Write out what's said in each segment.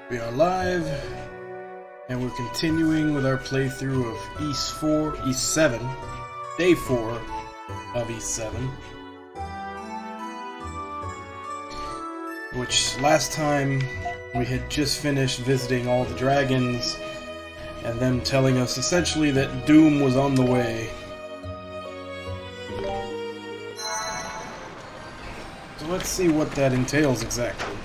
We are live, and we're continuing with our playthrough of East 7, Day 4 of East 7. Which, last time, we had just finished visiting all the dragons, and them telling us essentially that doom was on the way. So let's see what that entails exactly.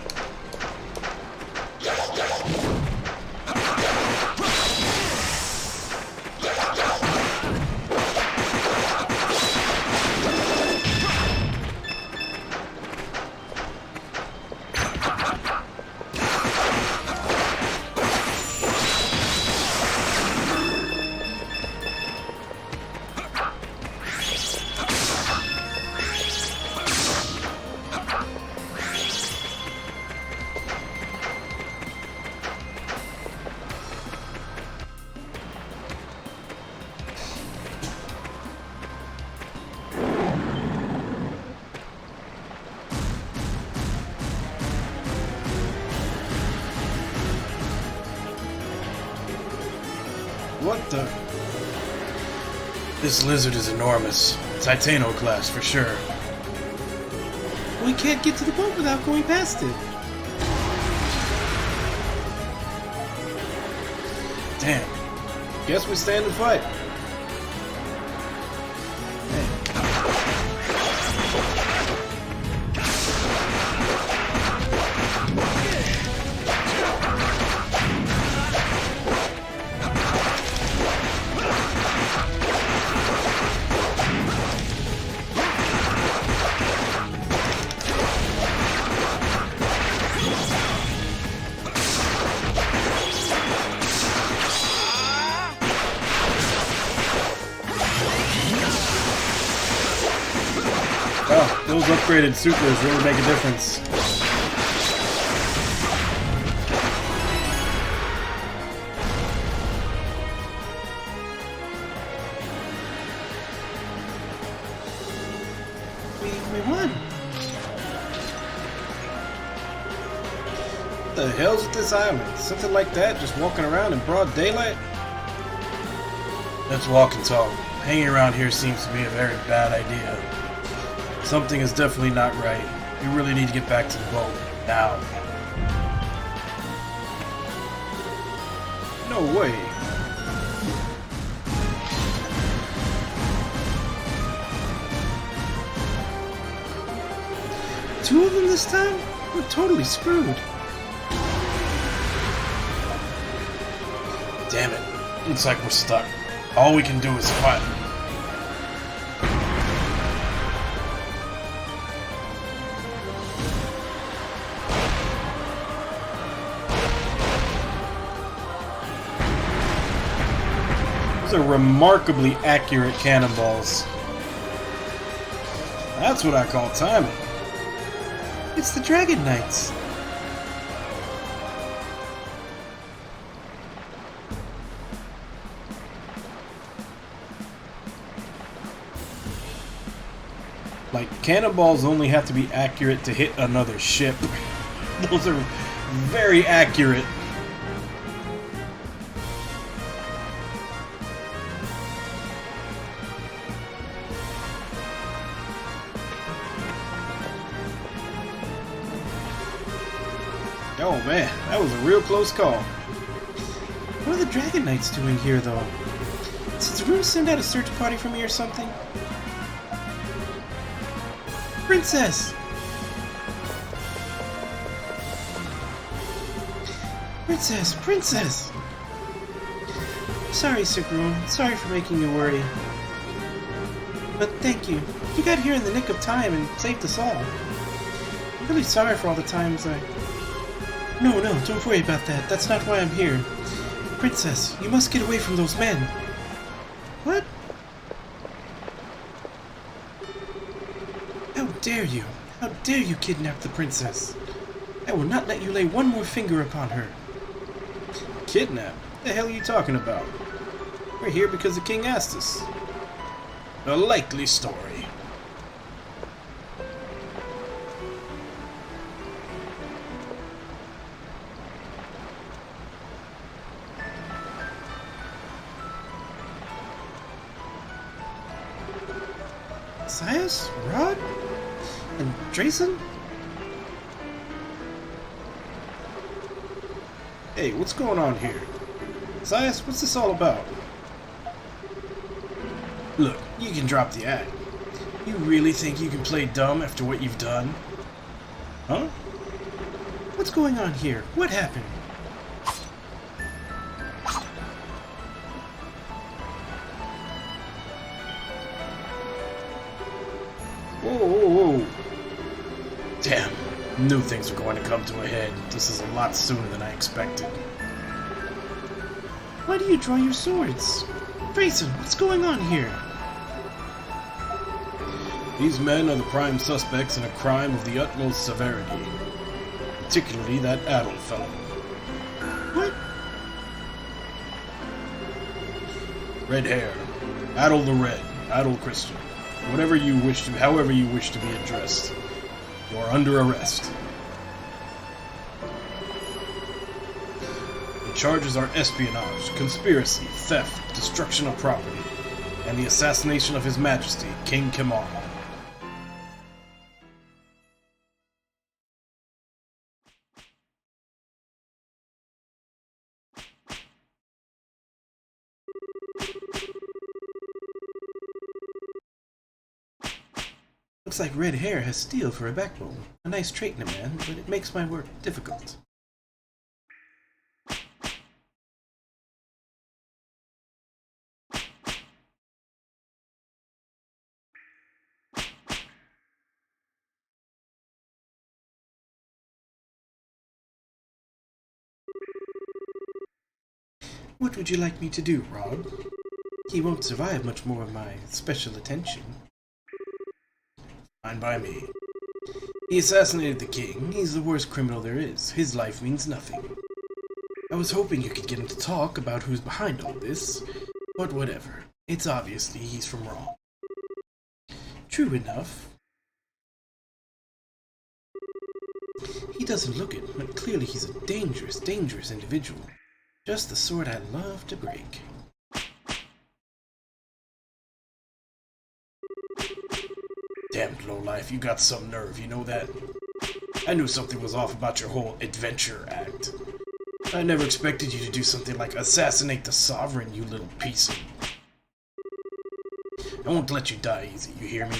What the? This lizard is enormous. Titano class for sure. We can't get to the boat without going past it. Damn. Guess we stand and fight. Oh, those upgraded supers really make a difference. We won. What the hell's with this island? Something like that, just walking around in broad daylight? Let's walk and talk. Hanging around here seems to be a very bad idea. Something is definitely not right. We really need to get back to the boat. Now. No way. Two of them this time? We're totally screwed. Damn it. Looks like we're stuck. All we can do is fight. Those are remarkably accurate cannonballs. That's what I call timing. It's the Dragon Knights. Like, cannonballs only have to be accurate to hit another ship. Those are very accurate. Oh man, that was a real close call. What are the Dragon Knights doing here, though? Did the room send out a search party for me or something? Princess! Princess! Princess! Sorry, Sir-Groom. Sorry for making you worry. But thank you. You got here in the nick of time and saved us all. I'm really sorry for all the times I... No, don't worry about that. That's not why I'm here. Princess, you must get away from those men. What? How dare you? How dare you kidnap the princess? I will not let you lay one more finger upon her. Kidnap? What the hell are you talking about? We're here because the king asked us. A likely story. Sias? Rod? And Drayson? Hey, what's going on here? Sias, what's this all about? Look, you can drop the act. You really think you can play dumb after what you've done? Huh? What's going on here? What happened? Whoa, whoa, whoa. Damn, knew things were going to come to a head. This is a lot sooner than I expected. Why do you draw your swords? Drayson, what's going on here? These men are the prime suspects in a crime of the utmost severity. Particularly that Ad0l fellow. What? Red hair. Ad0l the Red. Ad0l Christian. However you wish to be addressed. You are under arrest. The charges are espionage, conspiracy, theft, destruction of property, and the assassination of His Majesty, King Kemal. Looks like red hair has steel for a backbone. A nice trait in a man, but it makes my work difficult. What would you like me to do, Rod? He won't survive much more of my special attention. Fine by me. He assassinated the king. He's the worst criminal there is. His life means nothing. I was hoping you could get him to talk about who's behind all this, but whatever. It's obviously he's from wrong. True enough. He doesn't look it, but clearly he's a dangerous, dangerous individual. Just the sort I love to break. Damned lowlife, you got some nerve, you know that? I knew something was off about your whole adventure act. I never expected you to do something like assassinate the sovereign, you little piece of... I won't let you die easy, you hear me?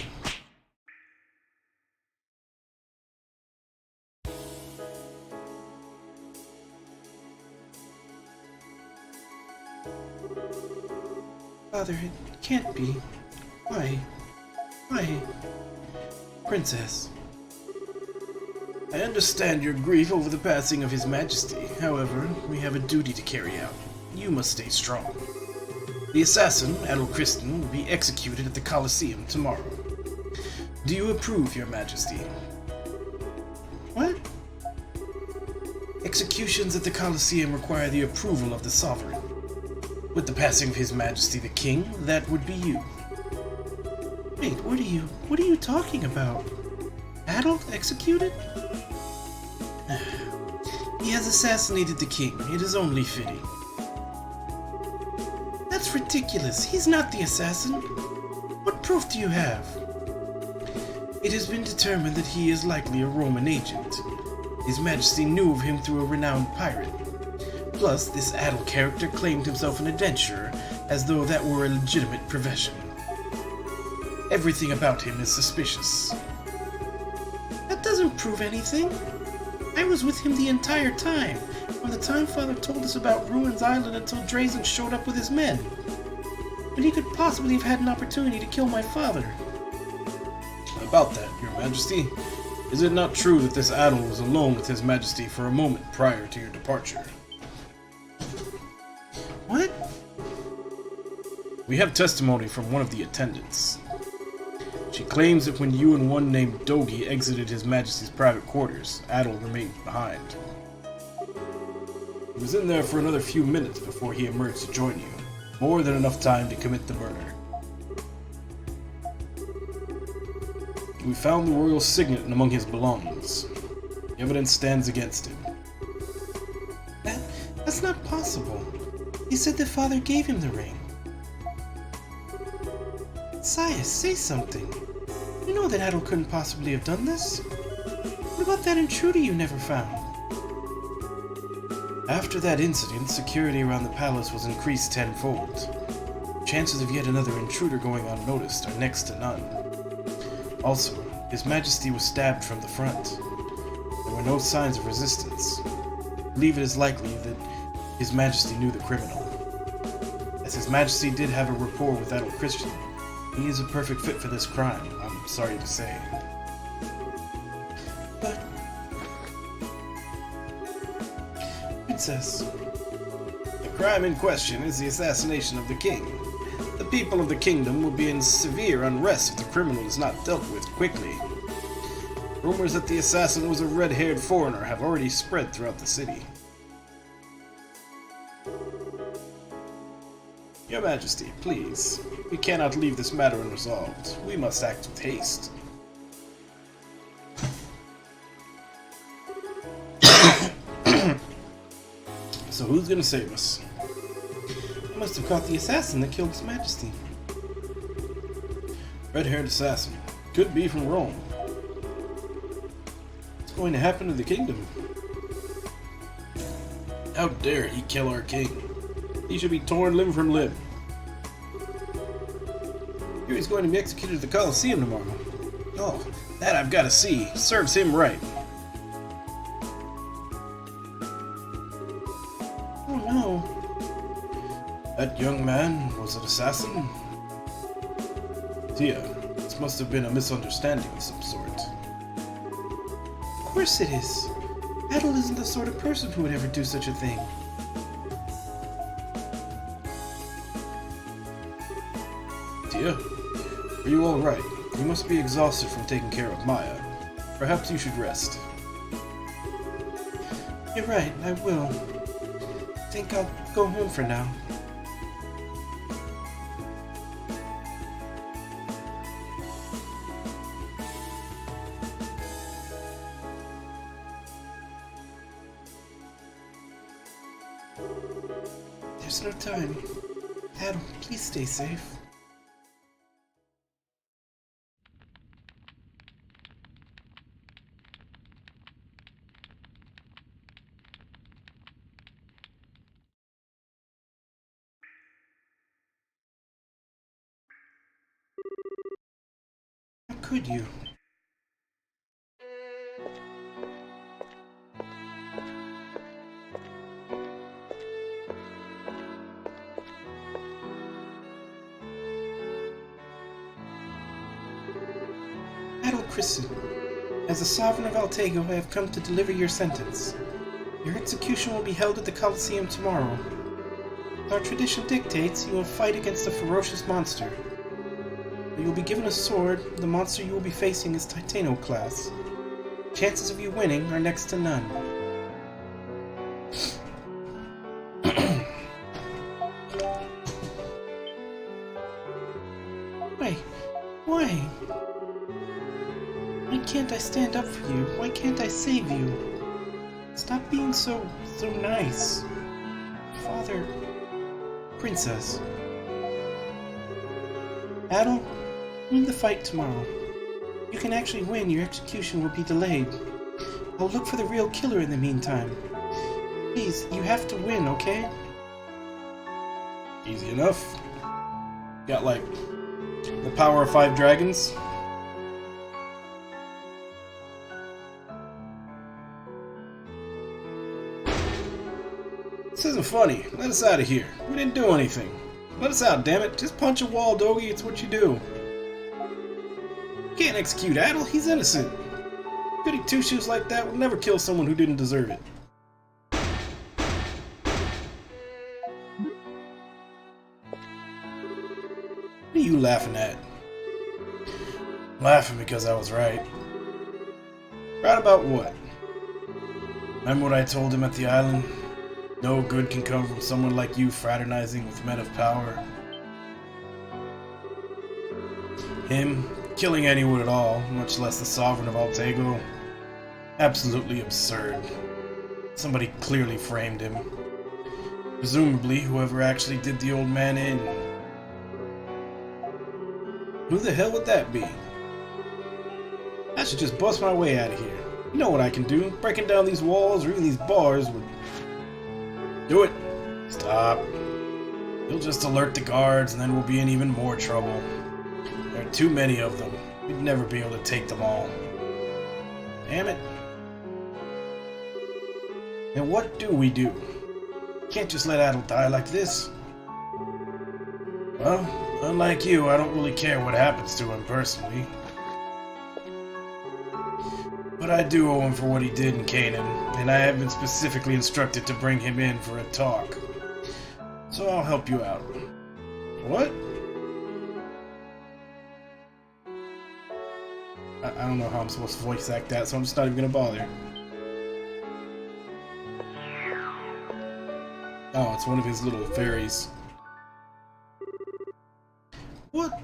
Father, it can't be. Why? Why? Princess. I understand your grief over the passing of His Majesty. However, we have a duty to carry out. You must stay strong. The assassin, Ad0l Christian, will be executed at the Colosseum tomorrow. Do you approve, Your Majesty? What? Executions at the Colosseum require the approval of the sovereign. With the passing of His Majesty the King, that would be you. Wait, what are you talking about? Ad0l executed? He has assassinated the king. It is only fitting. That's ridiculous. He's not the assassin. What proof do you have? It has been determined that he is likely a Roman agent. His Majesty knew of him through a renowned pirate. Plus, this Ad0l character claimed himself an adventurer, as though that were a legitimate profession. Everything about him is suspicious. That doesn't prove anything. I was with him the entire time, from the time Father told us about Ruins Island until Drayson showed up with his men. But he could possibly have had an opportunity to kill my father. About that, Your Majesty, is it not true that this Ad0l was alone with His Majesty for a moment prior to your departure? What? We have testimony from one of the attendants. She claims that when you and one named Dogi exited His Majesty's private quarters, Ad0l remained behind. He was in there for another few minutes before he emerged to join you. More than enough time to commit the murder. We found the royal signet among his belongings. The evidence stands against him. That's not possible. He said that Father gave him the ring. Sias, say something. You know that Ad0l couldn't possibly have done this. What about that intruder you never found? After that incident, security around the palace was increased tenfold. Chances of yet another intruder going unnoticed are next to none. Also, His Majesty was stabbed from the front. There were no signs of resistance. I believe it is likely that His Majesty knew the criminal. As His Majesty did have a rapport with Ad0l Christian, he is a perfect fit for this crime, I'm sorry to say. But... Princess... The crime in question is the assassination of the king. The people of the kingdom will be in severe unrest if the criminal is not dealt with quickly. Rumors that the assassin was a red-haired foreigner have already spread throughout the city. Your Majesty, please. We cannot leave this matter unresolved. We must act with haste. So who's gonna save us? I must have caught the assassin that killed His Majesty. Red-haired assassin. Could be from Rome. What's going to happen to the kingdom? How dare he kill our king? He should be torn limb from limb. Here he's going to be executed at the Colosseum tomorrow. Oh, that I've got to see. Serves him right. Oh no. That young man was an assassin? Tia, this must have been a misunderstanding of some sort. Of course it is. Ad0l isn't the sort of person who would ever do such a thing. Tia, are you alright? You must be exhausted from taking care of Maya. Perhaps you should rest. You're right, I will. I think I'll go home for now. There's no time. Ad0l, please stay safe. How could you? Ad0l Christian, as the Sovereign of Altego, I have come to deliver your sentence. Your execution will be held at the Colosseum tomorrow. As our tradition dictates, you will fight against a ferocious monster. You will be given a sword. The monster you will be facing is Titano class. Chances of you winning are next to none. Why? Why can't I stand up for you? Why can't I save you? Stop being so nice. Father... Princess. Ad0l, win the fight tomorrow. You can actually win, your execution will be delayed. I'll look for the real killer in the meantime. Please, you have to win, okay? Easy enough. Got like the power of 5 dragons. This isn't funny. Let us out of here. We didn't do anything. Let us out, damn it. Just punch a wall, Dogi. It's what you do. You can't execute Ad0l. He's innocent. Goody two-shoes like that would never kill someone who didn't deserve it. What are you laughing at? Laughing because I was right. Right about what? Remember what I told him at the island? No good can come from someone like you fraternizing with men of power. Him killing anyone at all, much less the Sovereign of Altego. Absolutely absurd. Somebody clearly framed him. Presumably whoever actually did the old man in. Who the hell would that be? I should just bust my way out of here. You know what I can do. Breaking down these walls or even these bars would... Do it! Stop. You'll just alert the guards and then we'll be in even more trouble. There are too many of them. We'd never be able to take them all. Damn it. And what do we do? Can't just let Ad0l die like this. Well, unlike you, I don't really care what happens to him personally. But I do owe him for what he did in Canaan, and I have been specifically instructed to bring him in for a talk. So I'll help you out. What? I don't know how I'm supposed to voice act that, so I'm just not even gonna bother. Oh, it's one of his little fairies. What?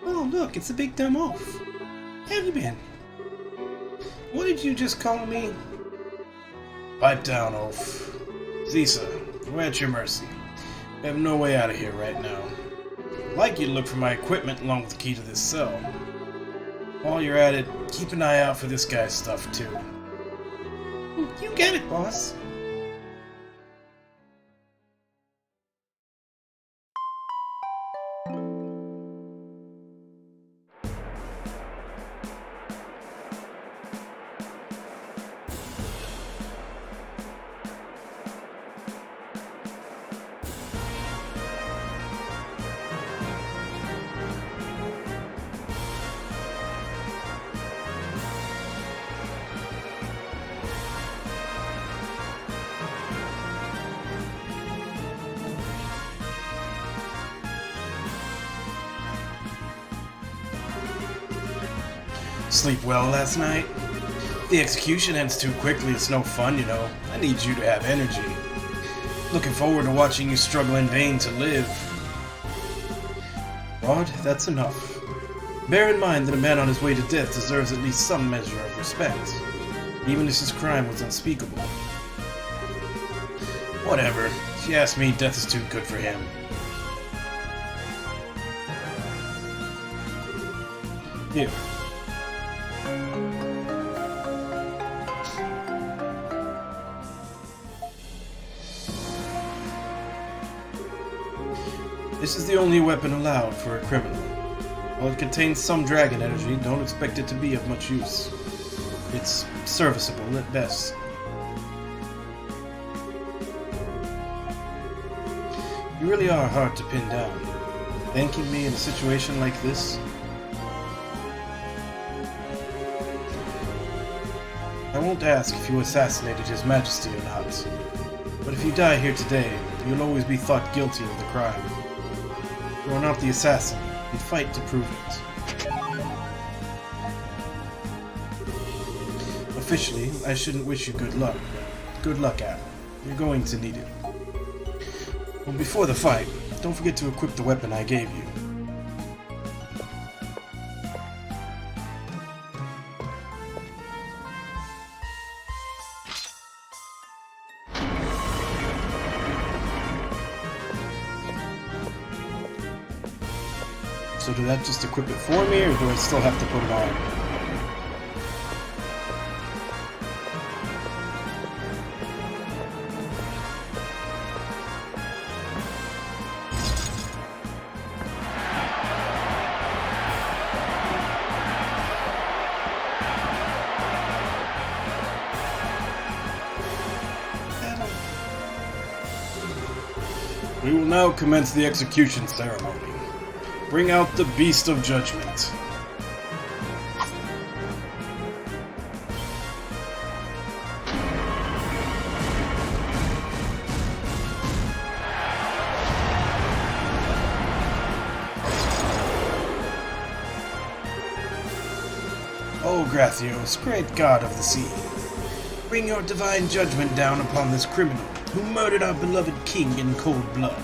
Oh, look, it's a big dumb oaf. How have you been? What did you just call me? Pipe down, oaf. Zisa, we're at your mercy. We have no way out of here right now. I'd like you to look for my equipment along with the key to this cell. While you're at it, keep an eye out for this guy's stuff too. You get it, boss. Sleep well last night? The execution ends too quickly, it's no fun, you know. I need you to have energy. Looking forward to watching you struggle in vain to live. Rod, that's enough. Bear in mind that a man on his way to death deserves at least some measure of respect, even if his crime was unspeakable. Whatever. If you ask me, death is too good for him. Here. This is the only weapon allowed for a criminal. While it contains some dragon energy, don't expect it to be of much use. It's serviceable at best. You really are hard to pin down. Thanking me in a situation like this? I won't ask if you assassinated His Majesty or not, but if you die here today, you'll always be thought guilty of the crime. You are not the assassin, and fight to prove it. Officially, I shouldn't wish you good luck, but good luck, Ad0l. You're going to need it. Well, before the fight, don't forget to equip the weapon I gave you. So do that just equip it for me, or do I still have to put it on? We will now commence the execution ceremony. Bring out the Beast of Judgment. O Gracios, great god of the sea, bring your divine judgment down upon this criminal who murdered our beloved king in cold blood.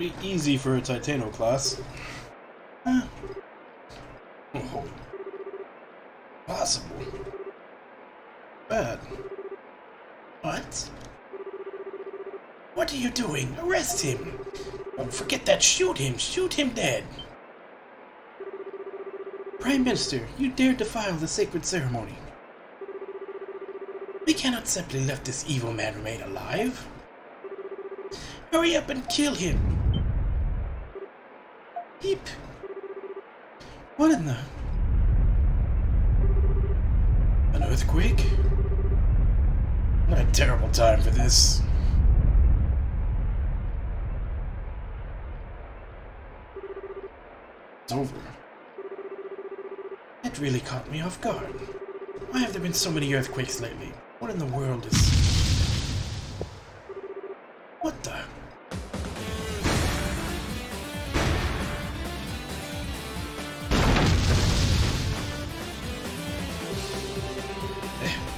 Pretty easy for a Titano class. Huh? Oh. Possible. Bad. What? What are you doing? Arrest him! Don't forget that. Shoot him! Shoot him dead! Prime Minister, you dared defile the sacred ceremony. We cannot simply let this evil man remain alive. Hurry up and kill him! Beep. What in the... An earthquake? What a terrible time for this. It's over. It really caught me off guard. Why have there been so many earthquakes lately? What in the world is... What the...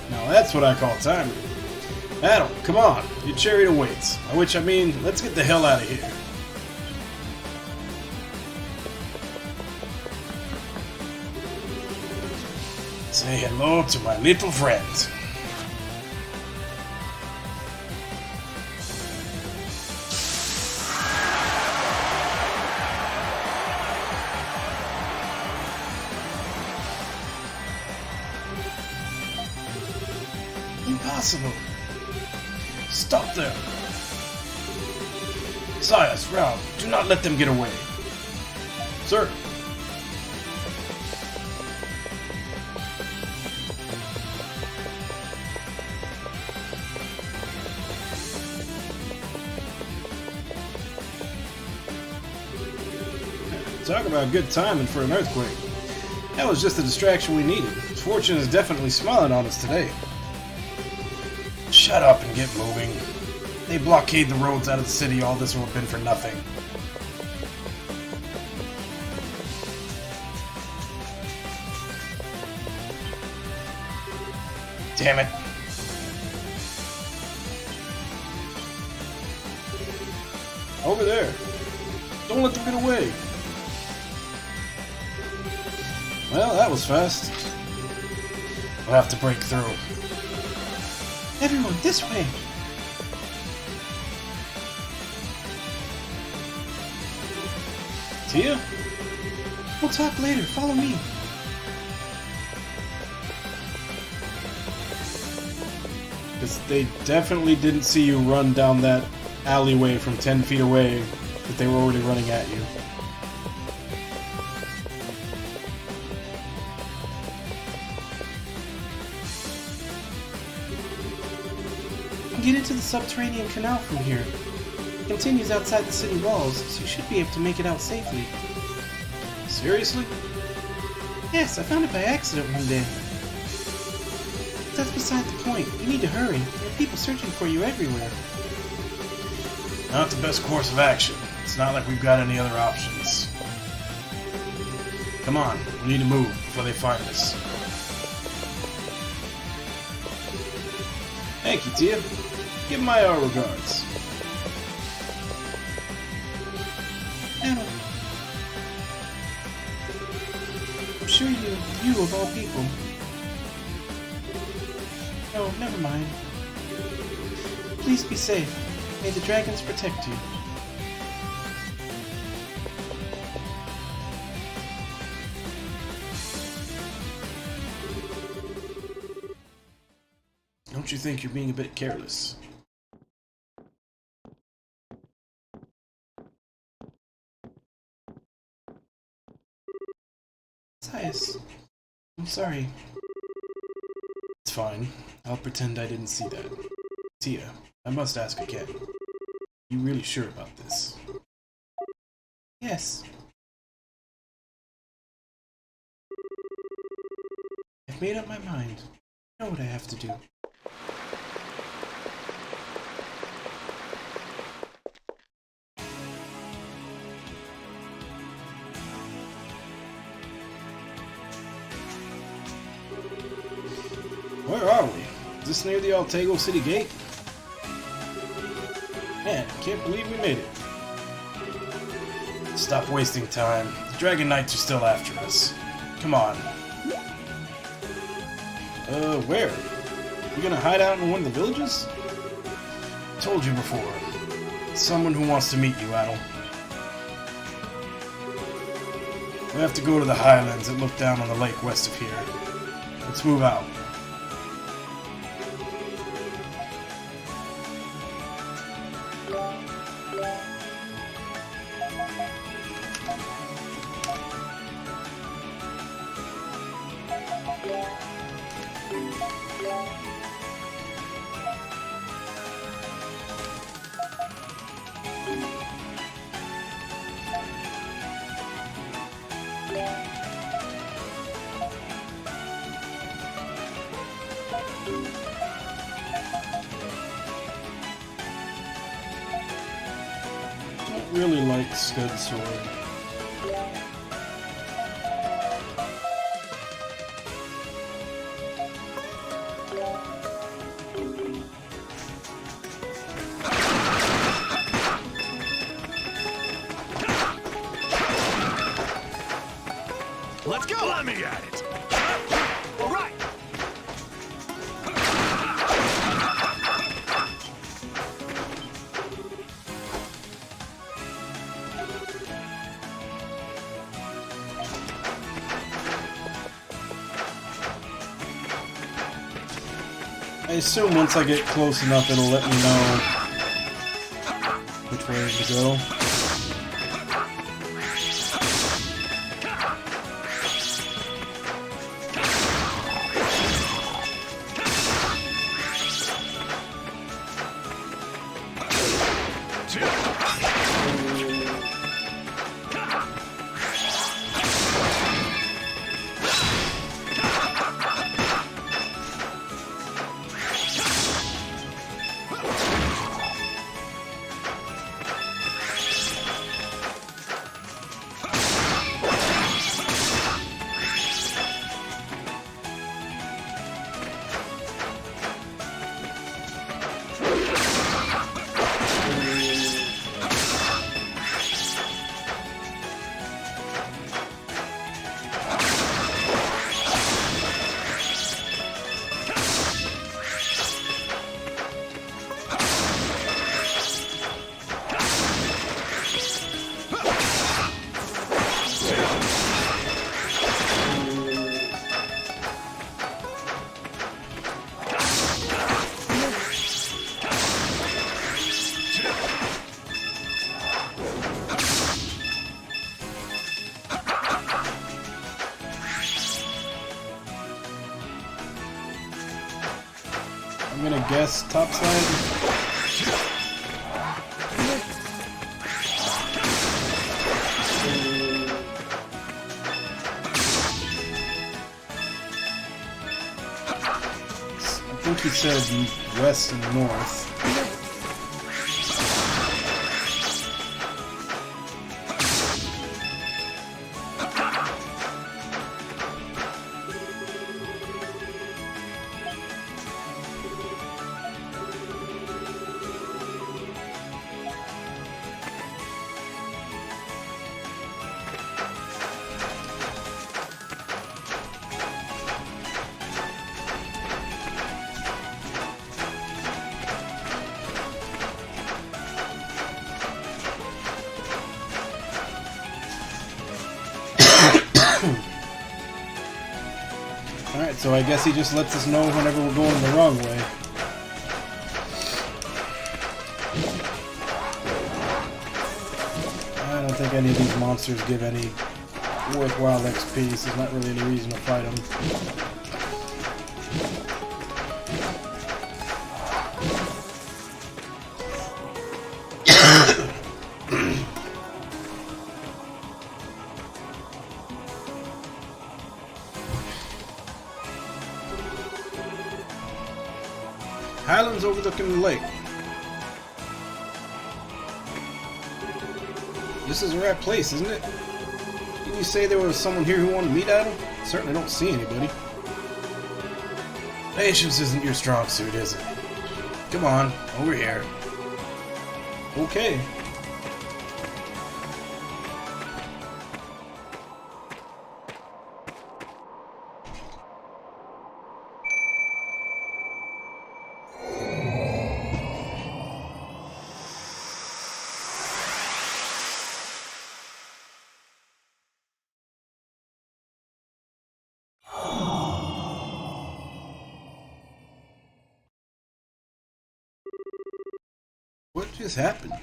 Now that's what I call timing. Ad0l, come on. Your chariot awaits. By which I mean, let's get the hell out of here. Say hello to my little friend. Impossible. Stop them. Sias, Rao, do not let them get away. Sir. Talk about good timing for an earthquake. That was just the distraction we needed. Fortune is definitely smiling on us today. Shut up and get moving. They blockade the roads out of the city. All this would have been for nothing. Damn it. Over there. Don't let them get away. Well, that was fast. We'll have to break through. Everyone, this way! Tia? We'll talk later. Follow me. Because they definitely didn't see you run down that alleyway from 10 feet away, but they were already running at you. You can get into the subterranean canal from here. It continues outside the city walls, so you should be able to make it out safely. Seriously? Yes, I found it by accident one day. But that's beside the point. You need to hurry. There are people searching for you everywhere. Not the best course of action. It's not like we've got any other options. Come on, we need to move before they find us. Thank you, Tia. Give my regards. Ad0l. I'm sure you of all people. Oh, never mind. Please be safe. May the dragons protect you. Don't you think you're being a bit careless? Sias, I'm sorry. It's fine. I'll pretend I didn't see that. Tia, I must ask again. You really sure about this? Yes. I've made up my mind. I know what I have to do. Where are we? Is this near the Altego City Gate? Man, I can't believe we made it. Stop wasting time. The Dragon Knights are still after us. Come on. Where? You gonna hide out in one of the villages? Told you before. Someone who wants to meet you, Ad0l. We have to go to the highlands that look down on the lake west of here. Let's move out. Really like Scud Sword. Let's go! Let me at it! All right! I assume once I get close enough, it'll let me know which way to go. I'm gonna guess topside. I think he said west and north. Alright, so I guess he just lets us know whenever we're going the wrong way. I don't think any of these monsters give any worthwhile XP, so there's not really any reason to fight them. Highlands overlooking the lake. This is the right place, isn't it? Didn't you say there was someone here who wanted to meet Ad0l? Certainly don't see anybody. Patience isn't your strong suit, is it? Come on, over here. Okay. What just happened?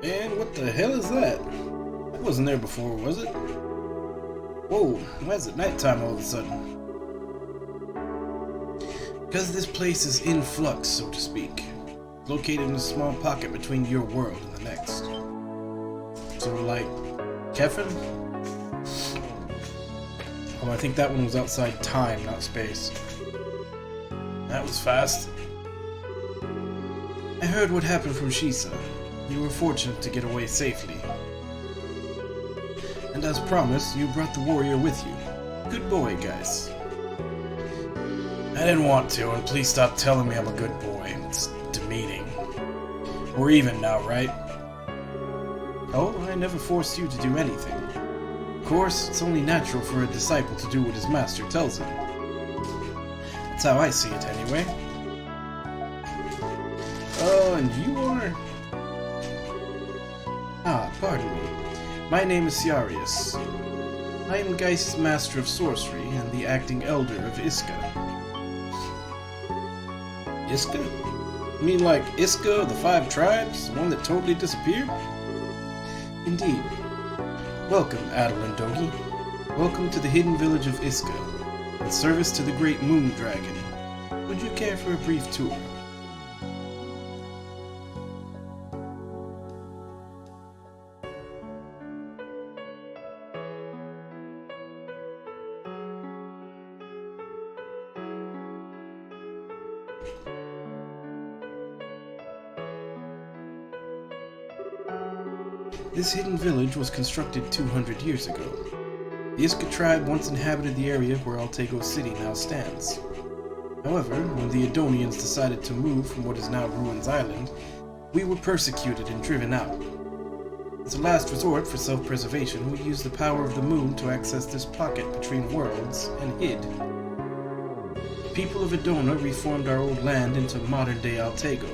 And what the hell is that? That wasn't there before, was it? Whoa, why is it nighttime all of a sudden? Because this place is in flux, so to speak. Located in a small pocket between your world and the next. So, like, Kefin? Oh, I think that one was outside time, not space. That was fast. I heard what happened from Shisa. You were fortunate to get away safely. And as promised, you brought the warrior with you. Good boy, guys. I didn't want to, and please stop telling me I'm a good boy. It's demeaning. We're even now, right? Oh, I never forced you to do anything. Of course, it's only natural for a disciple to do what his master tells him. That's how I see it, anyway. Oh, and you are... Ah, pardon me. My name is Ciarius. I am Geist's Master of Sorcery and the acting Elder of Iska. Iska? You mean like Iska of the 5 tribes? The one that totally disappeared? Indeed. Welcome, Ad0l and Dogi. Welcome to the hidden village of Iska, in service to the great moon dragon. Would you care for a brief tour? This hidden village was constructed 200 years ago. The Iska tribe once inhabited the area where Altego City now stands. However, when the Ad0l decided to move from what is now Ruins Island, we were persecuted and driven out. As a last resort for self-preservation, we used the power of the moon to access this pocket between worlds and hid. The people of Ad0l reformed our old land into modern-day Altego,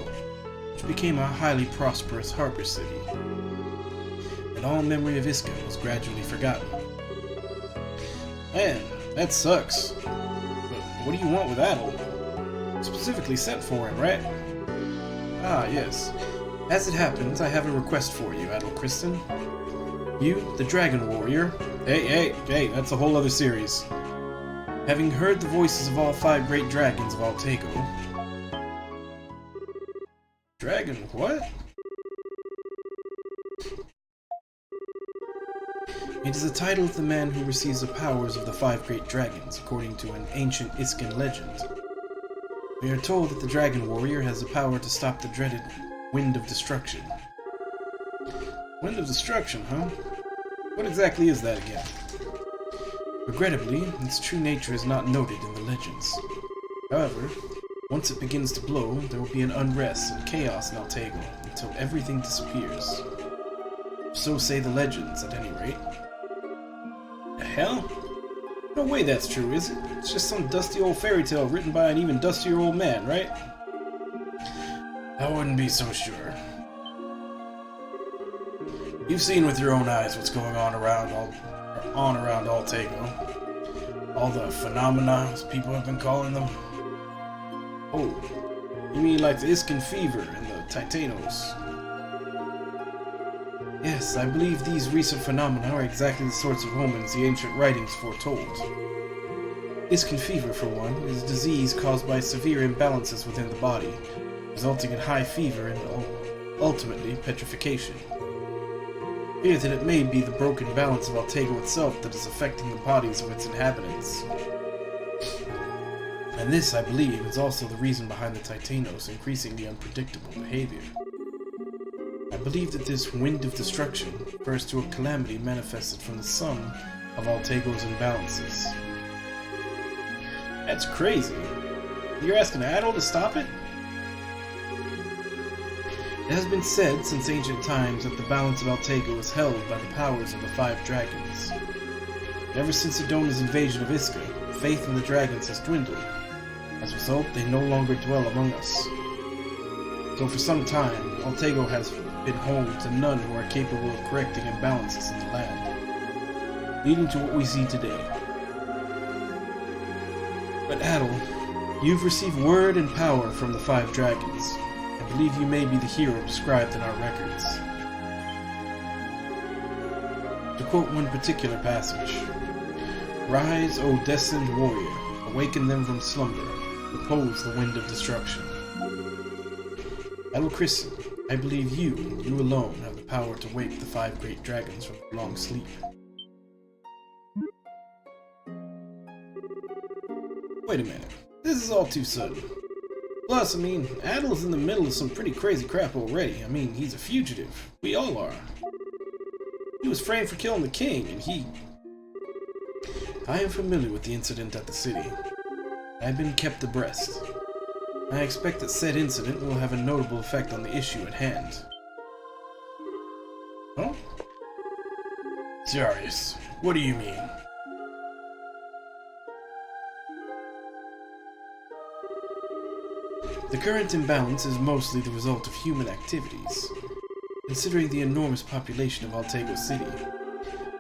which became a highly prosperous harbor city. And all memory of Iska was gradually forgotten. Man, that sucks. But what do you want with Ad0l? Specifically sent for him, right? Ah, yes. As it happens, I have a request for you, Ad0l Kristen. You, the Dragon Warrior... Hey, that's a whole other series. Having heard the voices of all 5 great dragons of Altego... Dragon what? It is the title of the man who receives the powers of the 5 great dragons, according to an ancient Iskan legend. We are told that the Dragon Warrior has the power to stop the dreaded Wind of Destruction. Wind of Destruction, huh? What exactly is that again? Regrettably, its true nature is not noted in the legends. However, once it begins to blow, there will be an unrest and chaos in Altego until everything disappears. So say the legends, at any rate. The hell? No way that's true, is it? It's just some dusty old fairy tale written by an even dustier old man, right? I wouldn't be so sure. You've seen with your own eyes what's going on around Altego. All the phenomena, as people have been calling them. Oh, you mean like the Iskan fever and the Titanos? Yes, I believe these recent phenomena are exactly the sorts of omens the ancient writings foretold. Iskan fever, for one, is a disease caused by severe imbalances within the body, resulting in high fever and ultimately petrification. I fear that it may be the broken balance of Altego itself that is affecting the bodies of its inhabitants. And this, I believe, is also the reason behind the Titanos increasingly unpredictable behavior. I believe that this Wind of Destruction refers to a calamity manifested from the sum of Altego's imbalances. That's crazy. You're asking Ad0l to stop it? It has been said since ancient times that the balance of Altego is held by the powers of the 5 dragons. Ever since Ad0l's invasion of Iska, faith in the dragons has dwindled. As a result, they no longer dwell among us. So for some time, Altego has been home to none who are capable of correcting imbalances in the land, leading to what we see today. But Ad0l, you've received word and power from the 5 dragons. I believe you may be the hero described in our records. To quote one particular passage, "Rise, O destined warrior, awaken them from slumber, oppose the wind of destruction." Ad0l, I believe you alone have the power to wake the 5 great dragons from their long sleep. Wait a minute, this is all too sudden. Plus, Ad0l's in the middle of some pretty crazy crap already. He's a fugitive. We all are. He was framed for killing the king, and I am familiar with the incident at the city. I've been kept abreast. I expect that said incident will have a notable effect on the issue at hand. Huh? Serious, what do you mean? The current imbalance is mostly the result of human activities, considering the enormous population of Altego City,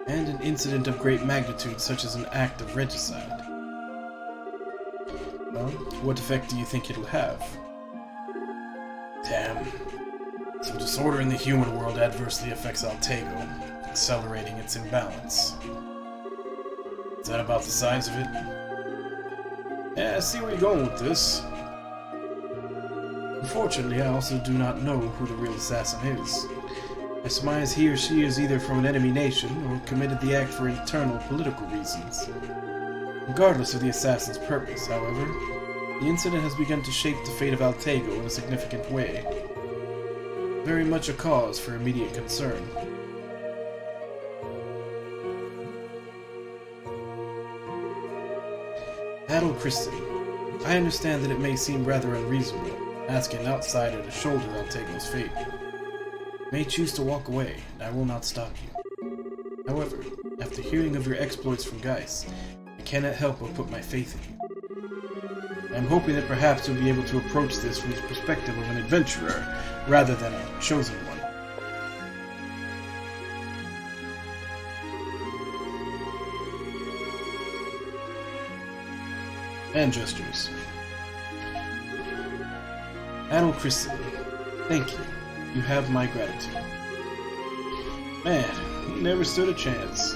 and an incident of great magnitude such as an act of regicide. Well, what effect do you think it'll have? Damn. Some disorder in the human world adversely affects Altego, accelerating its imbalance. Is that about the size of it? Yeah, I see where you're going with this. Unfortunately, I also do not know who the real assassin is. I surmise he or she is either from an enemy nation or committed the act for internal political reasons. Regardless of the assassin's purpose, however, the incident has begun to shape the fate of Altego in a significant way. Very much a cause for immediate concern. Ad0l, I understand that it may seem rather unreasonable, asking an outsider to shoulder Altego's fate. You may choose to walk away, and I will not stop you. However, after hearing of your exploits from Geist, I cannot help but put my faith in you. I am hoping that perhaps you'll be able to approach this from the perspective of an adventurer, rather than a chosen one. And gestures. Ad0l, thank you. You have my gratitude. Man, he never stood a chance.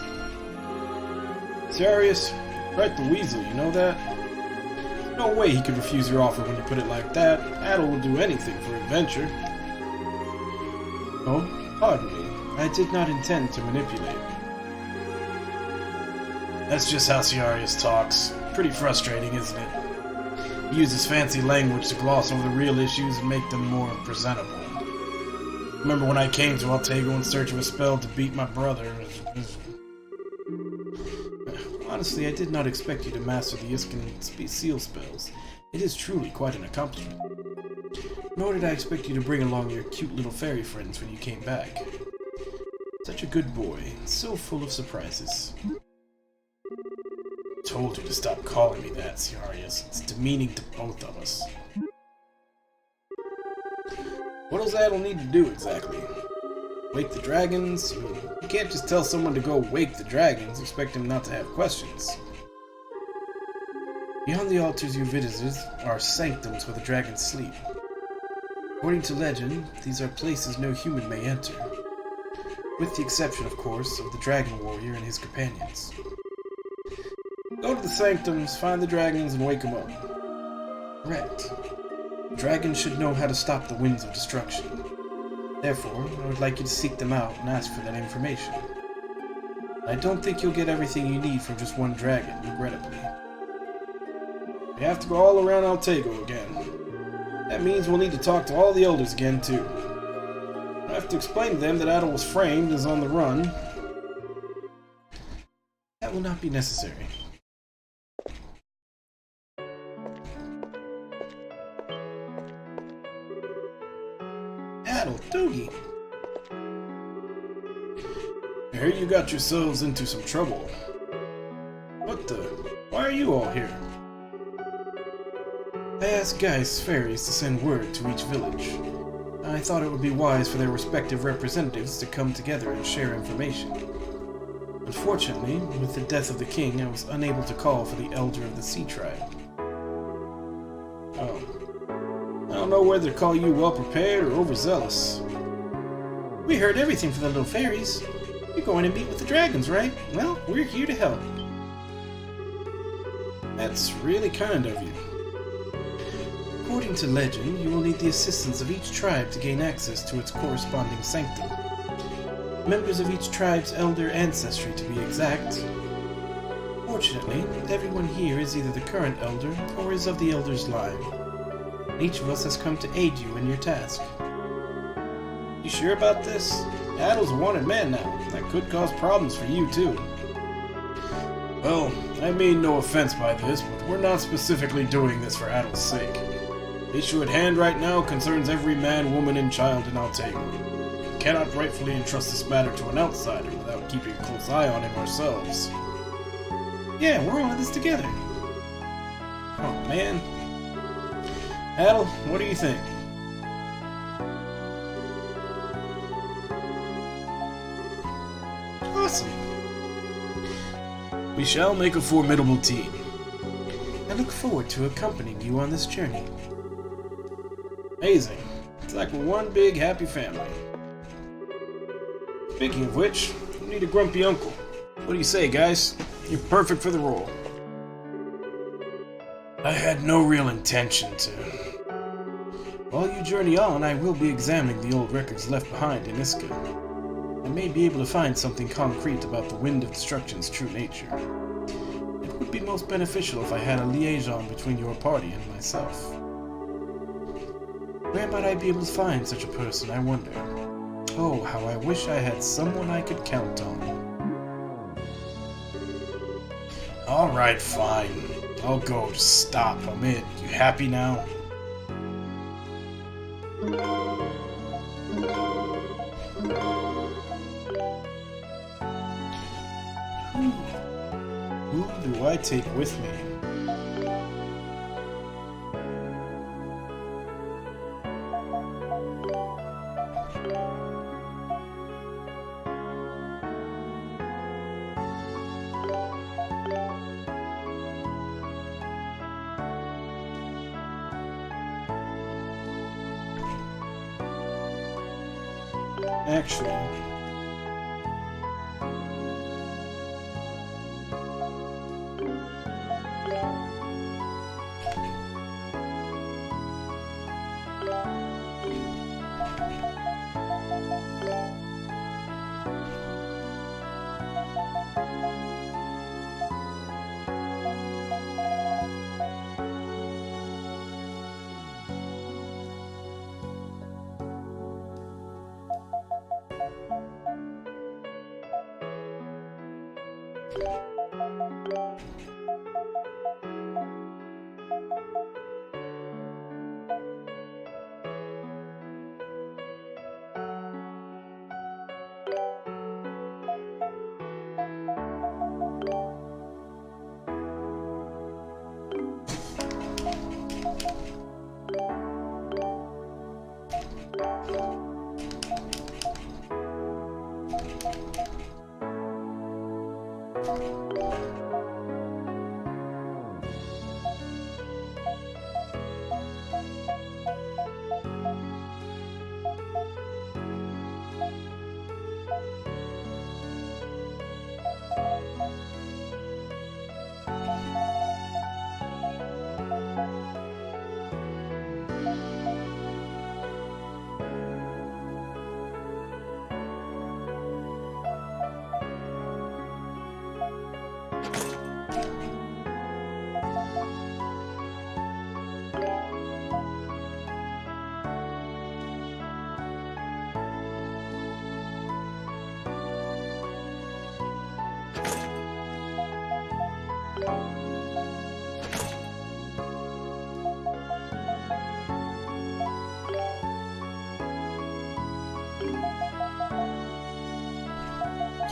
Serious? Right, the weasel, you know that? No way he could refuse your offer when you put it like that. Ad0l will do anything for adventure. Oh, pardon me. I did not intend to manipulate. That's just how Ciarius talks. Pretty frustrating, isn't it? He uses fancy language to gloss over the real issues and make them more presentable. Remember when I came to Altego in search of a spell to beat my brother? Honestly, I did not expect you to master the Iskin seal spells. It is truly quite an accomplishment. Nor did I expect you to bring along your cute little fairy friends when you came back. Such a good boy, so full of surprises. I told you to stop calling me that, Ciarius. It's demeaning to both of us. What does Ad0l need to do exactly? Wake the dragons? You can't just tell someone to go wake the dragons, expect him not to have questions. Beyond the altars you visited are sanctums where the dragons sleep. According to legend, these are places no human may enter. With the exception, of course, of the dragon warrior and his companions. Go to the sanctums, find the dragons, and wake them up. Correct. Dragons should know how to stop the winds of destruction. Therefore, I would like you to seek them out and ask for that information. I don't think you'll get everything you need from just one dragon, regrettably. We have to go all around Altego again. That means we'll need to talk to all the elders again, too. I have to explain to them that Ad0l was framed and is on the run. That will not be necessary. Ad0l, Doogie. I hear you got yourselves into some trouble. What the? Why are you all here? I asked Geist's fairies to send word to each village. I thought it would be wise for their respective representatives to come together and share information. Unfortunately, with the death of the king, I was unable to call for the elder of the Sea Tribe. Oh. I don't know whether to call you well-prepared or overzealous. We heard everything from the little fairies. You're going to meet with the dragons, right? Well, we're here to help. That's really kind of you. According to legend, you will need the assistance of each tribe to gain access to its corresponding sanctum. Members of each tribe's elder ancestry, to be exact. Fortunately, everyone here is either the current elder or is of the elder's line. Each of us has come to aid you in your task. You sure about this? Ad0l's a wanted man now. That could cause problems for you, too. Well, I mean no offense by this, but we're not specifically doing this for Ad0l's sake. The issue at hand right now concerns every man, woman, and child in Altego. We cannot rightfully entrust this matter to an outsider without keeping a close eye on him ourselves. Yeah, we're all in this together. Oh, man. Ad0l, what do you think? Awesome. We shall make a formidable team. I look forward to accompanying you on this journey. Amazing. It's like one big happy family. Speaking of which, you need a grumpy uncle. What do you say, guys? You're perfect for the role. I had no real intention to. While you journey on, I will be examining the old records left behind in Iska. I may be able to find something concrete about the Wind of Destruction's true nature. It would be most beneficial if I had a liaison between your party and myself. Where might I be able to find such a person, I wonder? Oh, how I wish I had someone I could count on. Alright, fine. I'll go. Just stop. I'm in. You happy now? Who do I take with me? Actually,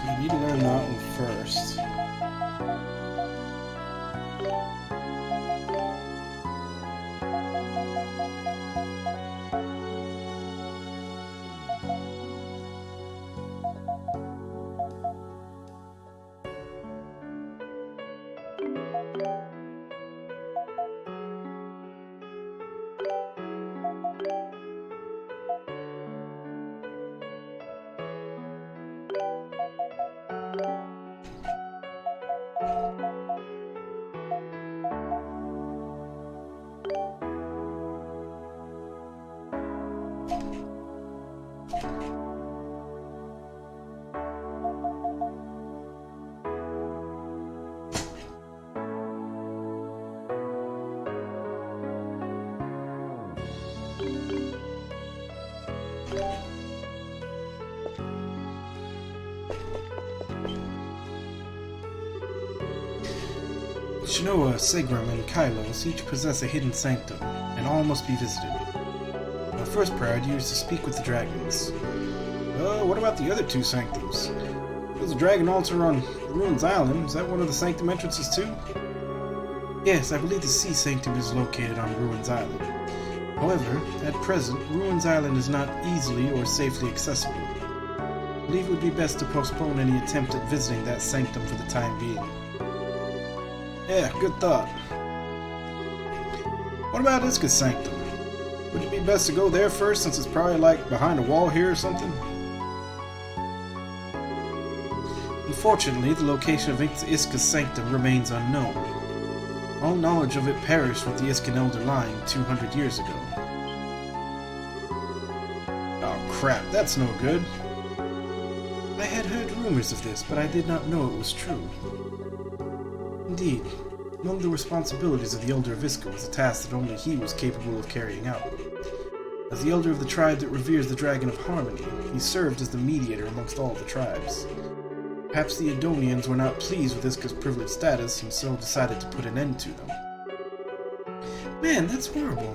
I need to learn that one first. Shinoa, Segram, and Kylos each possess a hidden sanctum, and all must be visited. Our first priority is to speak with the dragons. What about the other two sanctums? There's a dragon altar on Ruins Island. Is that one of the sanctum entrances too? Yes, I believe the Sea Sanctum is located on Ruins Island. However, at present, Ruins Island is not easily or safely accessible. I believe it would be best to postpone any attempt at visiting that sanctum for the time being. Yeah, good thought. What about Iska's sanctum? Would it be best to go there first, since it's probably like behind a wall here or something? Unfortunately, the location of Iska's sanctum remains unknown. All knowledge of it perished with the Iskan Elder line 200 years ago. Oh crap, that's no good. I had heard rumors of this, but I did not know it was true. Indeed, among the responsibilities of the Elder of Iska was a task that only he was capable of carrying out. As the Elder of the tribe that reveres the Dragon of Harmony, he served as the mediator amongst all the tribes. Perhaps the Ad0lnians were not pleased with Iska's privileged status and so decided to put an end to them. Man, that's horrible.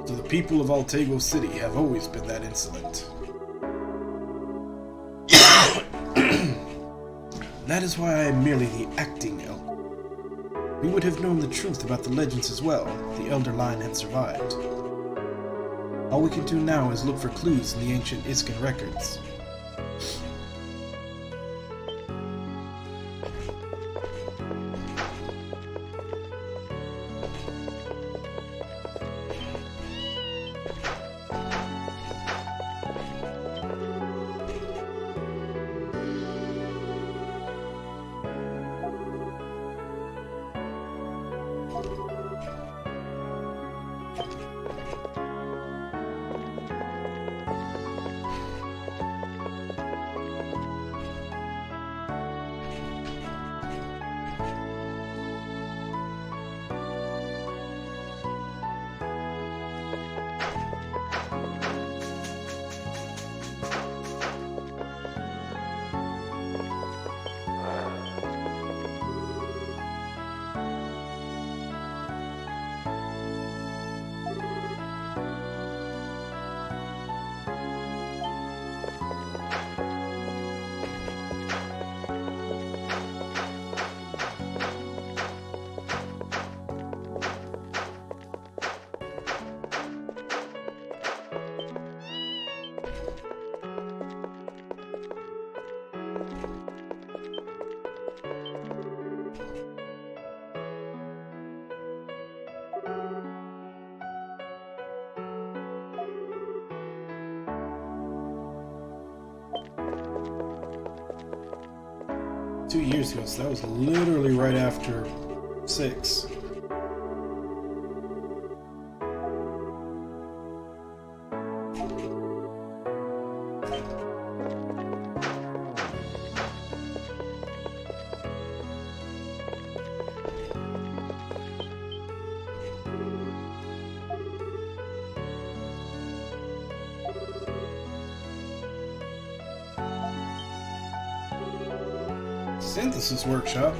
So the people of Altego City have always been that insolent. That is why I am merely the acting Elder. We would have known the truth about the legends as well, the Elder line had survived. All we can do now is look for clues in the ancient Iskan records. "2 years ago, so that was literally right after 6. Synthesis workshop?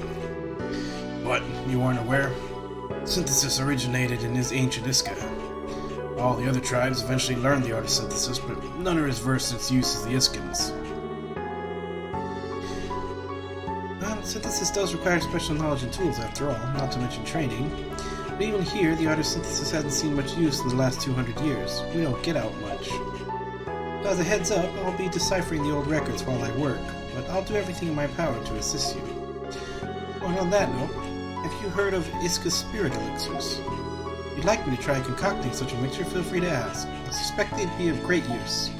What, you weren't aware? Synthesis originated in his ancient Iska. All the other tribes eventually learned the art of synthesis, but none are as versed in its use as the Iskans. Well, synthesis does require special knowledge and tools after all, not to mention training. But even here, the art of synthesis hasn't seen much use in the last 200 years. We don't get out much. So as a heads up, I'll be deciphering the old records while I work, but I'll do everything in my power to assist you. Oh, and on that note, have you heard of Iska's spirit elixirs? If you'd like me to try concocting such a mixture, feel free to ask. I suspect they'd be of great use.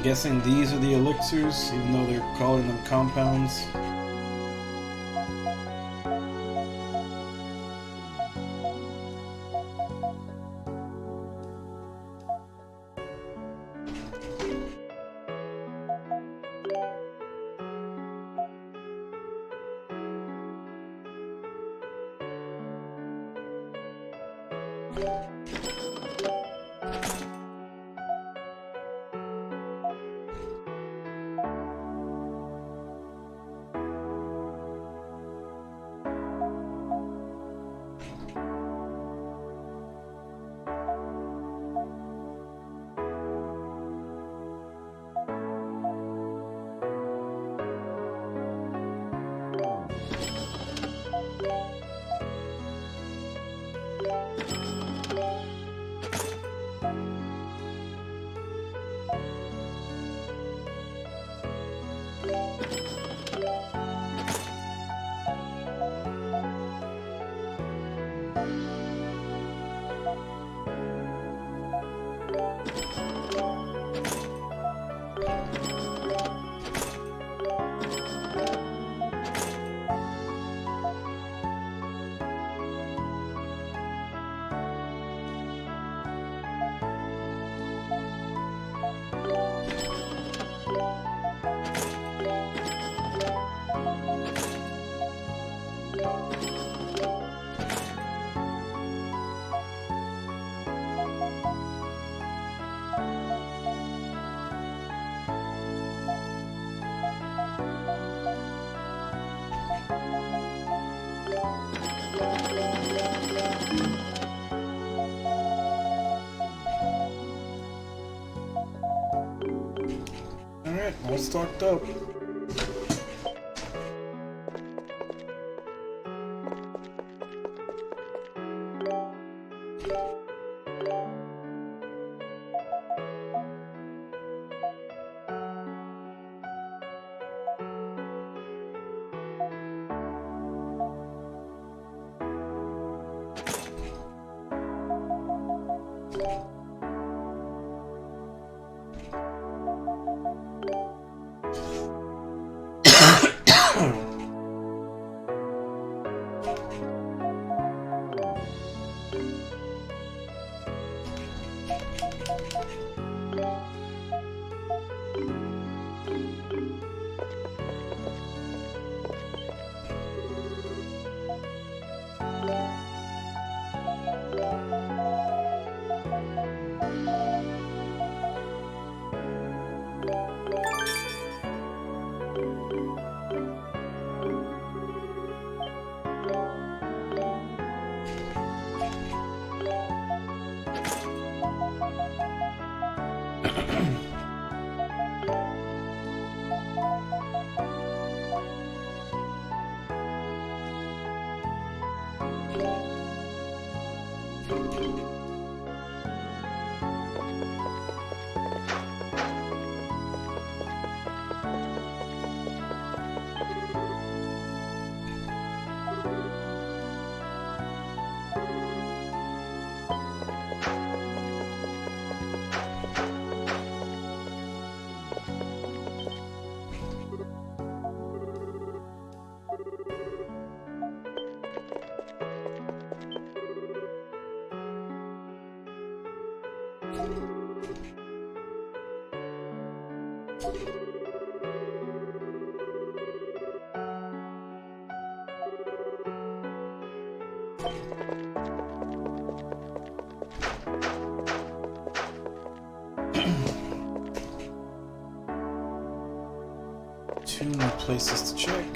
I'm guessing these are the elixirs, even though they're calling them compounds. Alright, all stocked up. Two more places to check.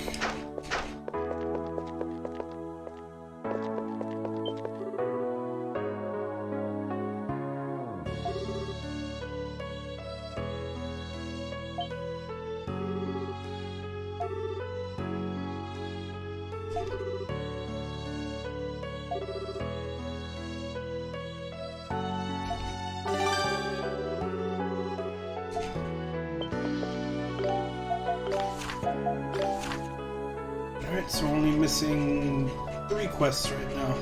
Alright, so we're only missing 3 quests right now.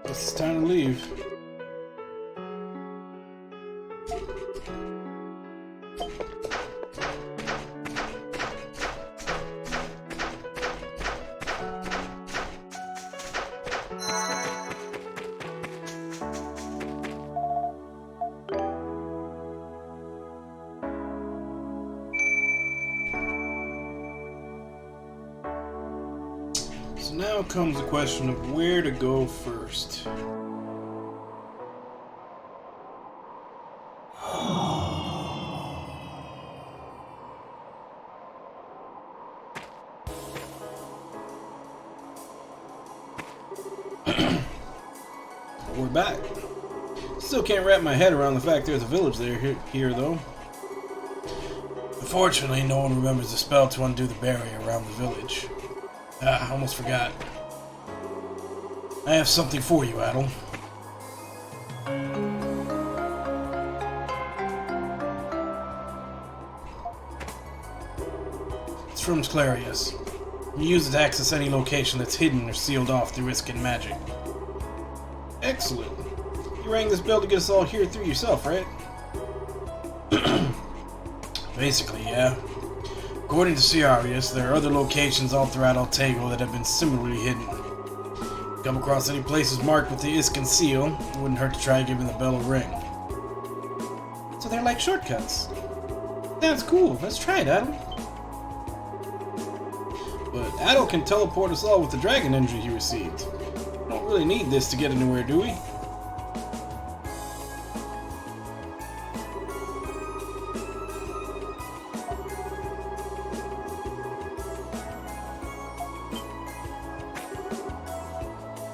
It's time to leave. So now comes the question of where to go first. We're back. Still can't wrap my head around the fact there's a village here though. Unfortunately, no one remembers the spell to undo the barrier around the village. Ah, almost forgot. I have something for you, Ad0l. It's from Clarius. You use it to access any location that's hidden or sealed off through Iskin magic. Excellent. You rang this bell to get us all here through yourself, right? Basically, yeah. According to Ciarius, there are other locations all throughout Ad0l that have been similarly hidden. If you come across any places marked with the Iskin seal, it wouldn't hurt to try giving the bell a ring. So they're like shortcuts. That's cool. Let's try it, Ad0l. But Ad0l can teleport us all with the dragon energy he received. We don't really need this to get anywhere, do we?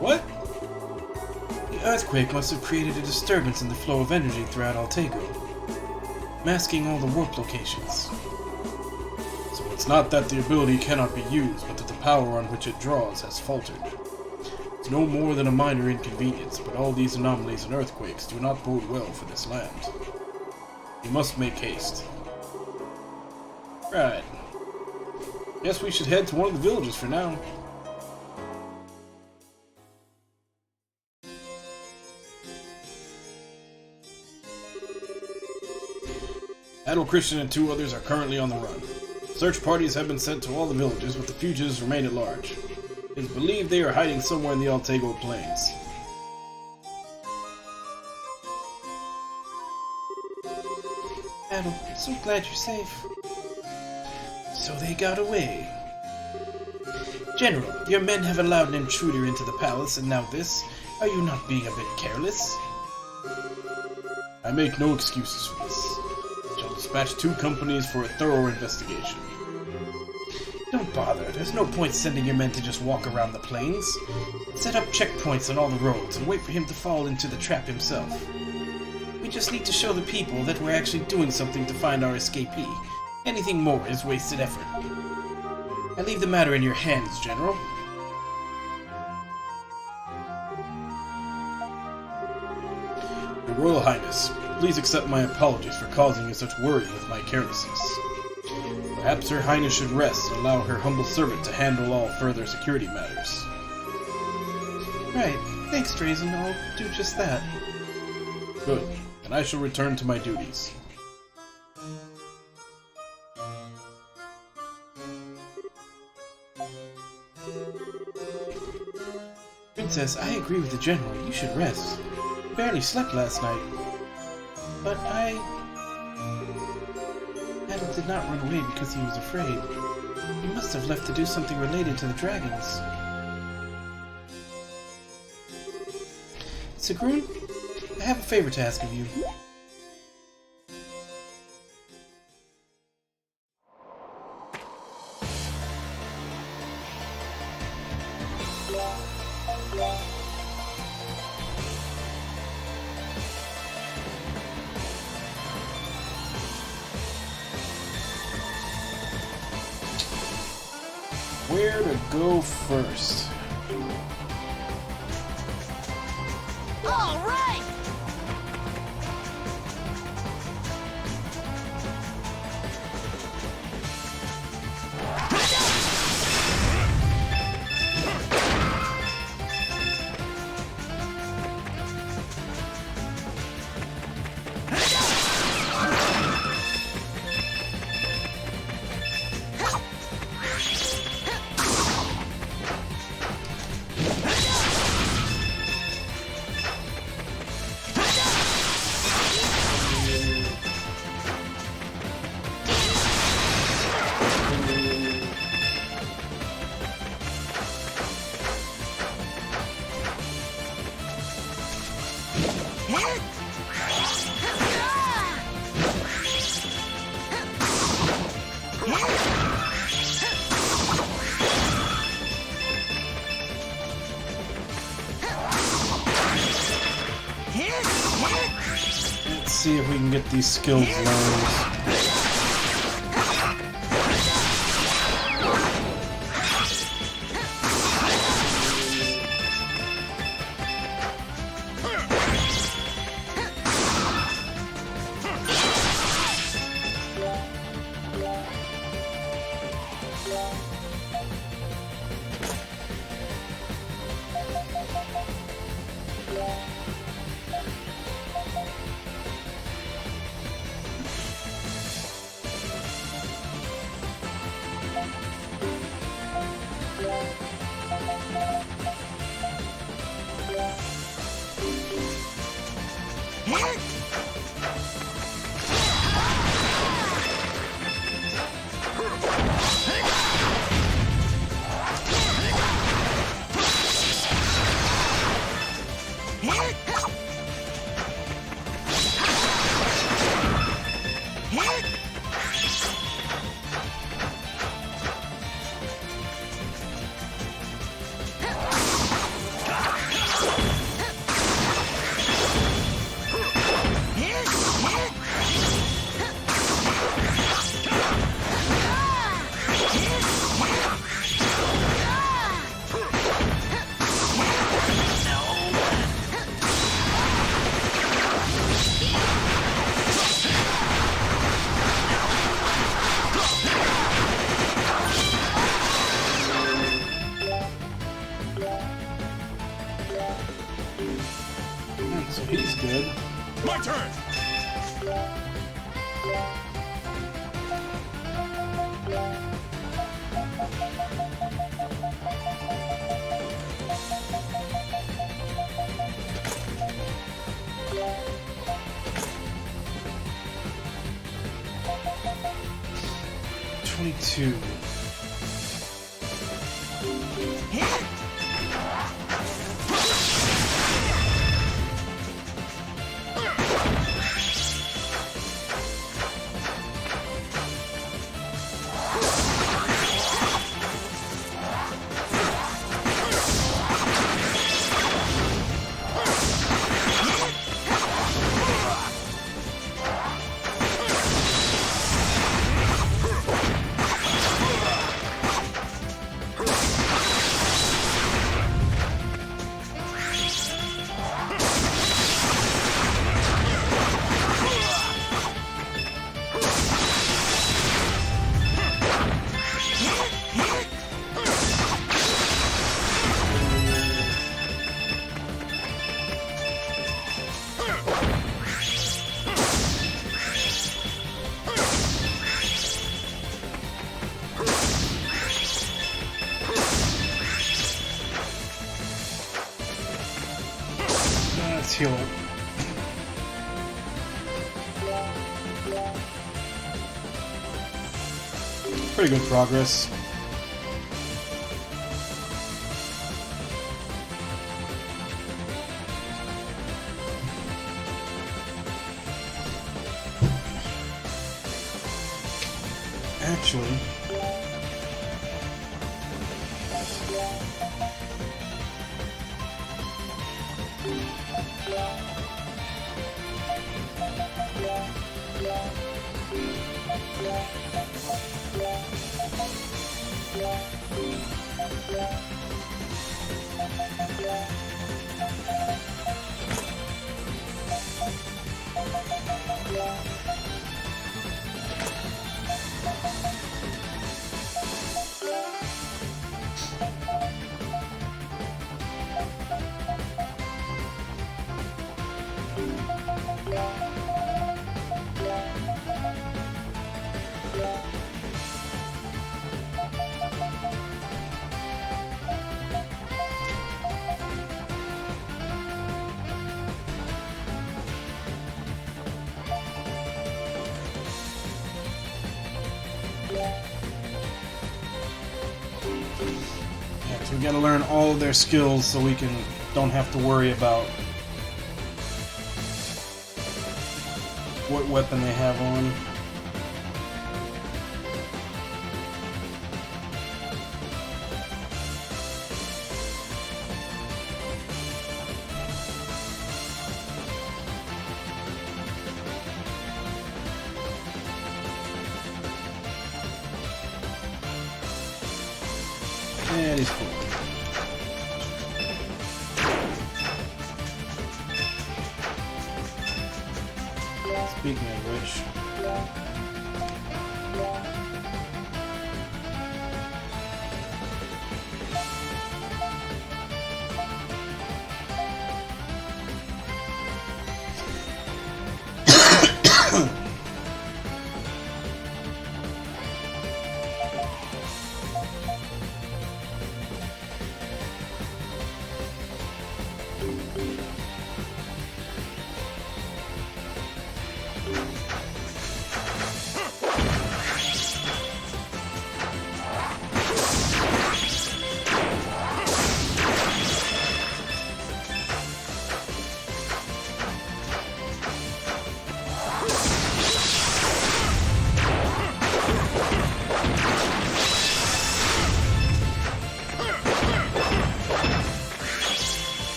What? The earthquake must have created a disturbance in the flow of energy throughout Altego, masking all the warp locations. So it's not that the ability cannot be used, but that the power on which it draws has faltered. It's no more than a minor inconvenience, but all these anomalies and earthquakes do not bode well for this land. We must make haste. Right. Guess we should head to one of the villages for now. Ad0l, Christian, and 2 others are currently on the run. Search parties have been sent to all the villages, but the fugitives remain at large. It is believed they are hiding somewhere in the Altego plains. Ad0l, I'm so glad you're safe. So they got away. General, your men have allowed an intruder into the palace, and now this? Are you not being a bit careless? I make no excuses for this. I shall dispatch 2 companies for a thorough investigation. Don't bother. There's no point sending your men to just walk around the plains. Set up checkpoints on all the roads and wait for him to fall into the trap himself. We just need to show the people that we're actually doing something to find our escapee. Anything more is wasted effort. I leave the matter in your hands, General. Your Royal Highness, please accept my apologies for causing you such worry with my carelessness. Perhaps Her Highness should rest and allow her humble servant to handle all further security matters. Right. Thanks, Drazen. I'll do just that. Good. And I shall return to my duties. Princess, I agree with the General. You should rest. You barely slept last night. But Ad0l did not run away because he was afraid. He must have left to do something related to the dragons. Sigrun, I have a favor to ask of you. where to go first? All right! Let's see if we can get these skills learned. So he's good. My turn! $22. Let's heal up. Pretty good progress. Actually, Yeah, so we gotta learn all of their skills so we don't have to worry about what weapon they have on. Yeah, he's cool. Speaking of which,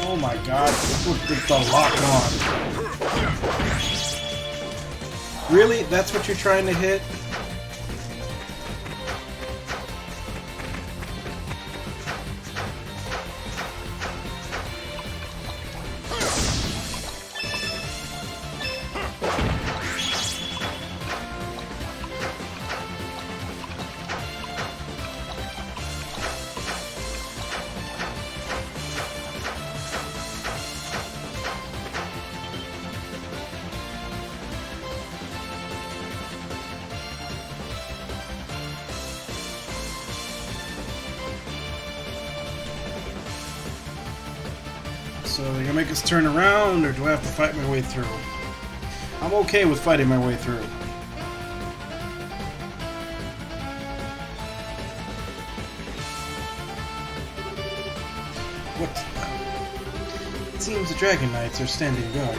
oh my god, put the lock on. Really? That's what you're trying to hit? So you're gonna make us turn around, or do I have to fight my way through? I'm okay with fighting my way through. What? It seems the Dragon Knights are standing guard.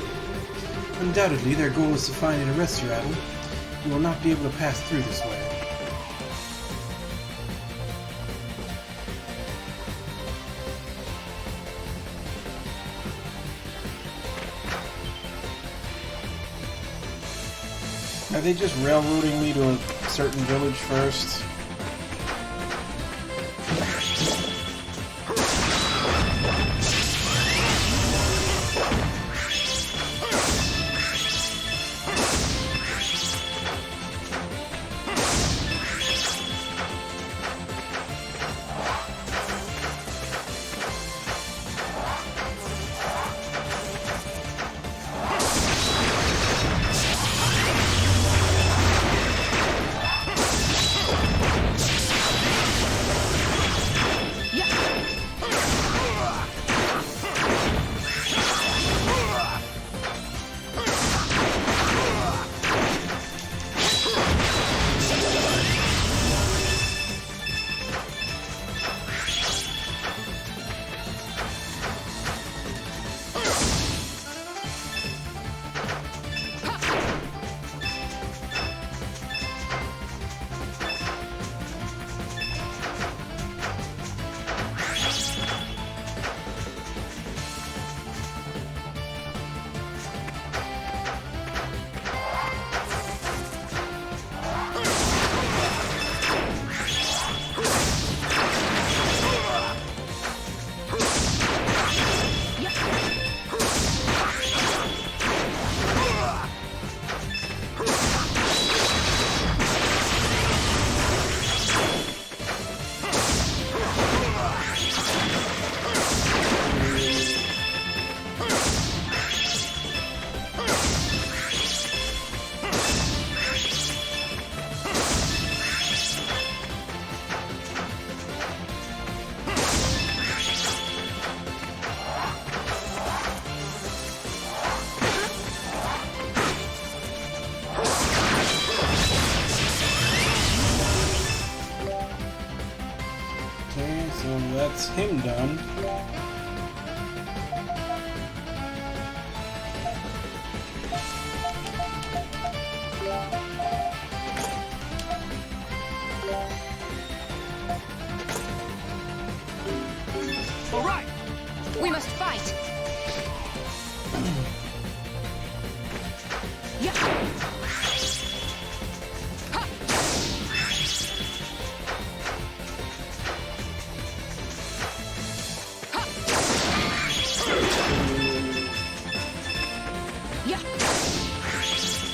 Undoubtedly, their goal is to find and arrest you, Ad0l. You will not be able to pass through this way. Are they just railroading me to a certain village first? that's him done. All right. We must fight. Yeah. Ha. Ha. Yeah.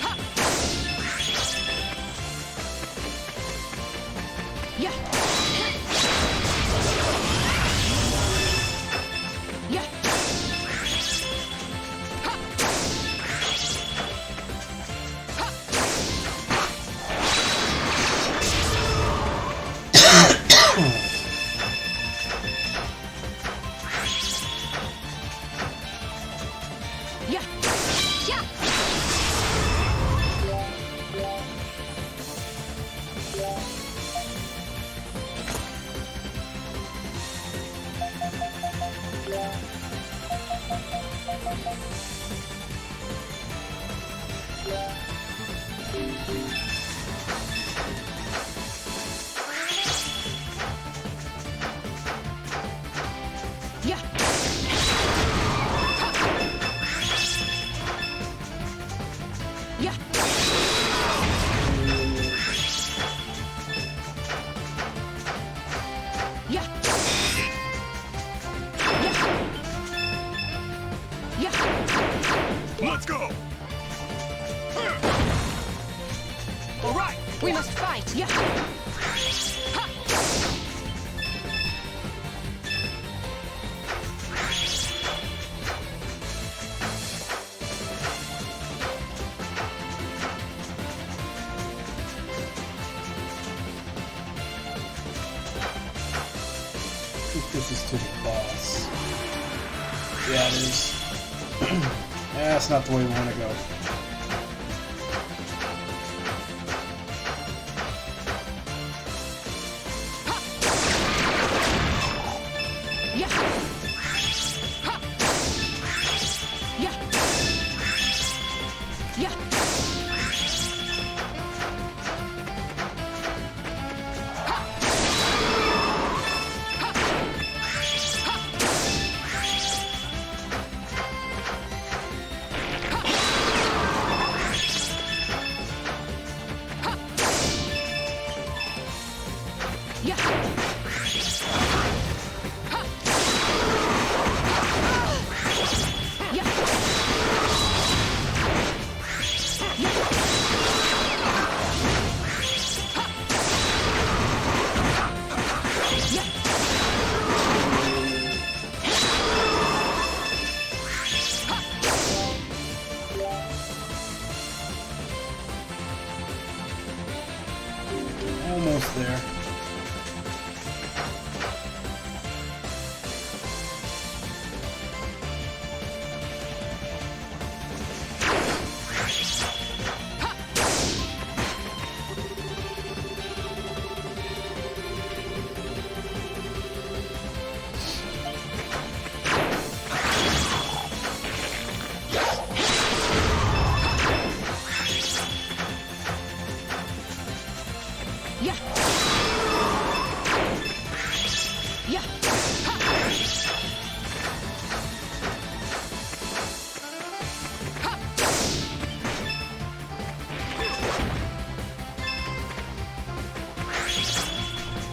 Ha. Yeah. Yeah. Yeah. Yeah. Yeah. Yeah. Yeah. Yeah. Yeah. Let's go. All right. We must fight. Yeah. Ha. I think this is to the boss. Yeah, it is. Yeah, that's not the way we want to go. Yeah. Ha. Yeah. Yeah. Yeah. Ha. Yeah. Yeah. Almost there. Yeah. Yeah.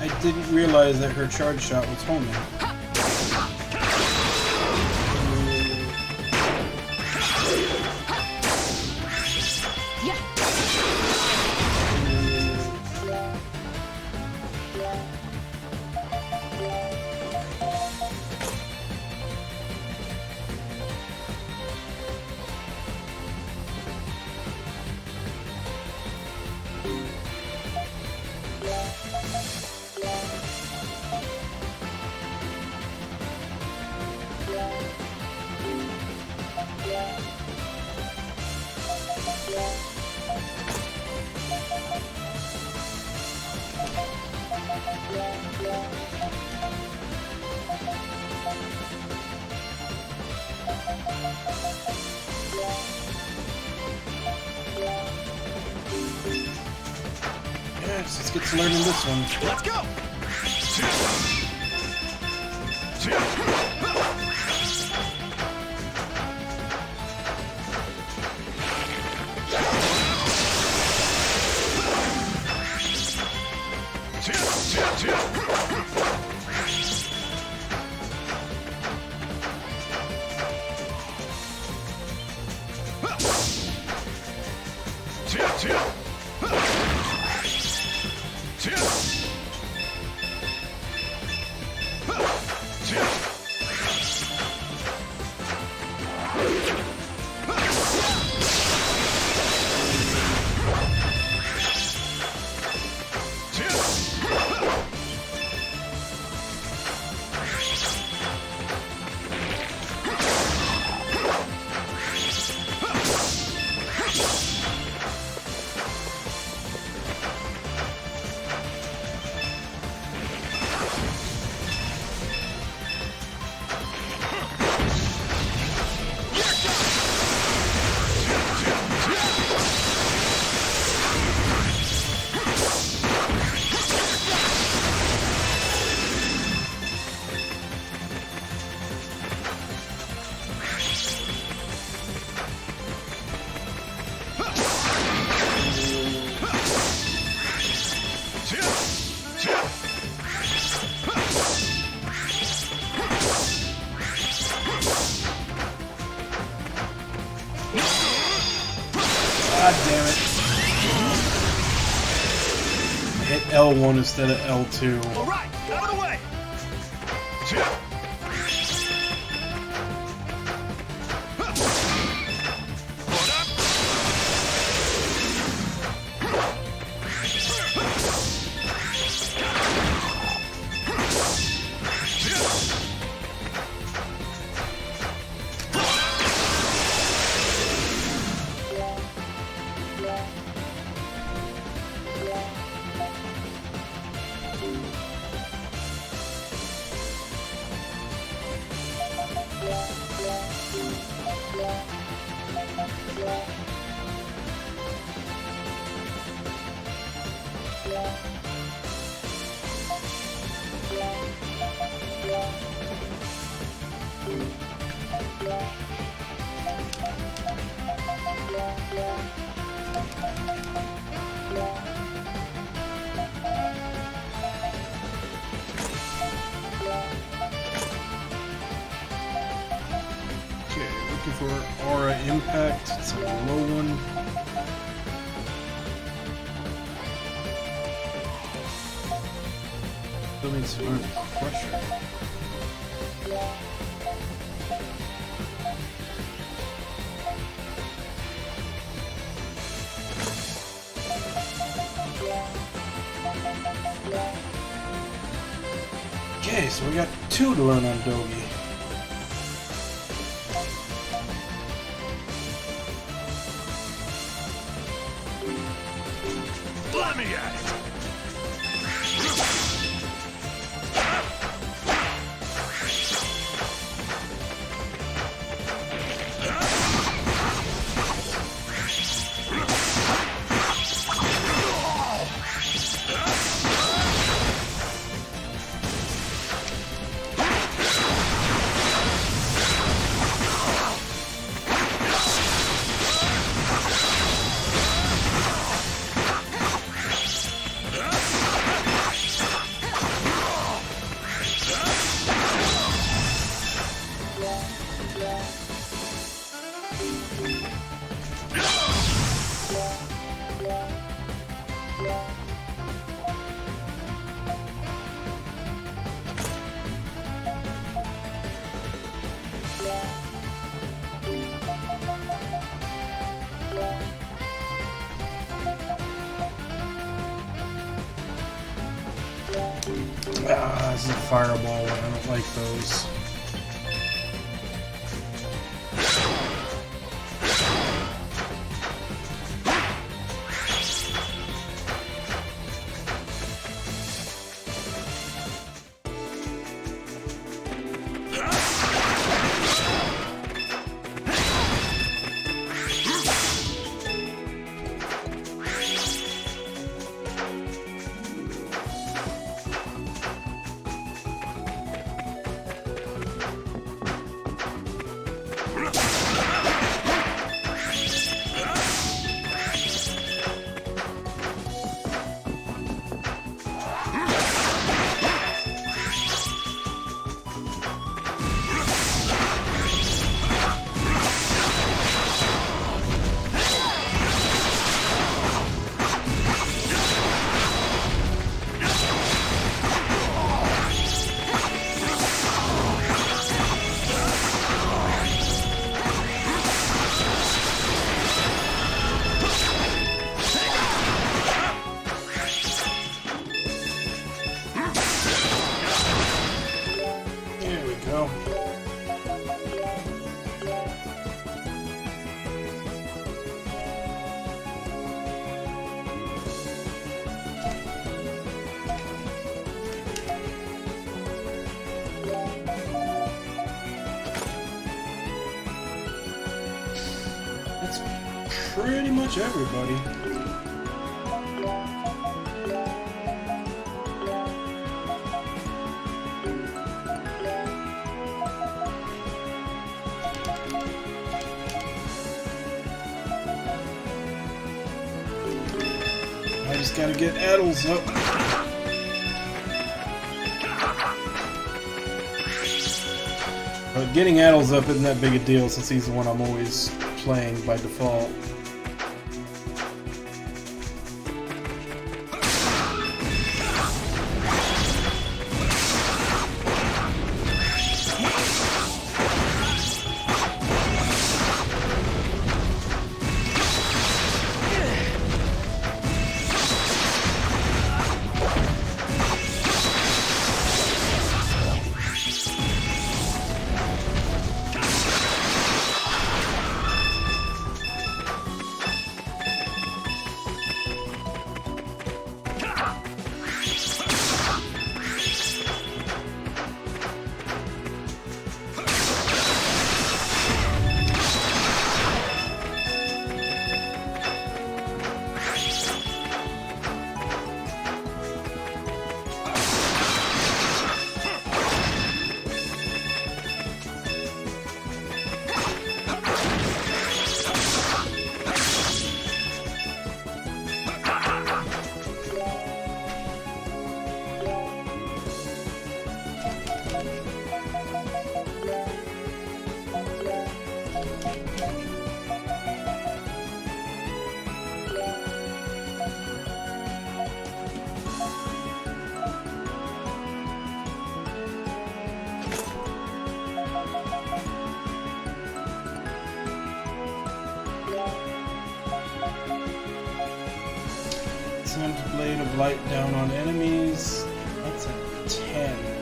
I didn't realize that her charge shot was homing. Yeah. attacks. Let's get to learning this one. Let's go! God damn it. I hit L1 instead of L2. All right, out of the way. Okay, looking for Aura Impact. It's a low one. Still needs to learn Crusher. Okay, so we got 2 to learn on Dogi. Let me at it. Ah, this is a fireball one. I don't like those. pretty much everybody. I just gotta get Ad0l's up. But getting Ad0l's up isn't that big a deal since he's the one I'm always playing by default. Sun's Blade of Light down on enemies. That's a 10.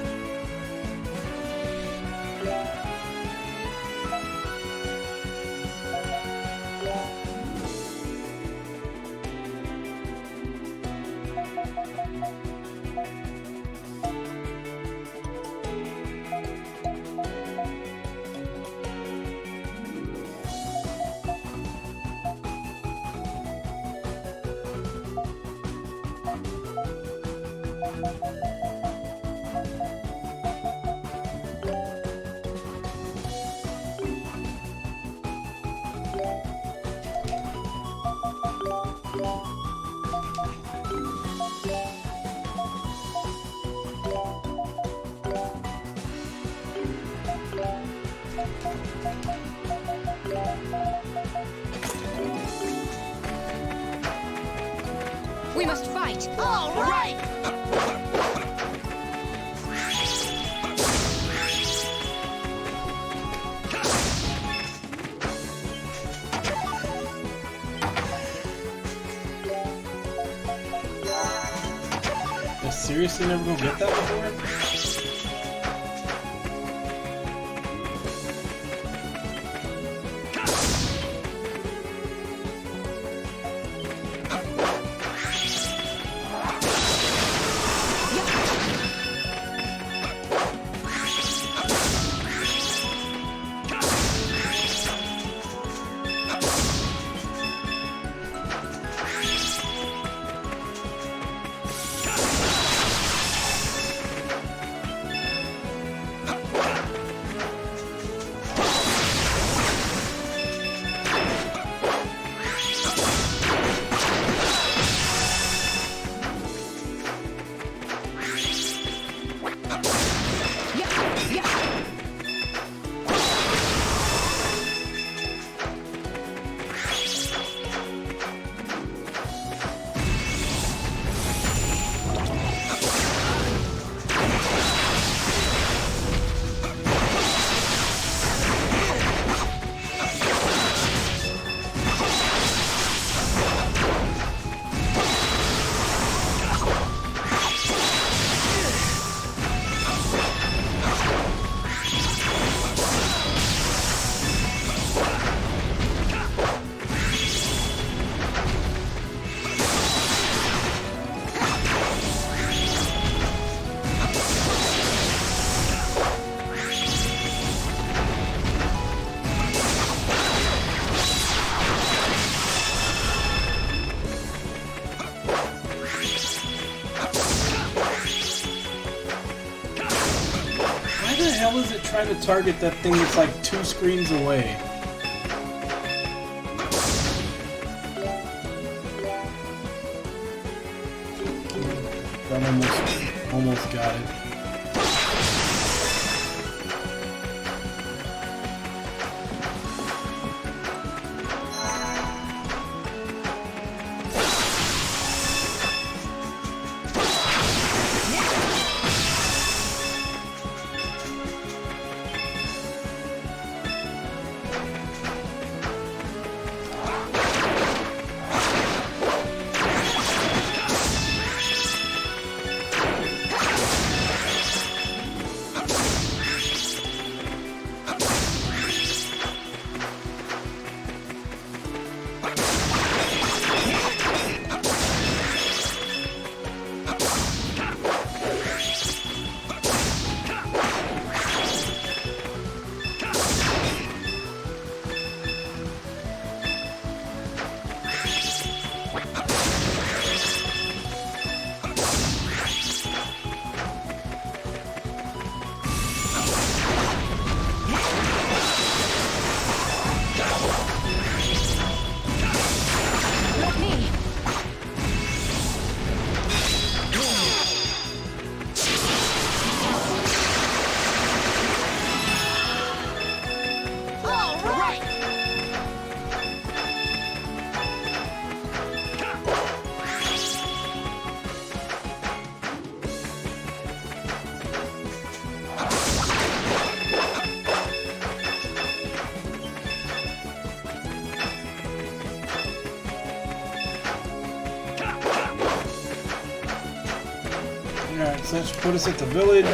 We must fight. All right! I seriously never gonna get that before? hell is it trying to target that thing that's like 2 screens away? That almost got it. Alright, so that should put us at the village.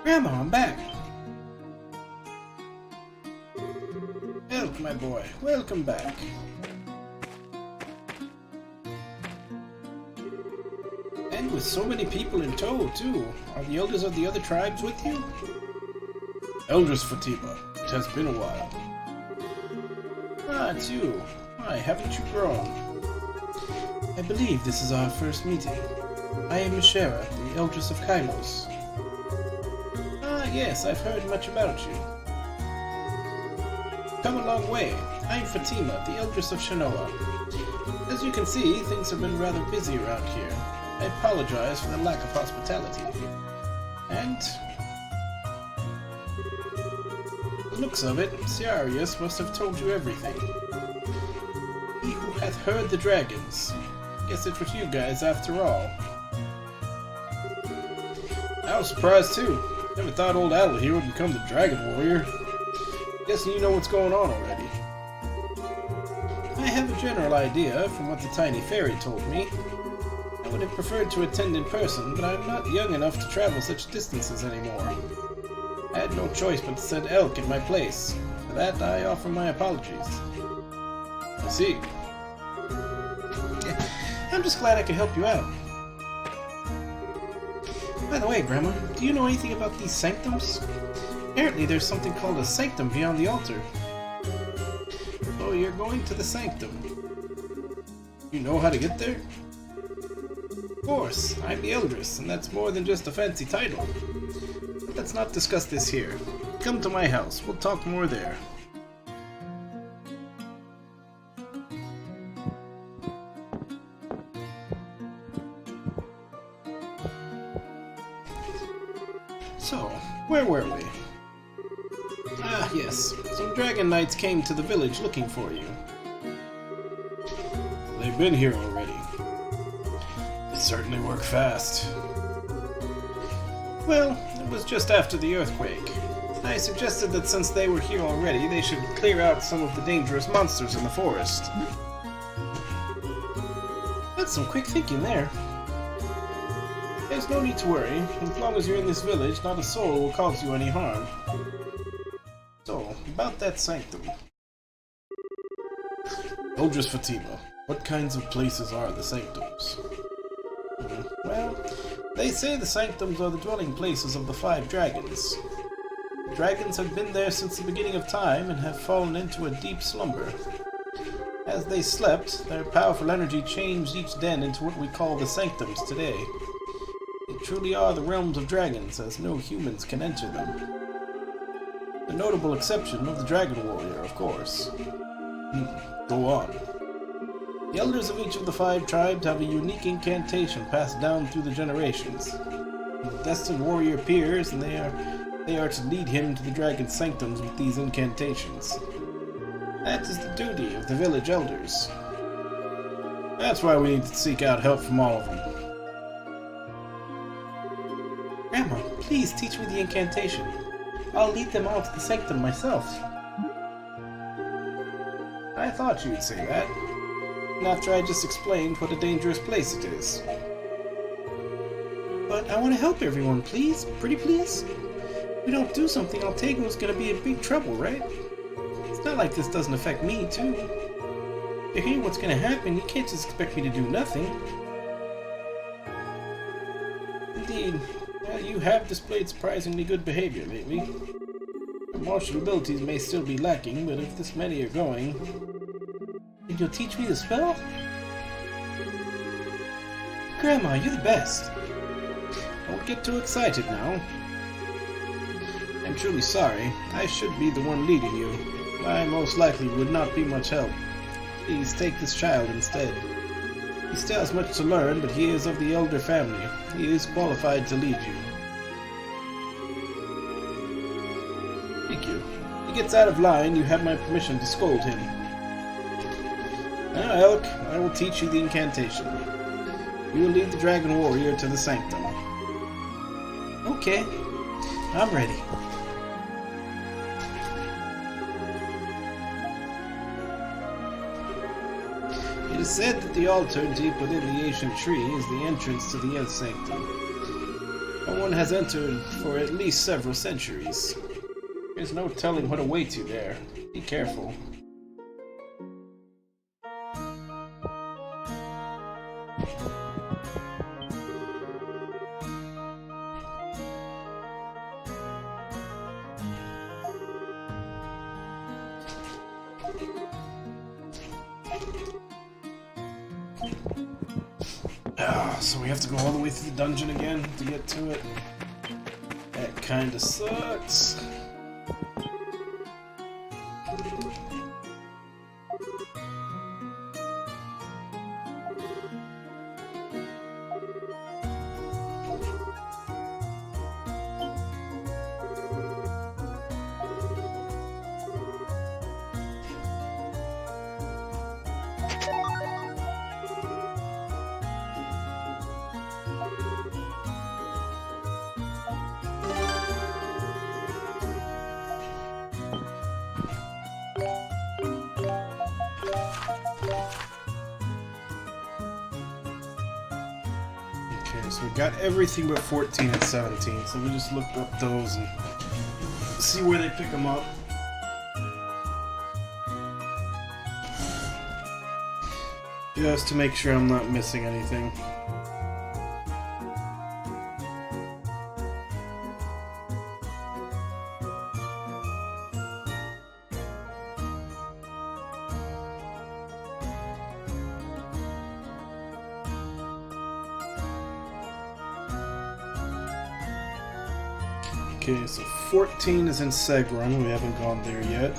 Grandma, I'm back. Elk, my boy, welcome back. And with so many people in tow, too. Are the elders of the other tribes with you? Elders Fatima, it has been a while. Ah, it's you. Why, haven't you grown? I believe this is our first meeting. I am Mishera, the Elders of Kailos. Ah, yes, I've heard much about you. Come a long way. I'm Fatima, the Elders of Shanoa. As you can see, things have been rather busy around here. I apologize for the lack of hospitality. And the looks of it, Ciarius must have told you everything. He who hath heard the dragons. Guess it was you guys after all. I was surprised too. Never thought old Ad0l here would become the Dragon Warrior. Guessing you know what's going on already. I have a general idea from what the tiny fairy told me. I would have preferred to attend in person, but I'm not young enough to travel such distances anymore. I had no choice but to send Elk in my place. For that, I offer my apologies. I see. I'm just glad I could help you out. By the way, Grandma, do you know anything about these sanctums? Apparently there's something called a sanctum beyond the altar. Oh, you're going to the sanctum. You know how to get there? Of course, I'm the Eldris, and that's more than just a fancy title. But let's not discuss this here. Come to my house, we'll talk more there. So, where were we? Ah, yes. Some dragon knights came to the village looking for you. They've been here already. They certainly work fast. Well, it was just after the earthquake. I suggested that since they were here already, they should clear out some of the dangerous monsters in the forest. That's some quick thinking there. There's no need to worry. As long as you're in this village, not a soul will cause you any harm. So, about that sanctum. Eldris Fatima, what kinds of places are the sanctums? Well, they say the sanctums are the dwelling places of the 5 dragons. The dragons have been there since the beginning of time and have fallen into a deep slumber. As they slept, their powerful energy changed each den into what we call the sanctums today. They truly are the realms of dragons, as no humans can enter them. The notable exception of the Dragon Warrior, of course. Go on. The elders of each of the 5 tribes have a unique incantation passed down through the generations. When the destined warrior appears, and they are to lead him to the dragon sanctums with these incantations. That is the duty of the village elders. That's why we need to seek out help from all of them. Grandma, please teach me the incantation. I'll lead them all to the sanctum myself. I thought you'd say that. After I just explained what a dangerous place it is. But I want to help everyone, please? Pretty please? If we don't do something, Altego's gonna be in big trouble, right? It's not like this doesn't affect me, too. If you hear what's gonna happen, you can't just expect me to do nothing. Indeed, you have displayed surprisingly good behavior lately. Your martial abilities may still be lacking, but if this many are going... Then you'll teach me the spell? Grandma, you're the best. Don't get too excited now. I'm truly sorry. I should be the one leading you. I most likely would not be much help. Please take this child instead. He still has much to learn, but he is of the elder family. He is qualified to lead you. Thank you. If he gets out of line, you have my permission to scold him. Now, Elk, I will teach you the incantation. You will lead the Dragon Warrior to the Sanctum. Okay, I'm ready. It is said that the altar deep within the ancient tree is the entrance to the End Sanctum. No one has entered for at least several centuries. There's no telling what awaits you there. Be careful. So we have to go all the way through the dungeon again to get to it. That kinda sucks. So we got everything but 14 and 17, so we just looked up those and see where they pick them up. Just to make sure I'm not missing anything. Okay, so 14 is in Segrun. We haven't gone there yet.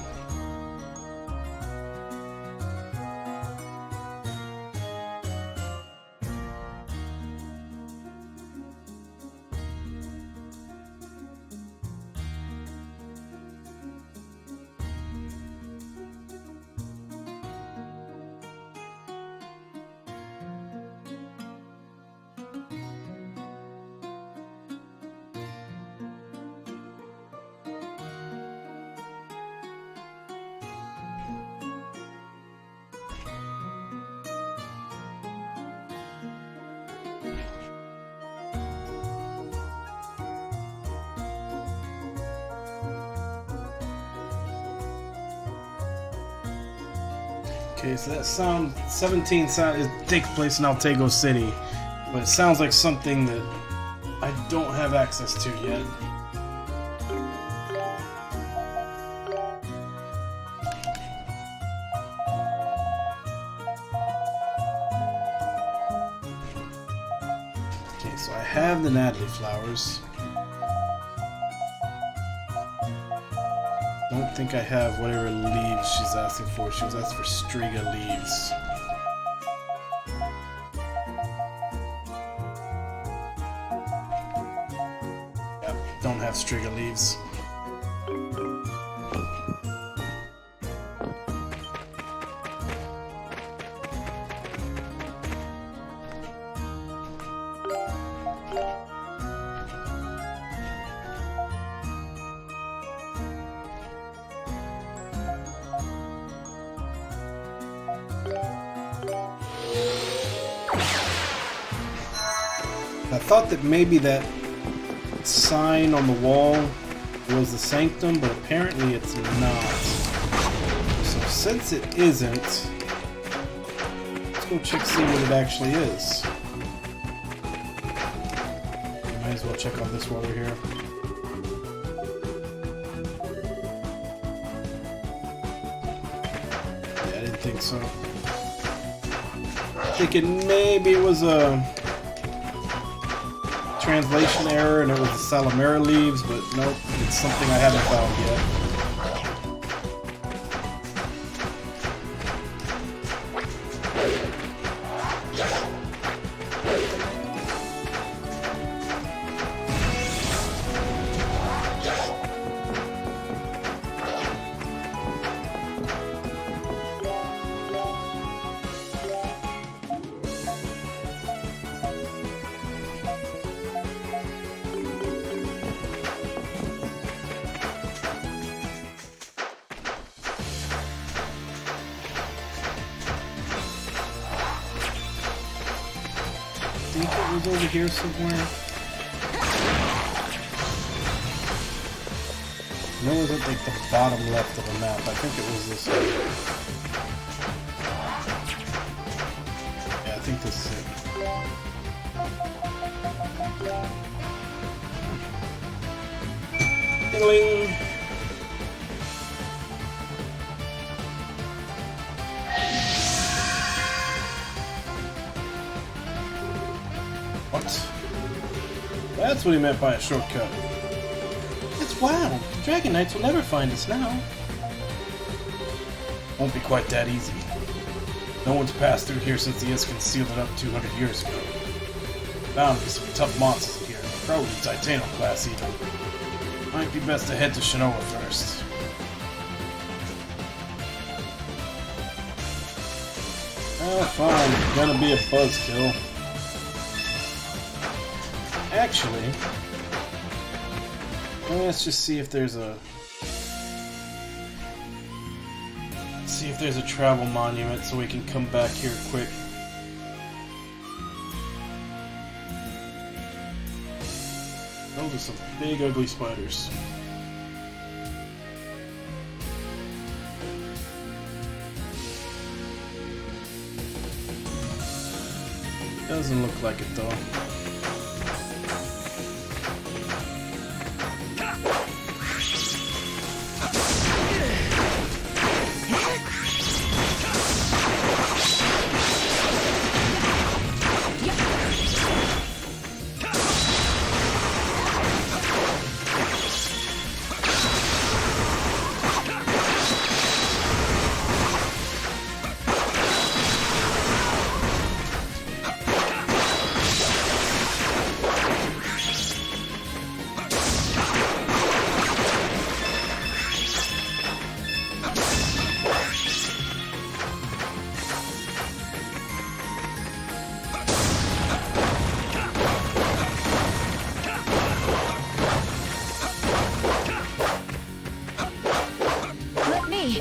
Okay, so that sound 17 sound it takes place in Altego City, but it sounds like something that I don't have access to yet. Okay, so I have the Natalie flowers. Don't think I have whatever leaves she's asking for. She was asking for Striga leaves. Yep, don't have Striga leaves. I thought that maybe that sign on the wall was the sanctum, but apparently it's not. So since it isn't, let's go check see what it actually is. Might as well check on this while we're here. Yeah, I didn't think so. Thinking maybe it was a translation error and it was the Salamera leaves, but nope, it's something I haven't found yet. I think it was over here somewhere. No, it was at like the bottom left of the map. I think it was this way. Yeah, I think this is it. Ding-a-ling! What? That's what he meant by a shortcut. It's wild. The Dragon Knights will never find us now. Won't be quite that easy. No one's passed through here since the Iskans sealed it up 200 years ago. Bound to be some tough monsters in here. Probably Titano class even. Might be best to head to Shinoa first. Oh, fine. It's gonna be a buzzkill. Actually, let's just see if there's a travel monument so we can come back here quick. Those are some big ugly spiders. Doesn't look like it though.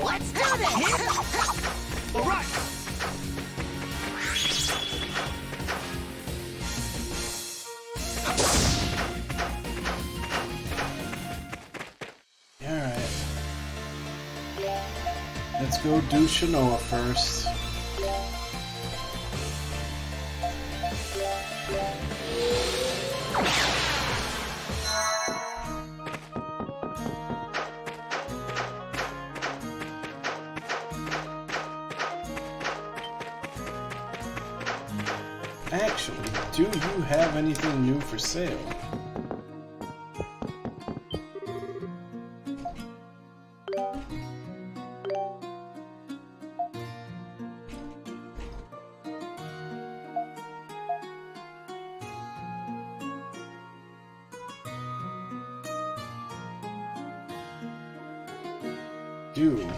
Let's do this! All right. Alright. Let's go do Shanoa first. Actually, do you have anything new for sale? Do.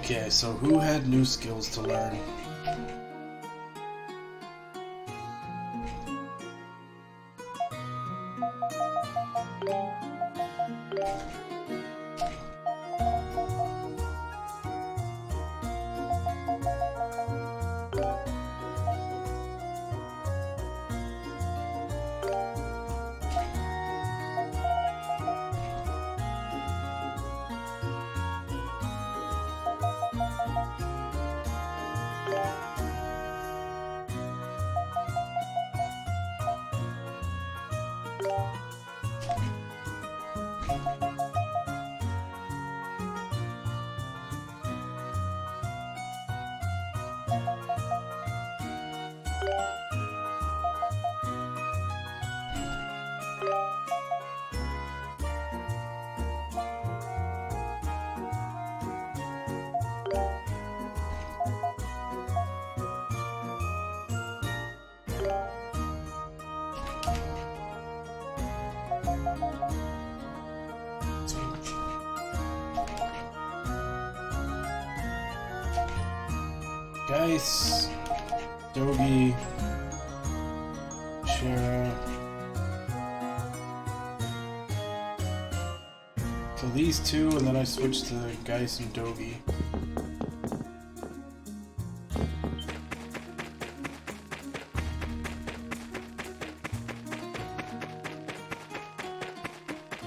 Okay, so who had new skills to learn? Geis, Dogi, Shara. So these two, and then I switch to Geis and Dogi.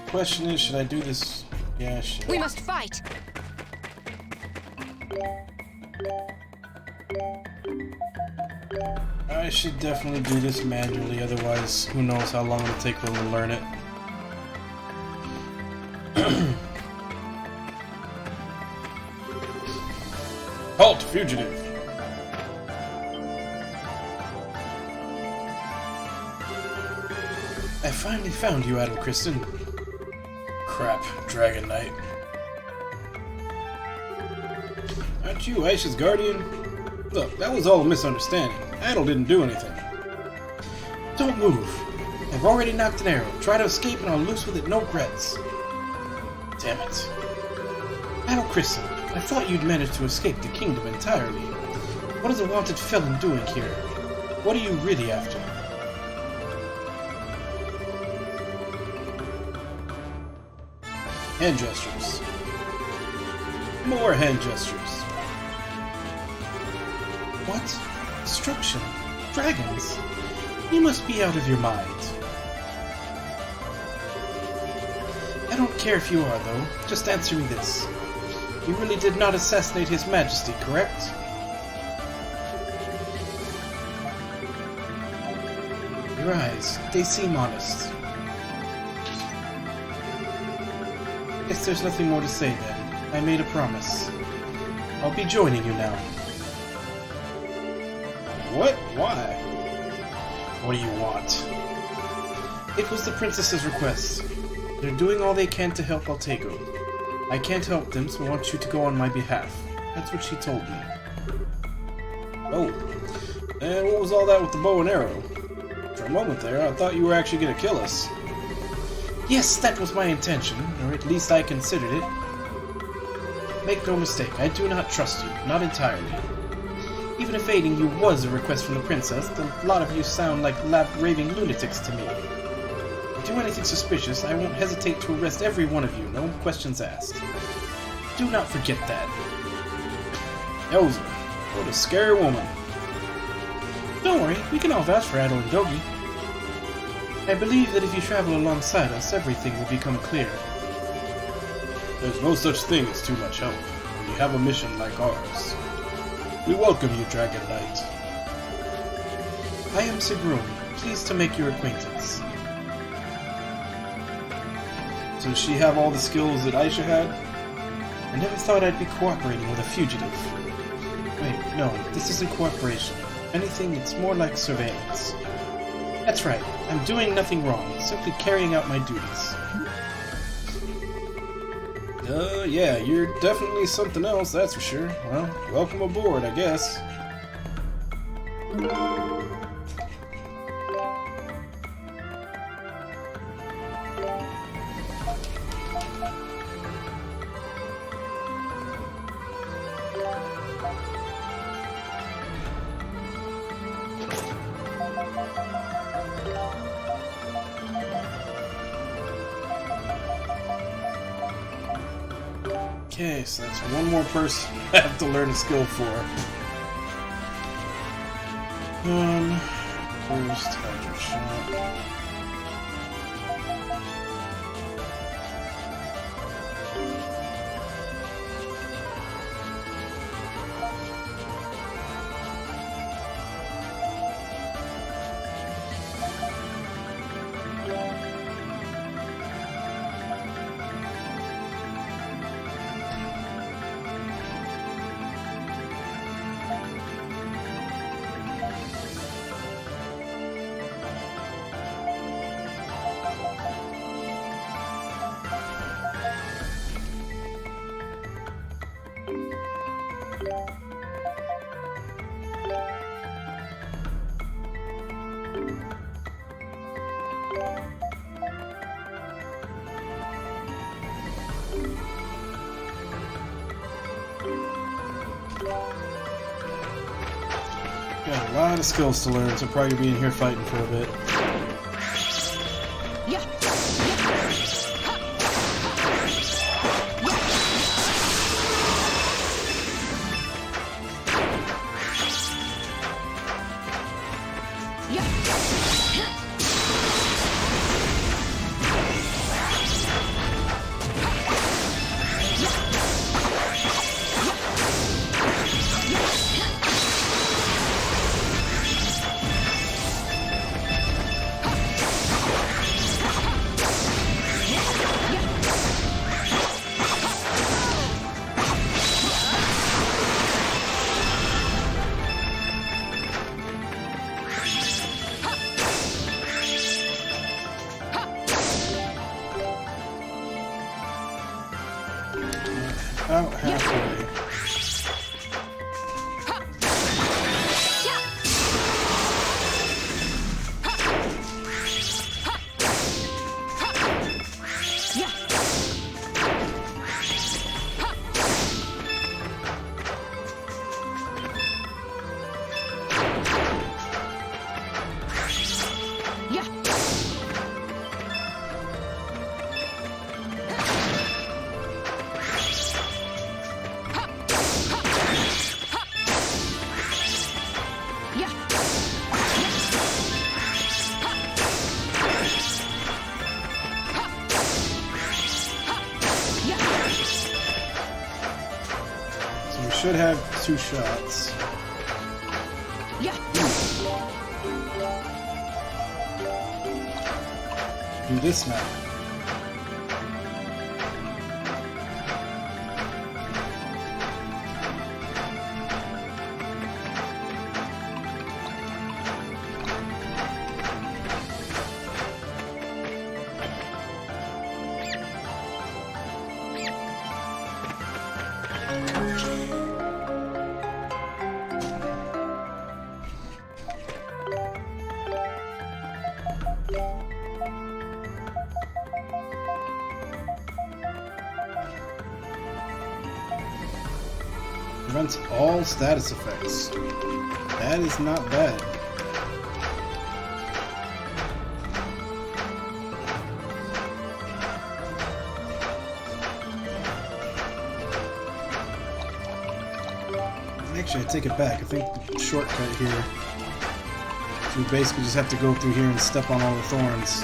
Question is, should I do this? Yeah, shit. We must fight. I should definitely do this manually, otherwise who knows how long it'll take for them to learn it. Halt, fugitive! I finally found you, Ad0l. Crap, Dragon Knight. Aren't you Aisha's guardian? Look, that was all a misunderstanding. Ad0l didn't do anything. Don't move. I've already knocked an arrow. Try to escape and I'll loose with it no regrets. Damn it. Ad0l, I thought you'd managed to escape the kingdom entirely. What is a wanted felon doing here? What are you really after? Hand gestures. More hand gestures. What? Destruction? Dragons? You must be out of your mind. I don't care if you are, though. Just answer me this. You really did not assassinate His Majesty, correct? Your eyes, they seem honest. Guess there's nothing more to say then. I made a promise. I'll be joining you now. What? Why? What do you want? It was the princess's request. They're doing all they can to help Altego. I can't help them, so I want you to go on my behalf. That's what she told me. Oh. And what was all that with the bow and arrow? For a moment there, I thought you were actually going to kill us. Yes, that was my intention, or at least I considered it. Make no mistake, I do not trust you, not entirely. Even if aiding you was a request from the princess, a lot of you sound like raving lunatics to me. If you do anything suspicious, I won't hesitate to arrest every one of you, no questions asked. Do not forget that. Yowza, what a scary woman. Don't worry, we can all vouch for Ad0l and Dogi. I believe that if you travel alongside us, everything will become clear. There's no such thing as too much help when you have a mission like ours. We welcome you, Dragon Knight. I am Sigrun, pleased to make your acquaintance. So does she have all the skills that Aisha had? I never thought I'd be cooperating with a fugitive. Wait, no, this isn't cooperation. If anything, it's more like surveillance. That's right, I'm doing nothing wrong, simply carrying out my duties. Yeah, you're definitely something else, that's for sure. Well, welcome aboard, I guess. Okay, so that's one more person I have to learn a skill for. First, Hydro Shot. Got a lot of skills to learn, so I'm probably gonna be in here fighting for a bit. Yeah. About halfway. Should have 2 shots. Do this now. Prevents all status effects. That is not bad. Actually, I take it back. I think the shortcut here. So we basically just have to go through here and step on all the thorns.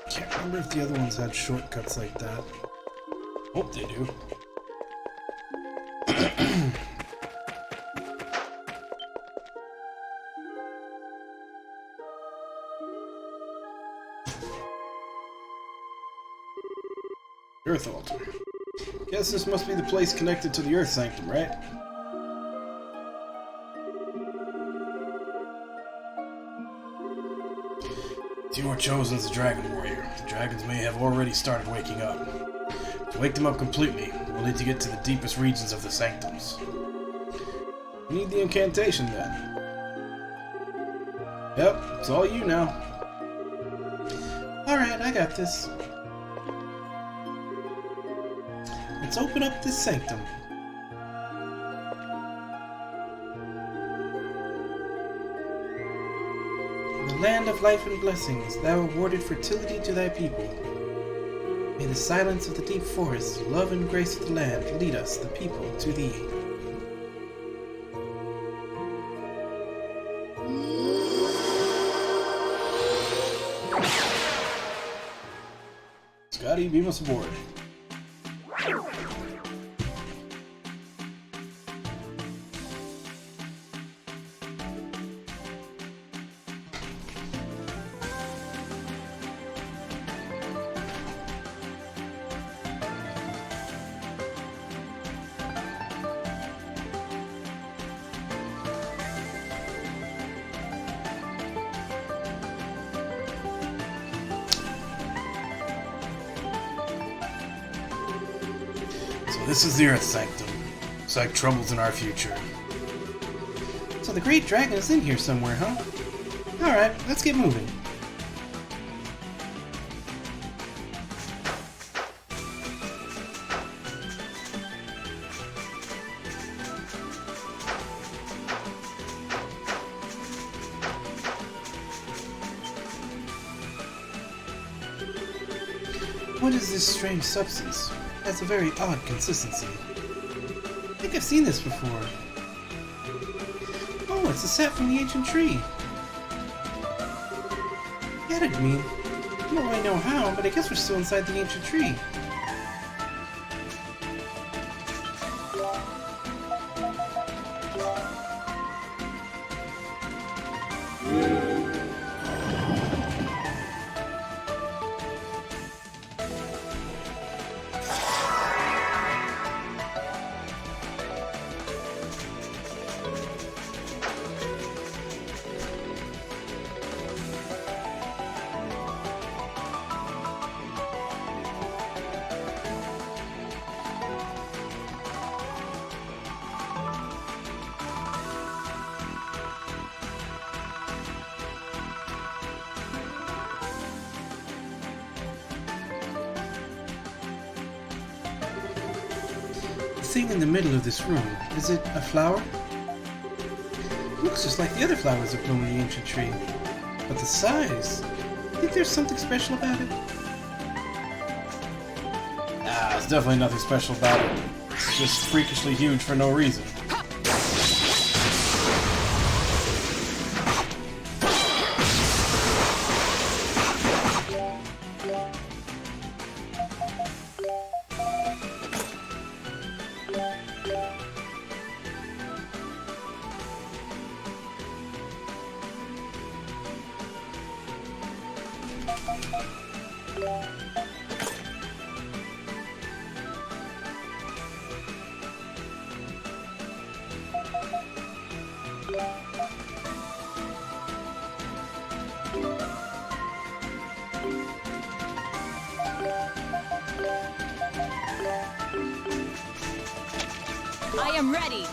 Can't remember if the other ones had shortcuts like that. Hope they do. Earth altar. Guess this must be the place connected to the Earth Sanctum, right? You were chosen as a dragon warrior. The dragons may have already started waking up. To wake them up completely, we'll need to get to the deepest regions of the sanctums. We need the incantation then. Yep, it's all you now. Alright, I got this. Let's open up this sanctum. The land of life and blessings, thou awarded fertility to thy people. May the silence of the deep forest, love and grace of the land lead us, the people, to thee. Scotty, beam us aboard. This is the Earth Sanctum. Looks like trouble's in our future. So the great dragon is in here somewhere, huh? Alright, let's get moving. What is this strange substance? It has a very odd consistency. I think I've seen this before. Oh, it's the sap from the ancient tree. Get it, mean. I don't really know how, but I guess we're still inside the ancient tree. The thing in the middle of this room, is it a flower? It looks just like the other flowers that bloom in the ancient tree. But the size, I think there's something special about it. Ah, there's definitely nothing special about it. It's just freakishly huge for no reason. I am ready.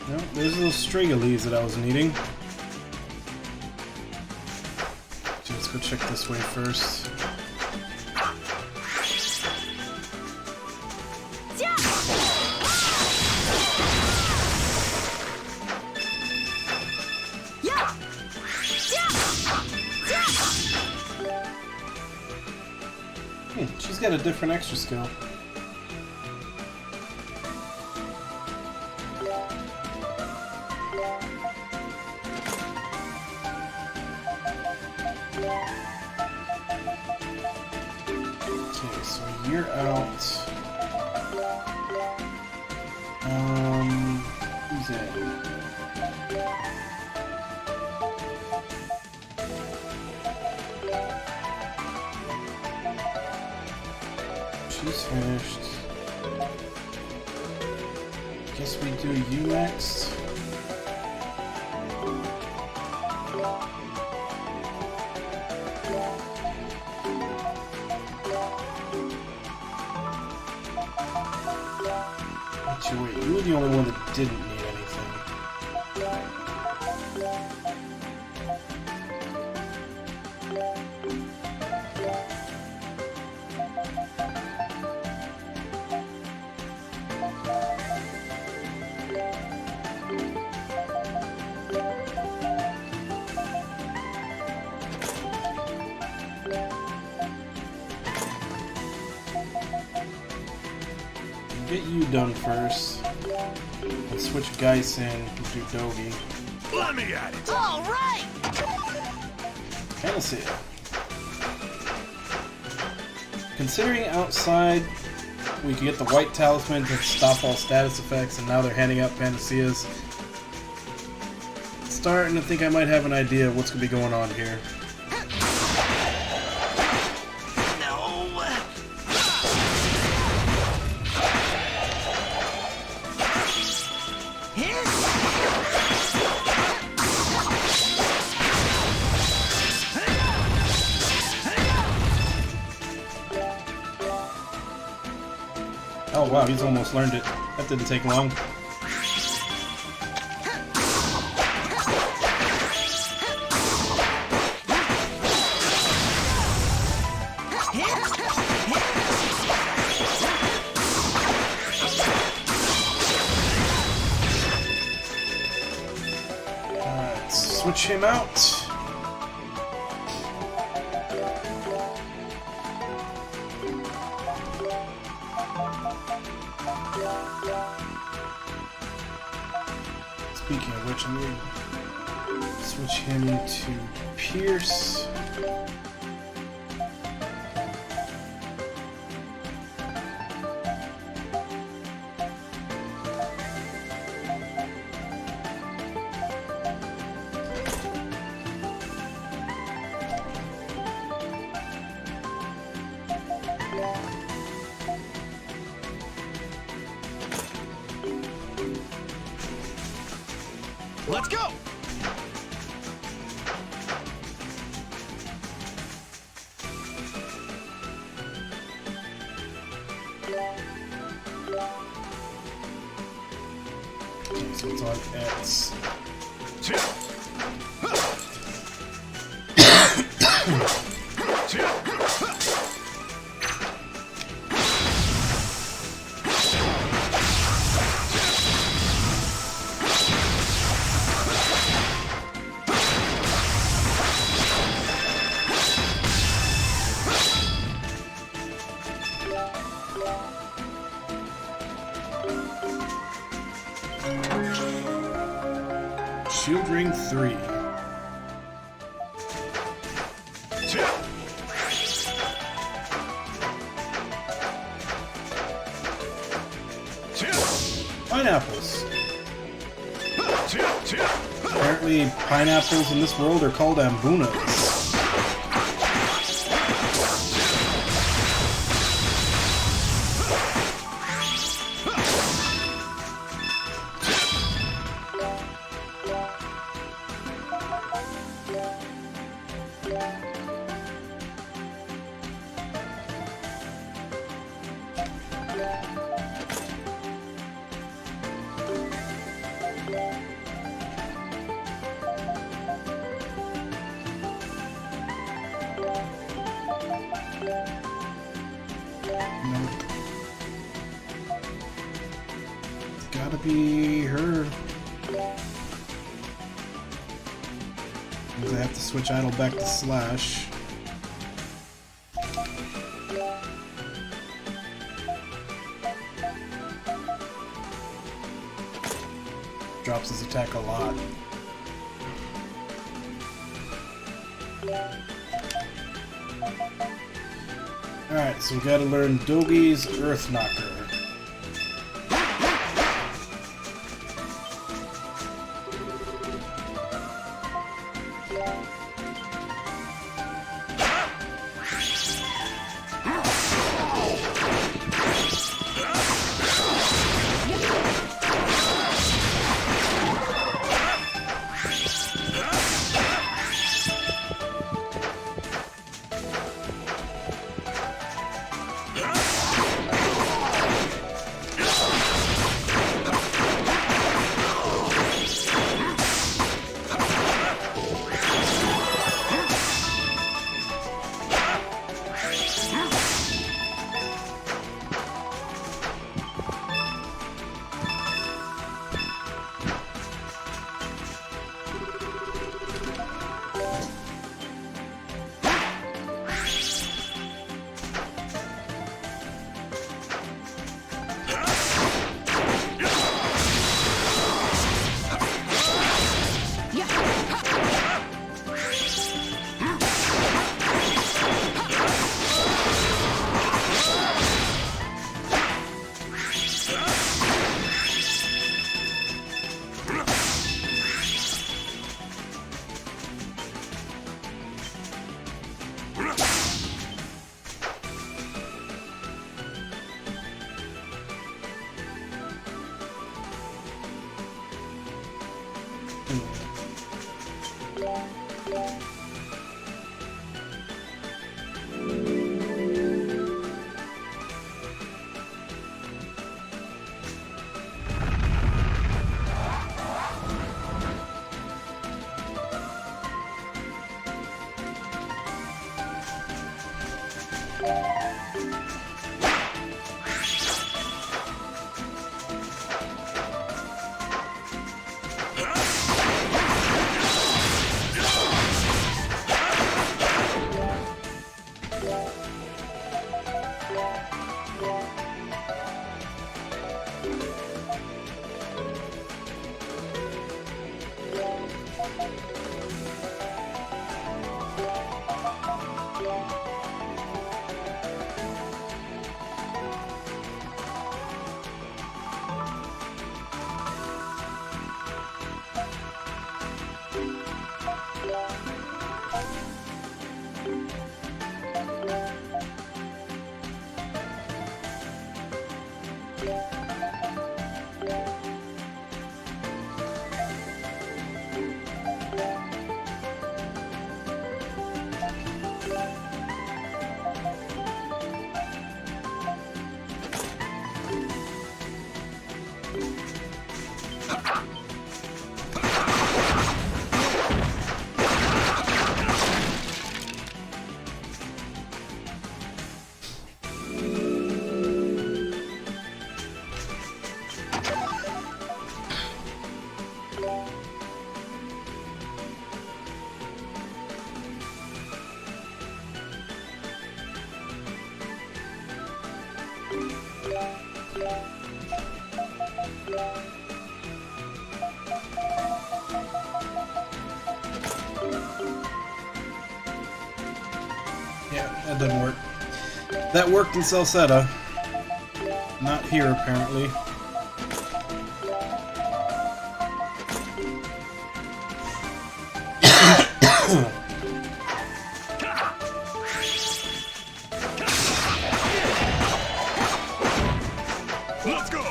Well, there's a little string of leaves that I was needing. So let's go check this way first. She's got a different extra skill. Okay, so you're out. Who's in? She's finished. Guess we do you next. Actually, wait, you were the only one that didn't need anything. Get you done first. Let's switch Geis in and do Dogi. Let me at it. All right. Panacea. Considering outside we could get the white talisman to stop all status effects, and now they're handing out panaceas, starting to think I might have an idea of what's going to be going on here. Oh wow, he's almost learned it. That didn't take long. Alright, switch him out. Speaking of which, I'm going to switch him to Pierce. Let's go. So it's on X. Shield Ring 3. Pineapples. Apparently, pineapples in this world are called ambunas. Nope. It's gotta be her. Because I have to switch idle back to slash. Drops his attack a lot. Alright, so we gotta learn Dogi's Earth Knocker. Yeah, that didn't work. That worked in Salsetta. Not here, apparently. Let's go.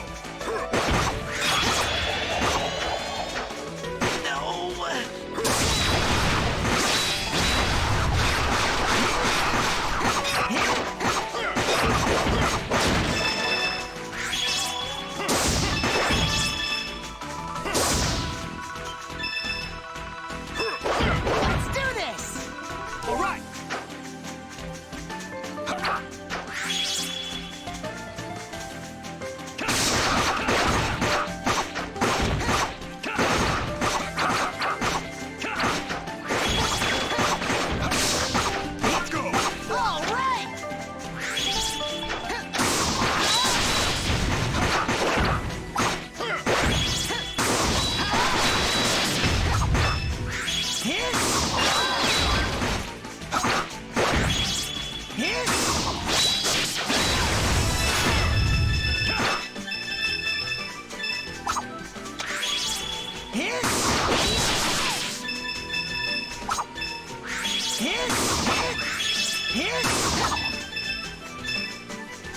Let's do this! All right. Let's go.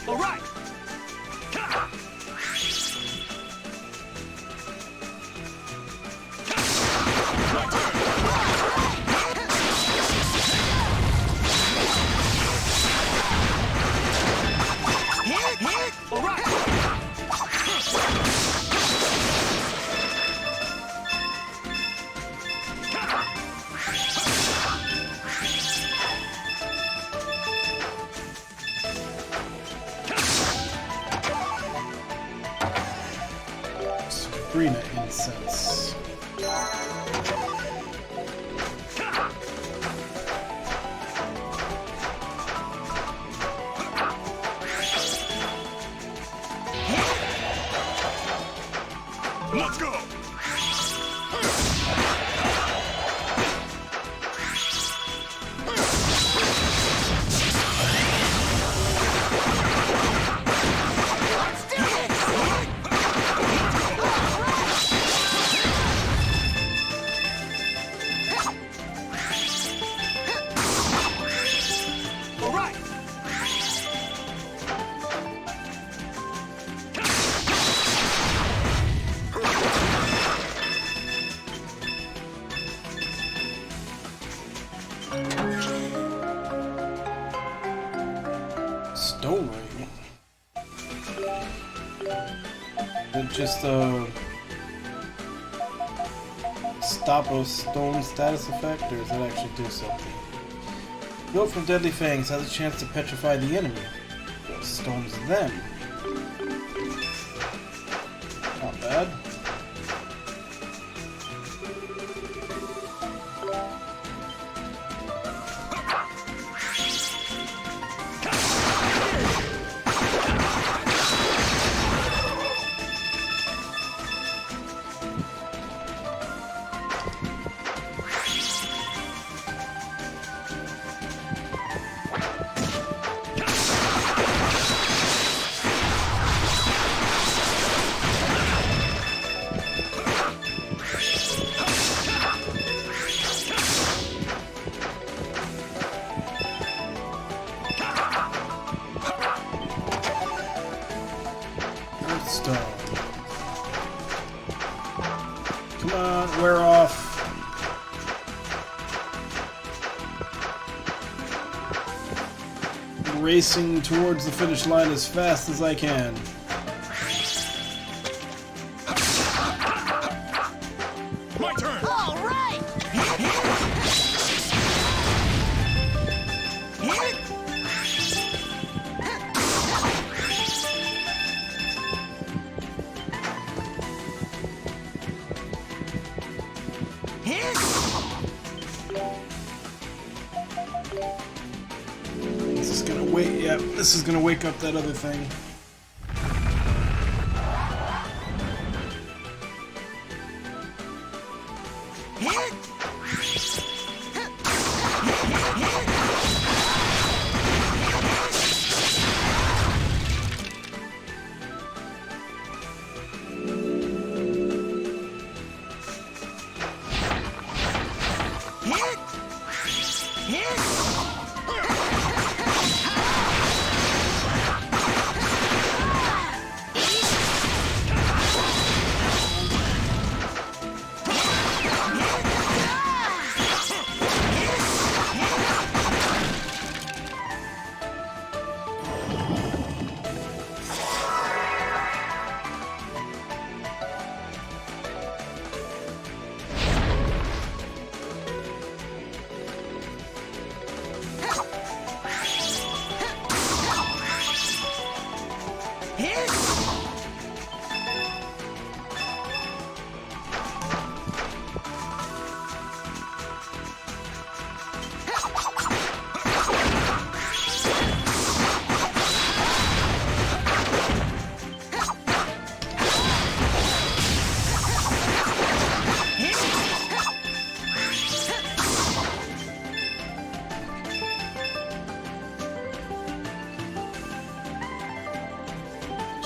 All right! All right. All right. Sabrina incense. Let's go. Let's do this! All right. Stone ring. It just stop a stone status effect, or does that actually do something? Built from deadly fangs has a chance to petrify the enemy. Stones them. Not bad. stone. Come on, wear off. I'm racing towards the finish line as fast as I can. My turn. All right. This is gonna wait. Yep, this is gonna wake up that other thing.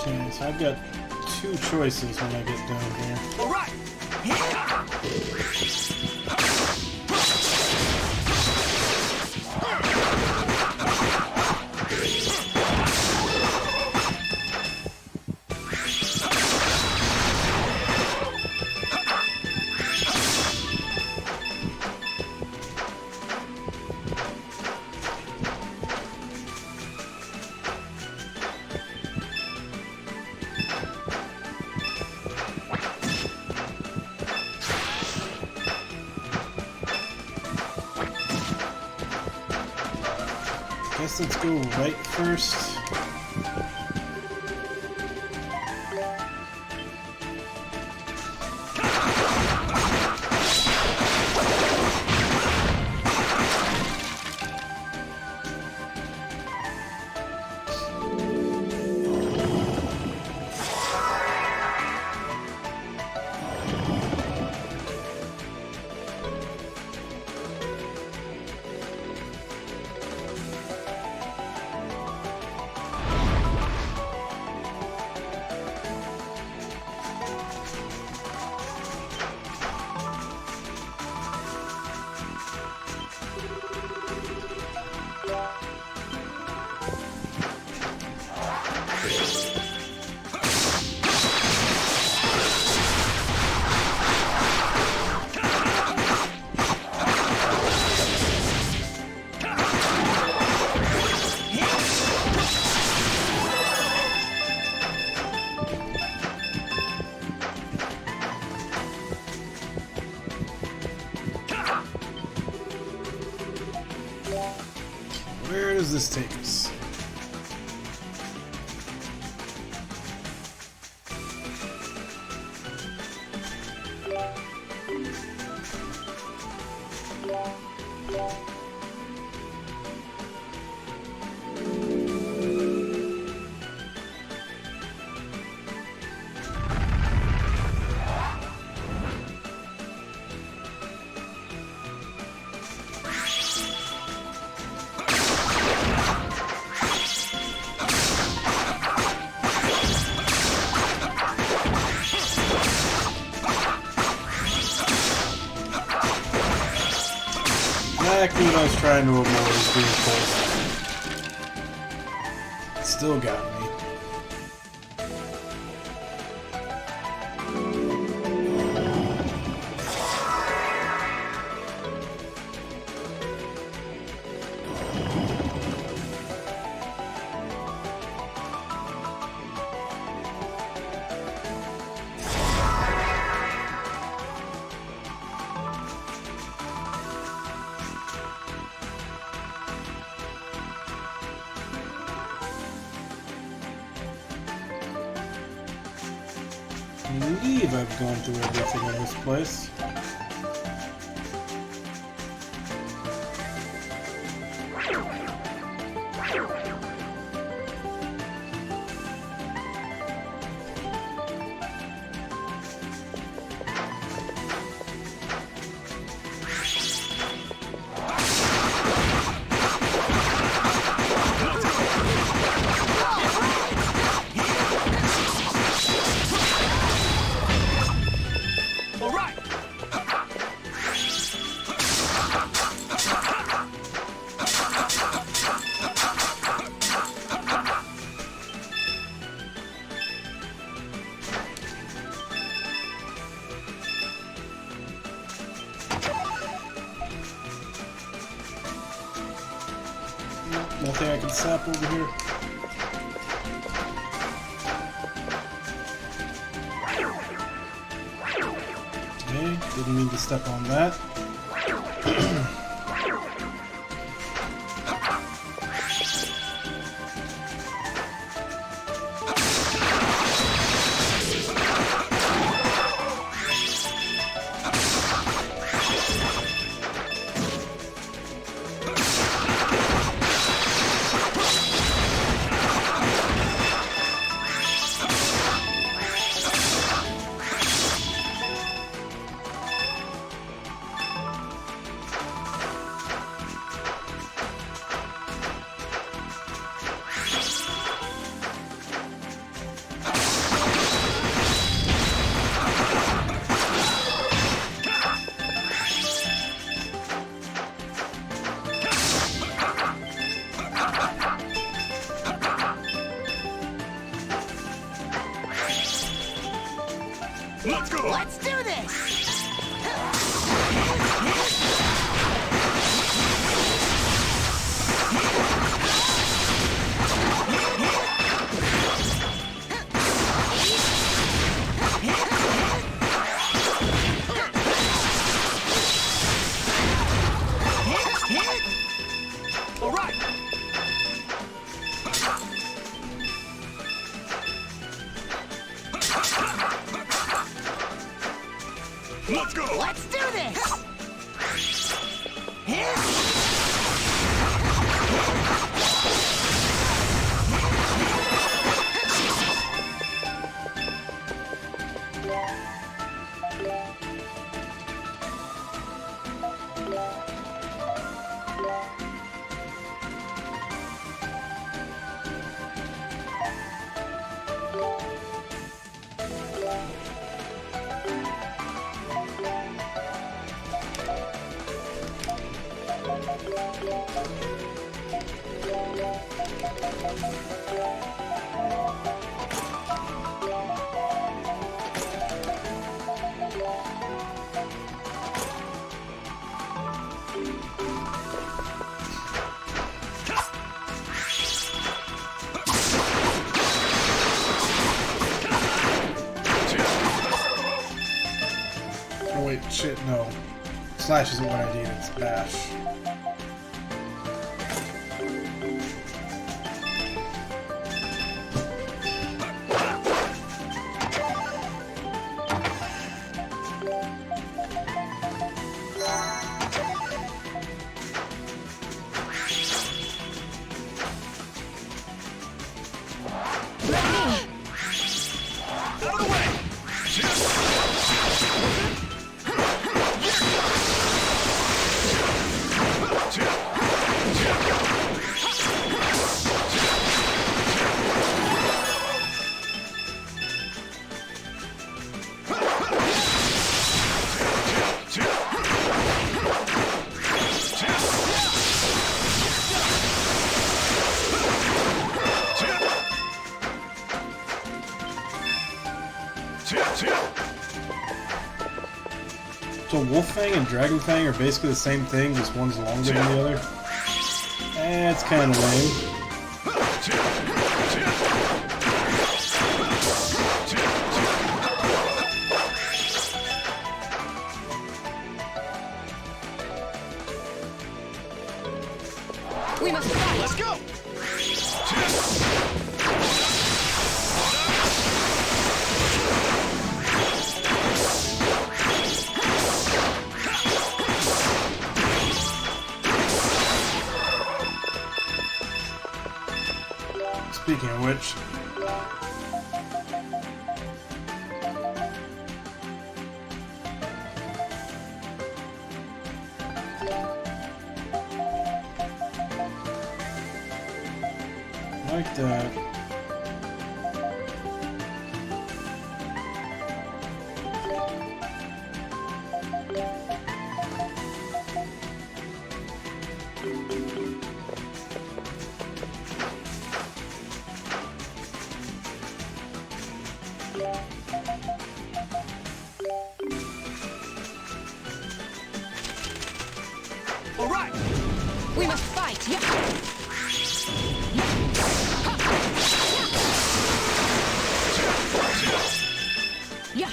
Okay, so I've got two choices when I get down here. All right. Guess let's go right first. Where does this take us? Exactly what I was trying to avoid being close. Still got me. believe I've gone through everything in this place. All right. Nothing I can sap over here. Okay, didn't mean to step on that. Let's go. Let's do this! All right. Let's go. Let's do this! Oh wait, shit, no. Slash isn't what I need, it's bash. Out of the way. So Wolf Fang and Dragon Fang are basically the same thing, just one's longer than the other. It's kind of lame. We must fight! Let's go. which. Like that. All right. We must fight. Yeah. Yeah.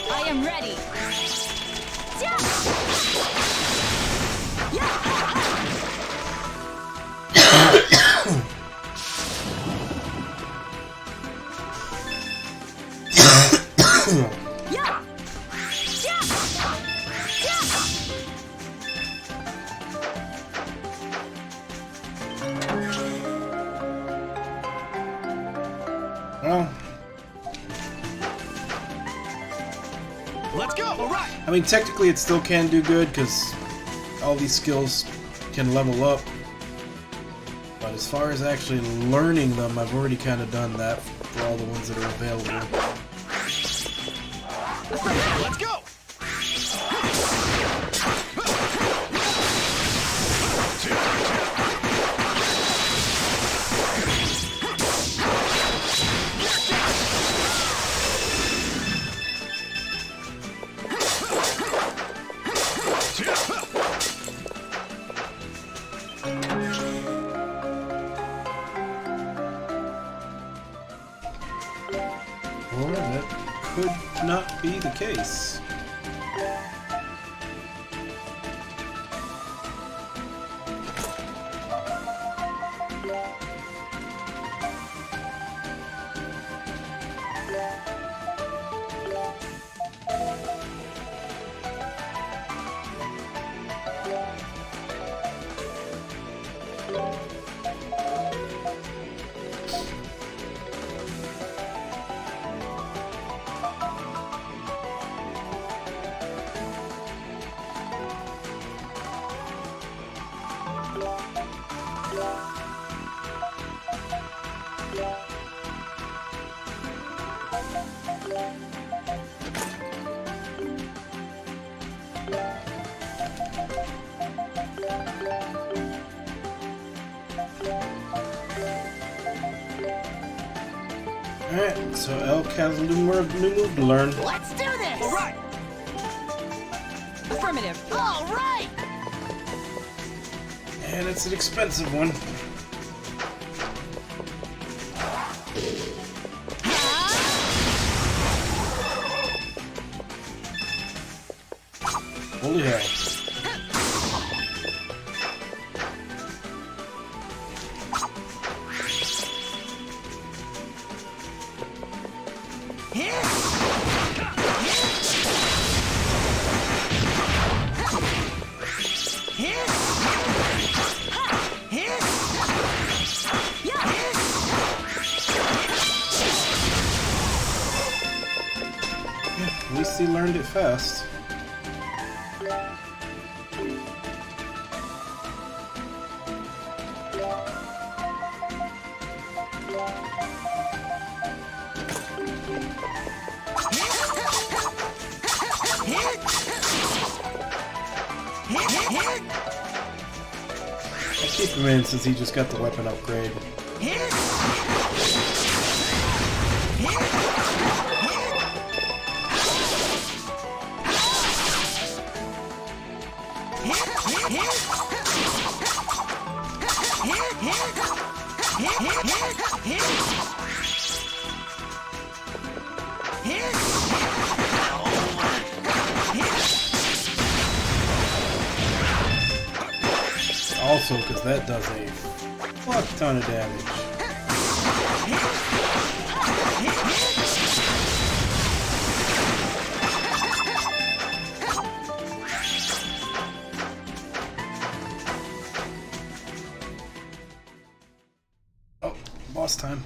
I am ready. Well, Let's go. All right. I mean, technically it still can do good because all these skills can level up. But as far as actually learning them, I've already kind of done that for all the ones that are available. Let's go. Or that could not be the case. Alright, so Elk has a new move to learn. Let's do this. All right. Affirmative. All right. And it's an expensive one. Holy hell. At least he learned it fast. I'll keep him in since he just got the weapon upgrade. Also, because that does a fuck ton of damage. Oh, boss time.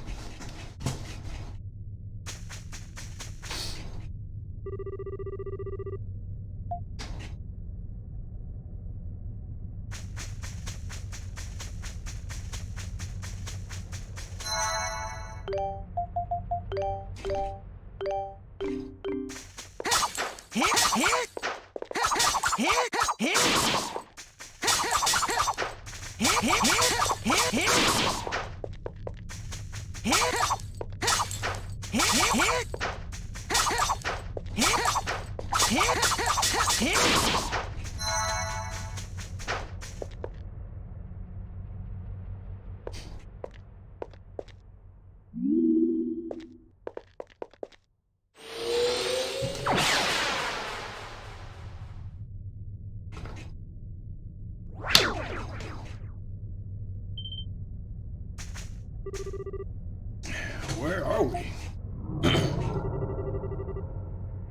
Where are we?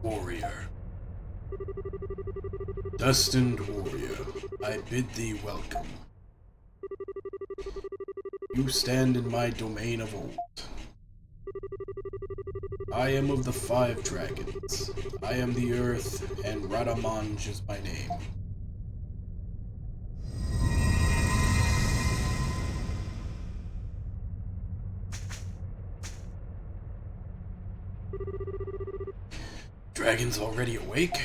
Warrior. Destined warrior, I bid thee welcome. You stand in my domain of old. I am of the 5 dragons. I am the earth, and Radamanj is my name. Dragon's already awake?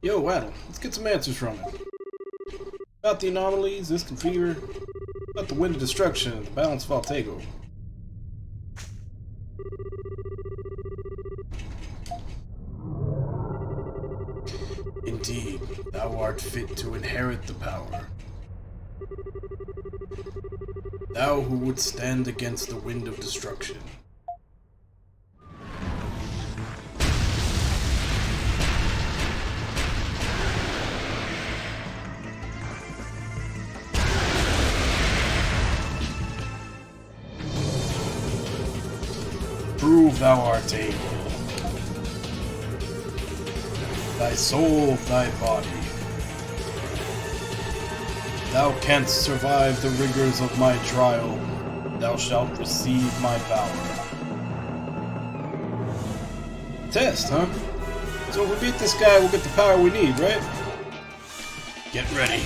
Yo, Ad0l, let's get some answers from it. About the anomalies, instant fever, about the wind of destruction, and the balance of Altego. Indeed, thou art fit to inherit the power. Thou who would stand against the wind of destruction. Prove thou art able. Thy soul, thy body. Thou canst survive the rigors of my trial. Thou shalt receive my power. Test, huh? So if we beat this guy, we'll get the power we need, right? Get ready.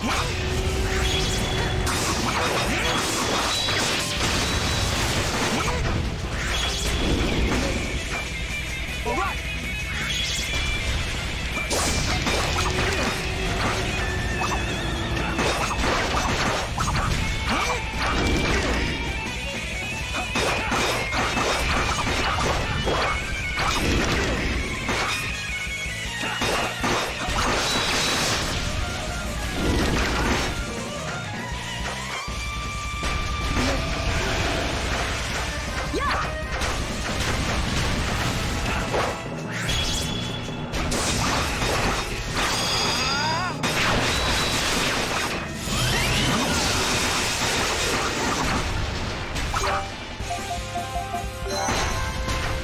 All right.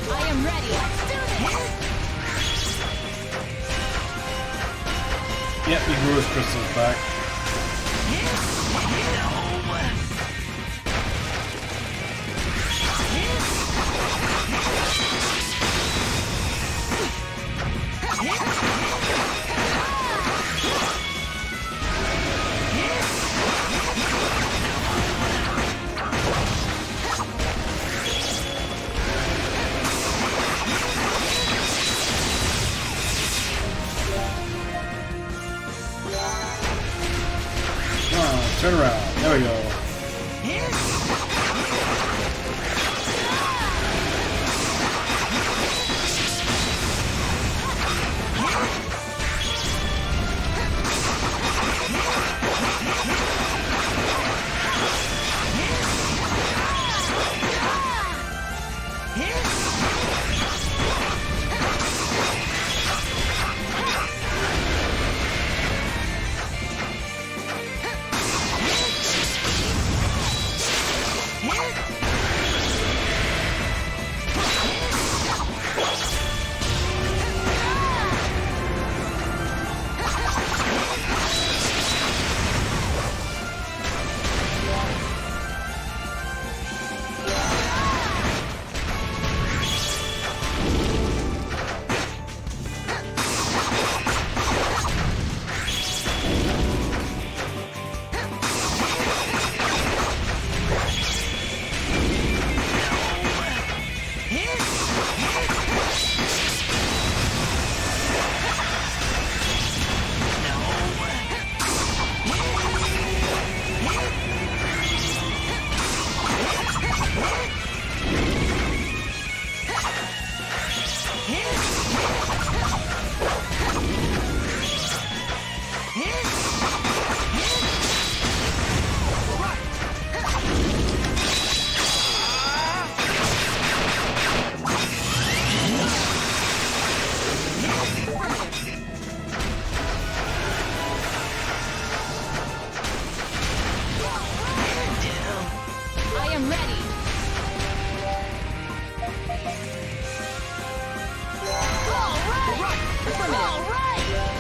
I am ready. Let's do this. Yep, he grew his crystals back. Come on, turn around. There we go. I am ready. All right. All right.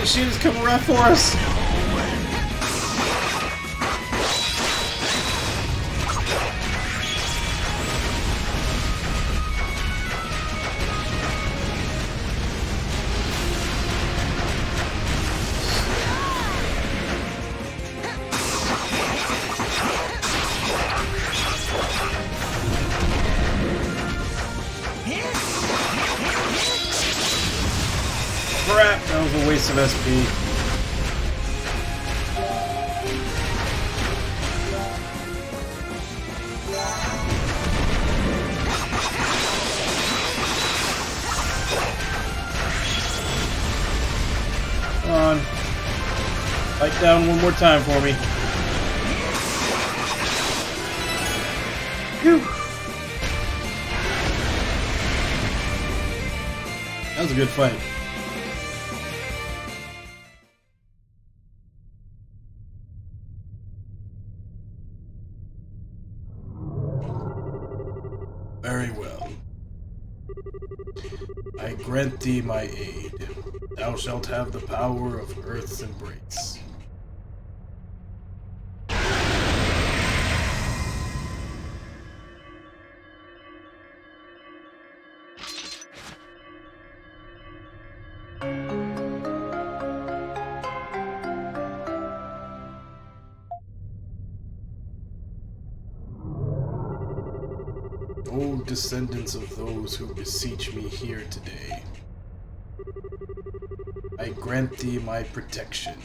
Holy shit, it's coming right for us! Crap, that was a waste of SP. Come on. Fight down one more time for me. Phew. That was a good fight. Very well. I grant thee my aid. Thou shalt have the power of Earth's embrace. O descendants of those who beseech me here today, I grant thee my protection.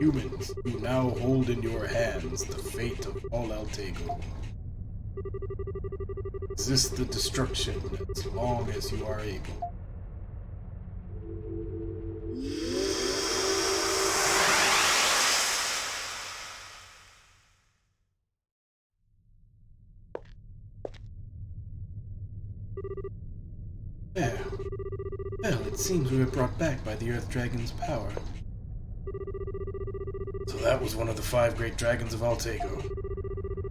Humans, you now hold in your hands the fate of all Altego. Resist the destruction as long as you are able. There. Well, it seems we were brought back by the Earth Dragon's power. So that was one of the 5 great dragons of Altego.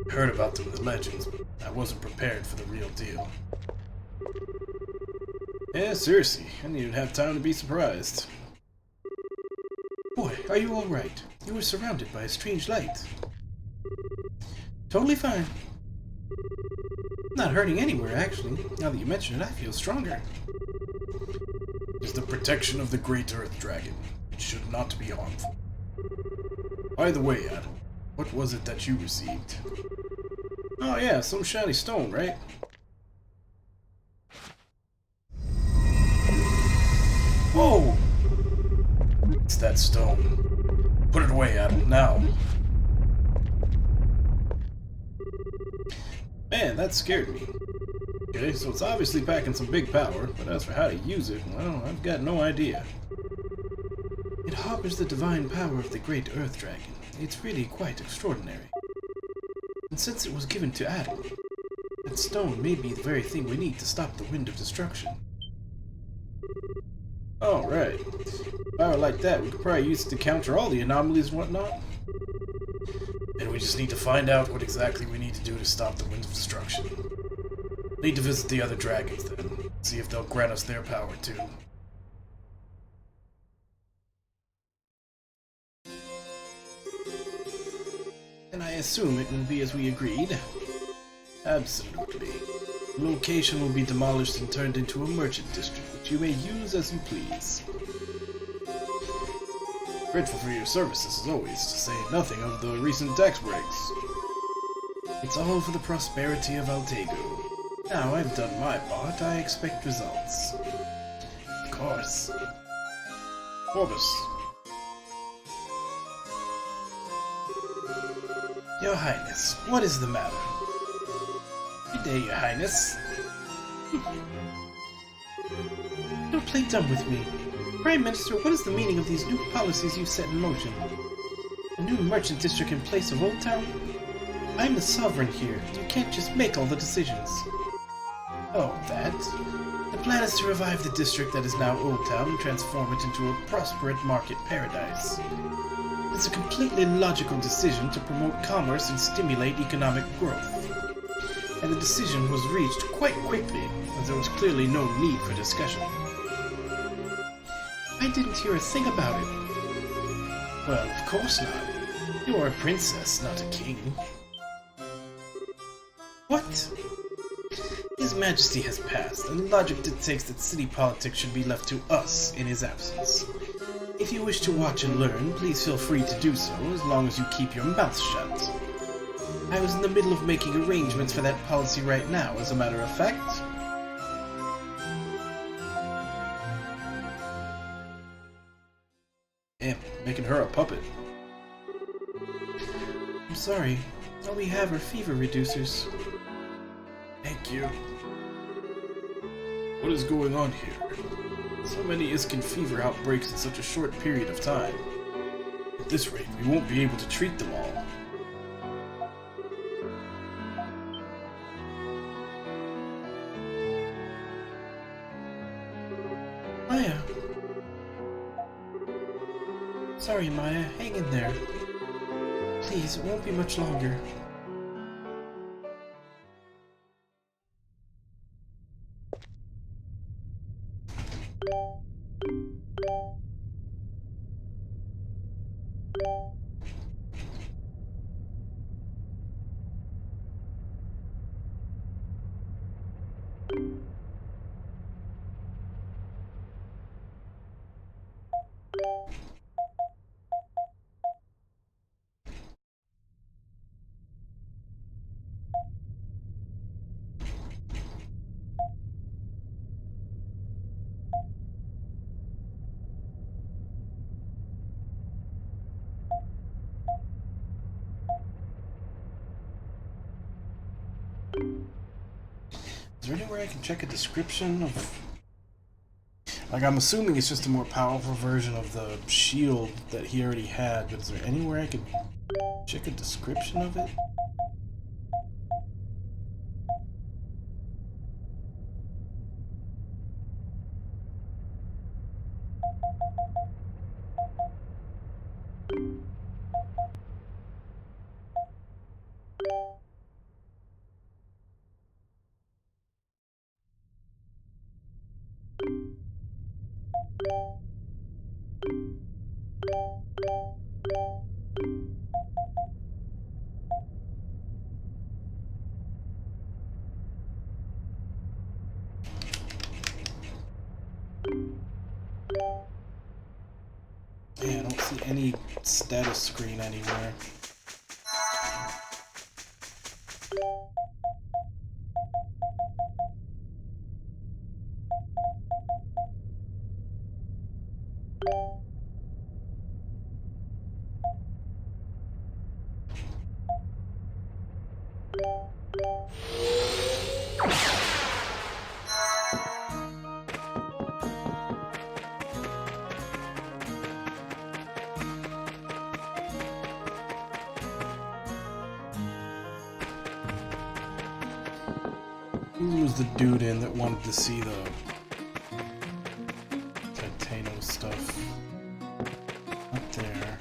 I heard about them in the legends, but I wasn't prepared for the real deal. Yeah, seriously, I needed to have time to be surprised. Boy, are you alright? You were surrounded by a strange light. Totally fine. Not hurting anywhere, actually. Now that you mention it, I feel stronger. It is the protection of the great Earth Dragon. It should not be harmful. By the way, Ad0l, what was it that you received? Oh yeah, some shiny stone, right? Whoa! It's that stone. Put it away, Ad0l, now. Man, that scared me. Okay, so it's obviously packing some big power, but as for how to use it, well, I've got no idea. It harbors the divine power of the great Earth Dragon. It's really quite extraordinary. And since it was given to Ad0l, that stone may be the very thing we need to stop the Wind of Destruction. Alright. Power like that, we could probably use it to counter all the anomalies and whatnot. And we just need to find out what exactly we need to do to stop the Wind of Destruction. Need to visit the other dragons then, see if they'll grant us their power too. And I assume it will be as we agreed. Absolutely. The location will be demolished and turned into a merchant district, which you may use as you please. Grateful for your services as always, to say nothing of the recent tax breaks. It's all for the prosperity of Altego. Now I've done my part, I expect results. Of course. Orbis. Your Highness, what is the matter? Good day, Your Highness. Don't play dumb with me. Prime Minister, what is the meaning of these new policies you've set in motion? A new merchant district in place of Old Town? I'm the sovereign here. You can't just make all the decisions. Oh, that? The plan is to revive the district that is now Old Town and transform it into a prosperous market paradise. It's a completely logical decision to promote commerce and stimulate economic growth. And the decision was reached quite quickly, as there was clearly no need for discussion. I didn't hear a thing about it. Well, of course not. You are a princess, not a king. What? His Majesty has passed, and logic dictates that city politics should be left to us in his absence. If you wish to watch and learn, please feel free to do so, as long as you keep your mouth shut. I was in the middle of making arrangements for that policy right now, as a matter of fact. Damn, making her a puppet. I'm sorry. All we have are fever reducers. Thank you. What is going on here? So many Iskin fever outbreaks in such a short period of time. At this rate, we won't be able to treat them all. Maya. Sorry, Maya. Hang in there. Please, it won't be much longer. Is there anywhere I can check a description of... Like, I'm assuming it's just a more powerful version of the shield that he already had, but is there anywhere I could check a description of it? Yeah, I don't see any status screen anywhere. Who was the dude in that wanted to see the Titano stuff? Up there.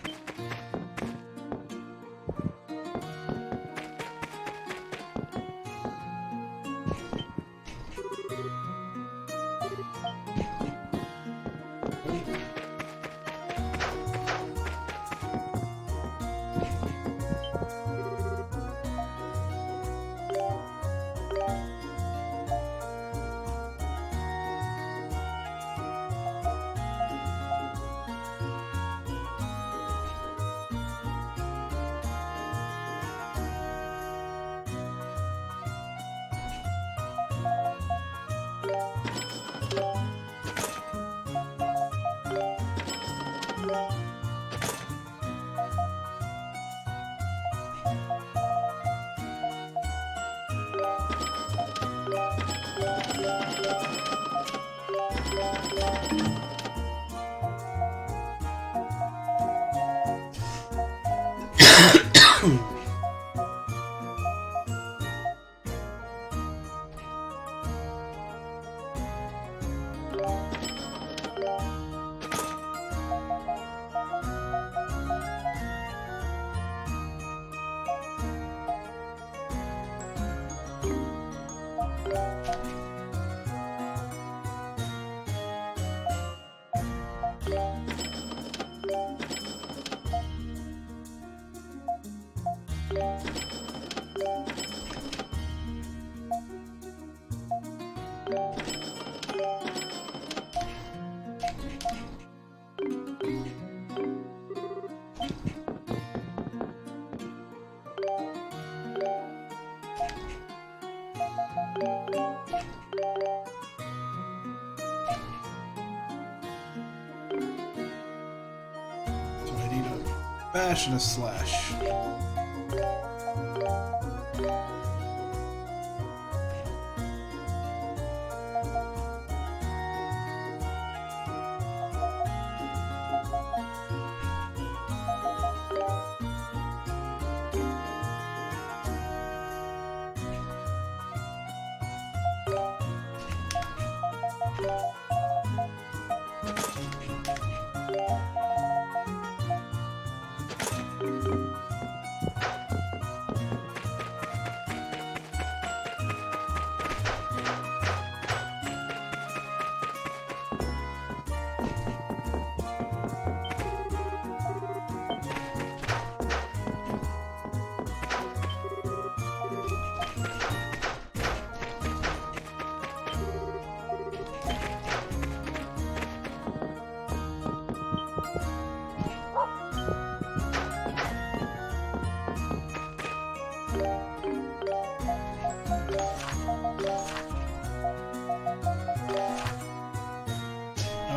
Bash and a slash.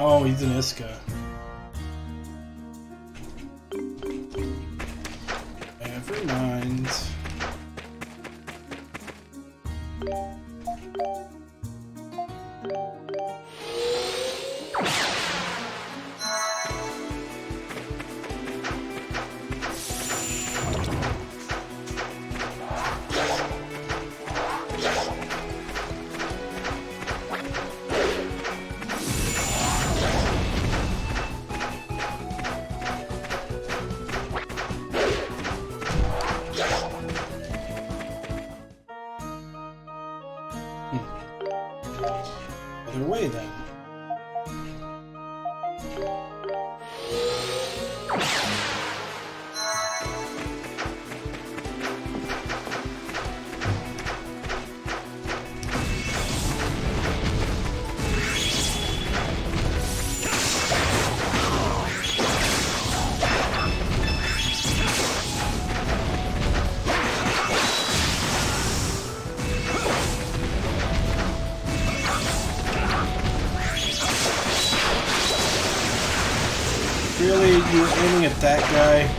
Oh, he's an Iska. Never mind. Other way then. Really? You were aiming at that guy?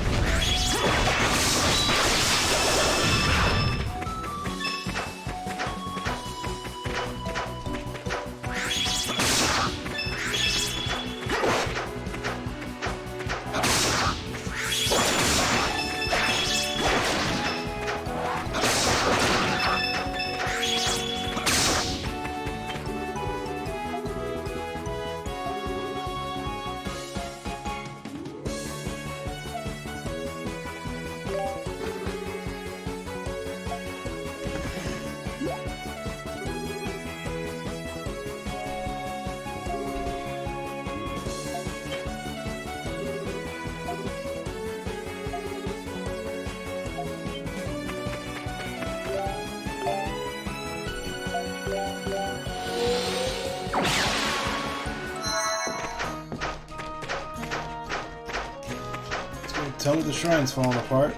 Tell me the shrine's falling apart.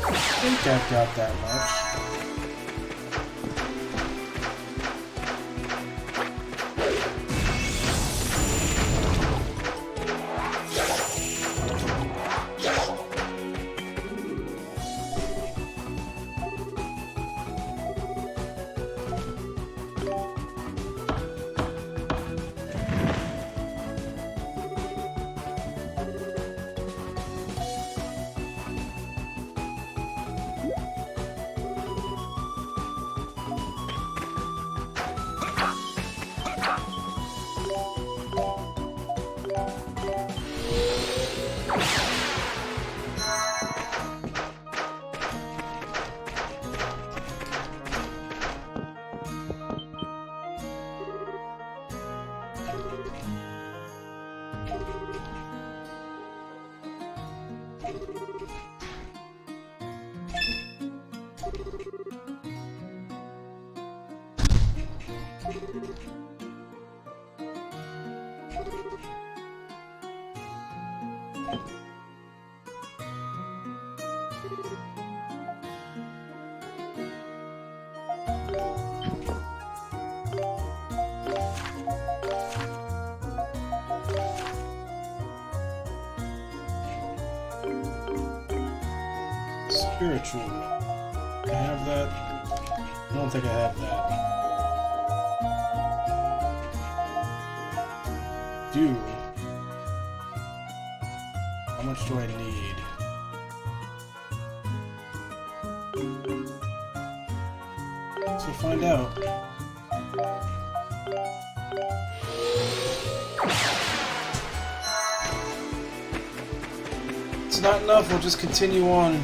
I think I've got that much. Spiritual. I have that. I don't think I have that. Do. How much do I need? So find out. It's not enough, we'll just continue on.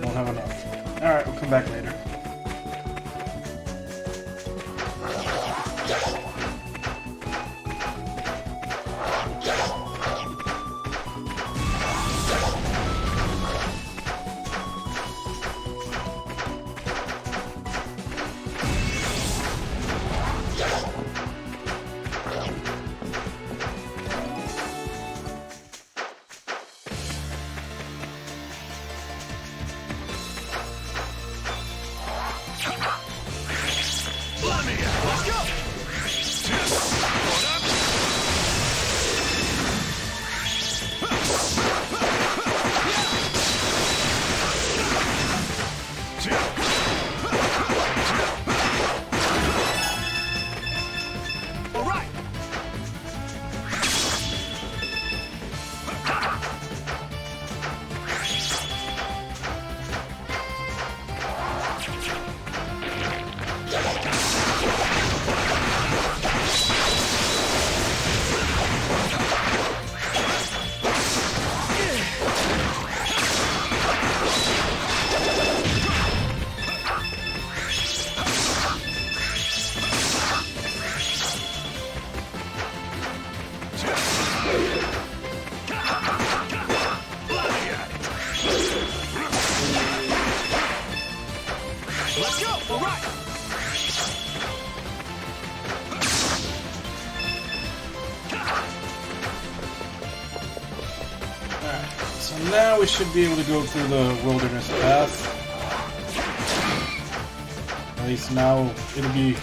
Won't have enough. Alright, we'll come back later. Let's go! All right! Alright, so now we should be able to go through the wilderness path. At least now it'll be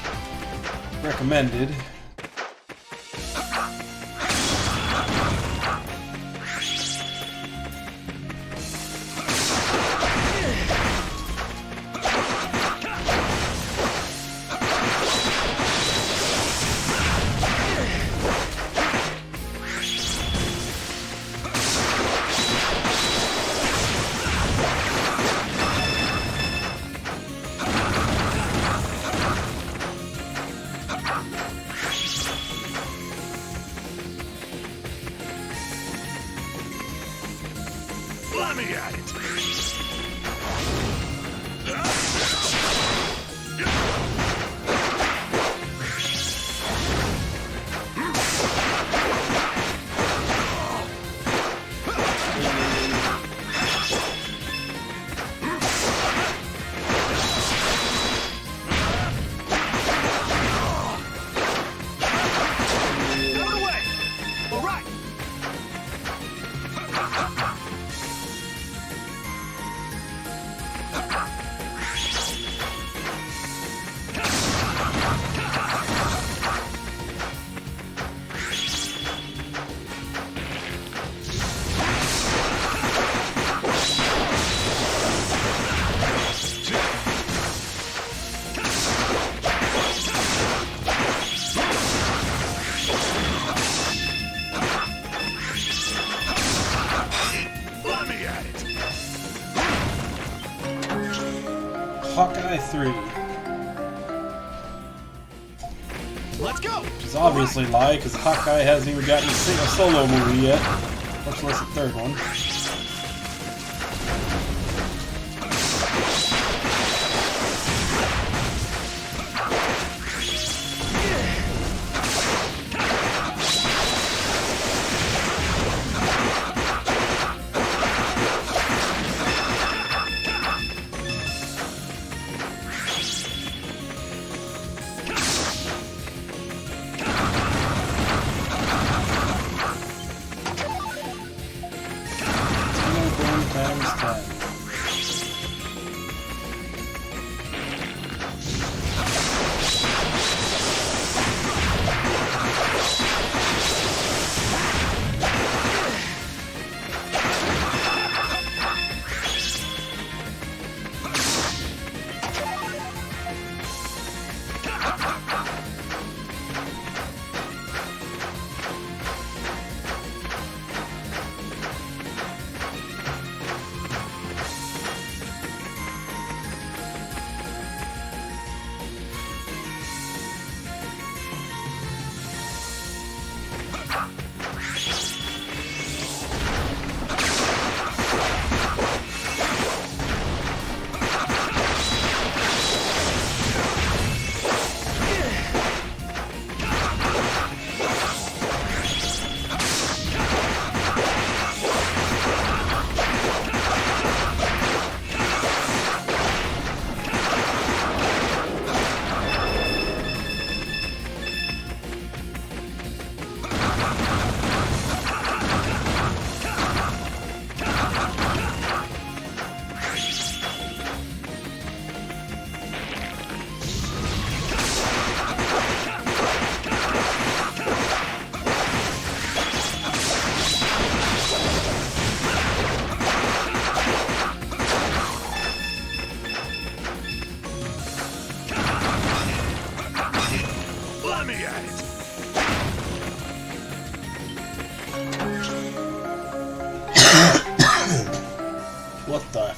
recommended. Let me at it! Out of the way! All right! Hawkeye 3. Let's go! Which is obviously a lie, because Hawkeye hasn't even gotten a single solo movie yet, much less a third one.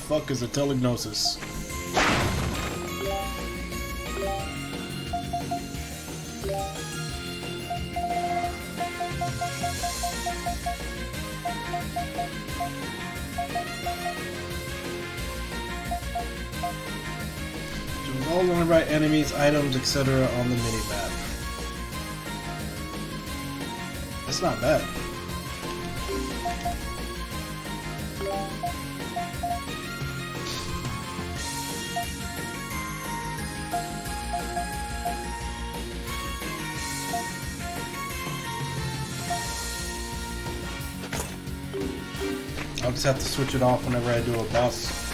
fuck is a telegnosis? All run by enemies, items, etc. on the minimap. That's not bad. I'll just have to switch it off whenever I do a boss.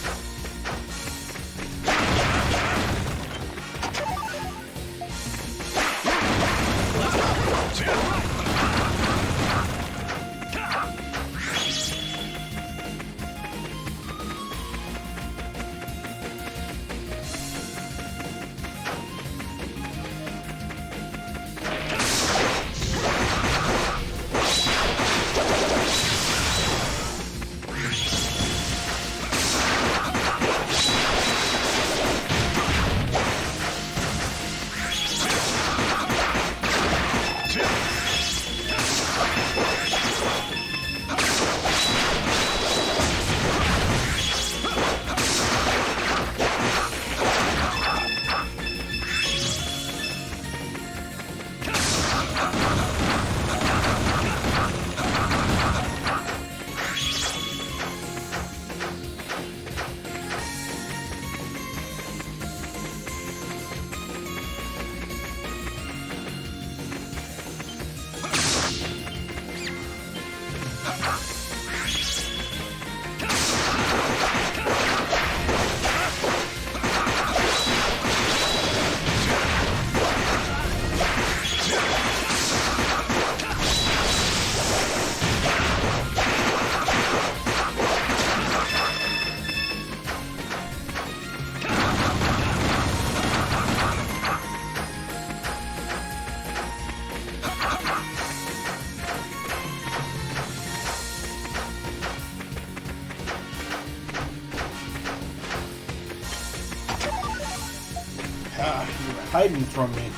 Ah, you were hiding from me.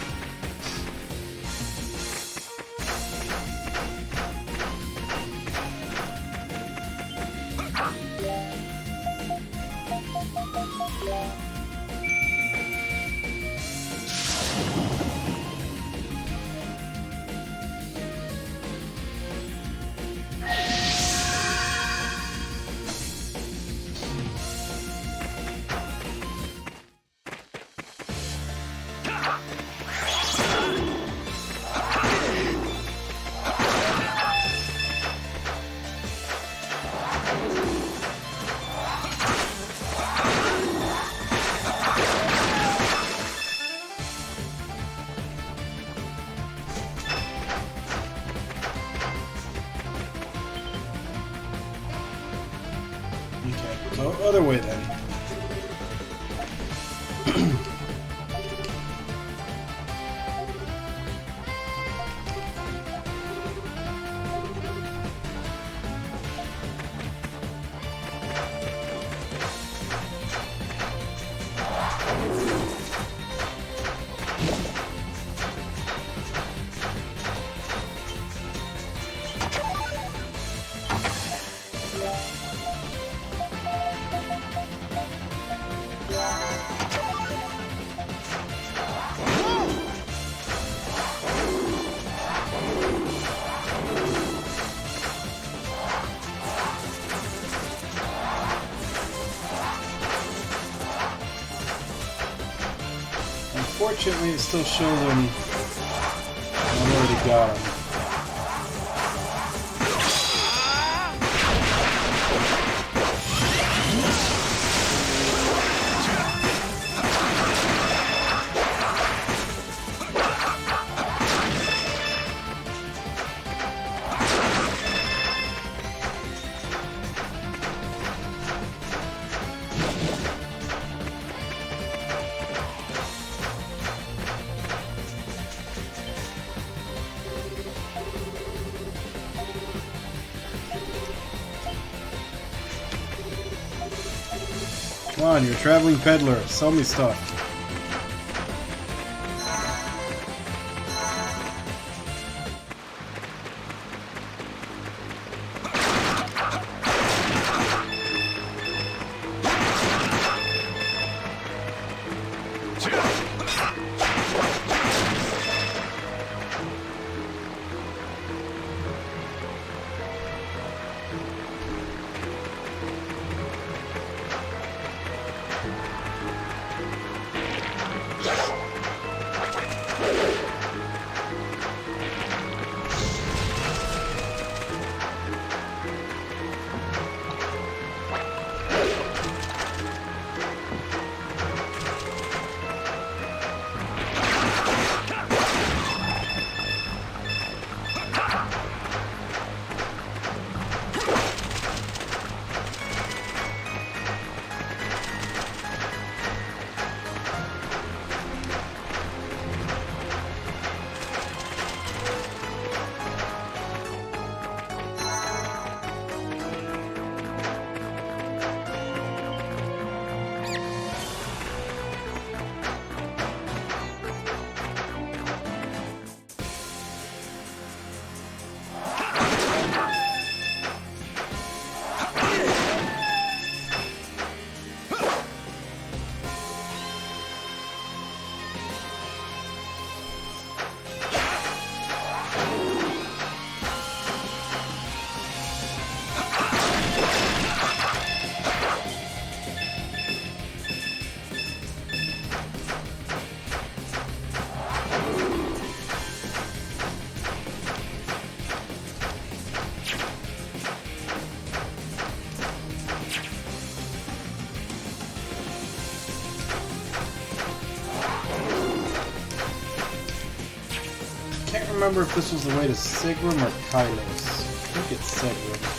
Okay, so other way then. Unfortunately, it still shows him. I already got him. Come on, you're a traveling peddler. Sell me stuff. I can't remember if this was the way to Segram or Kylos. I think it's Segram.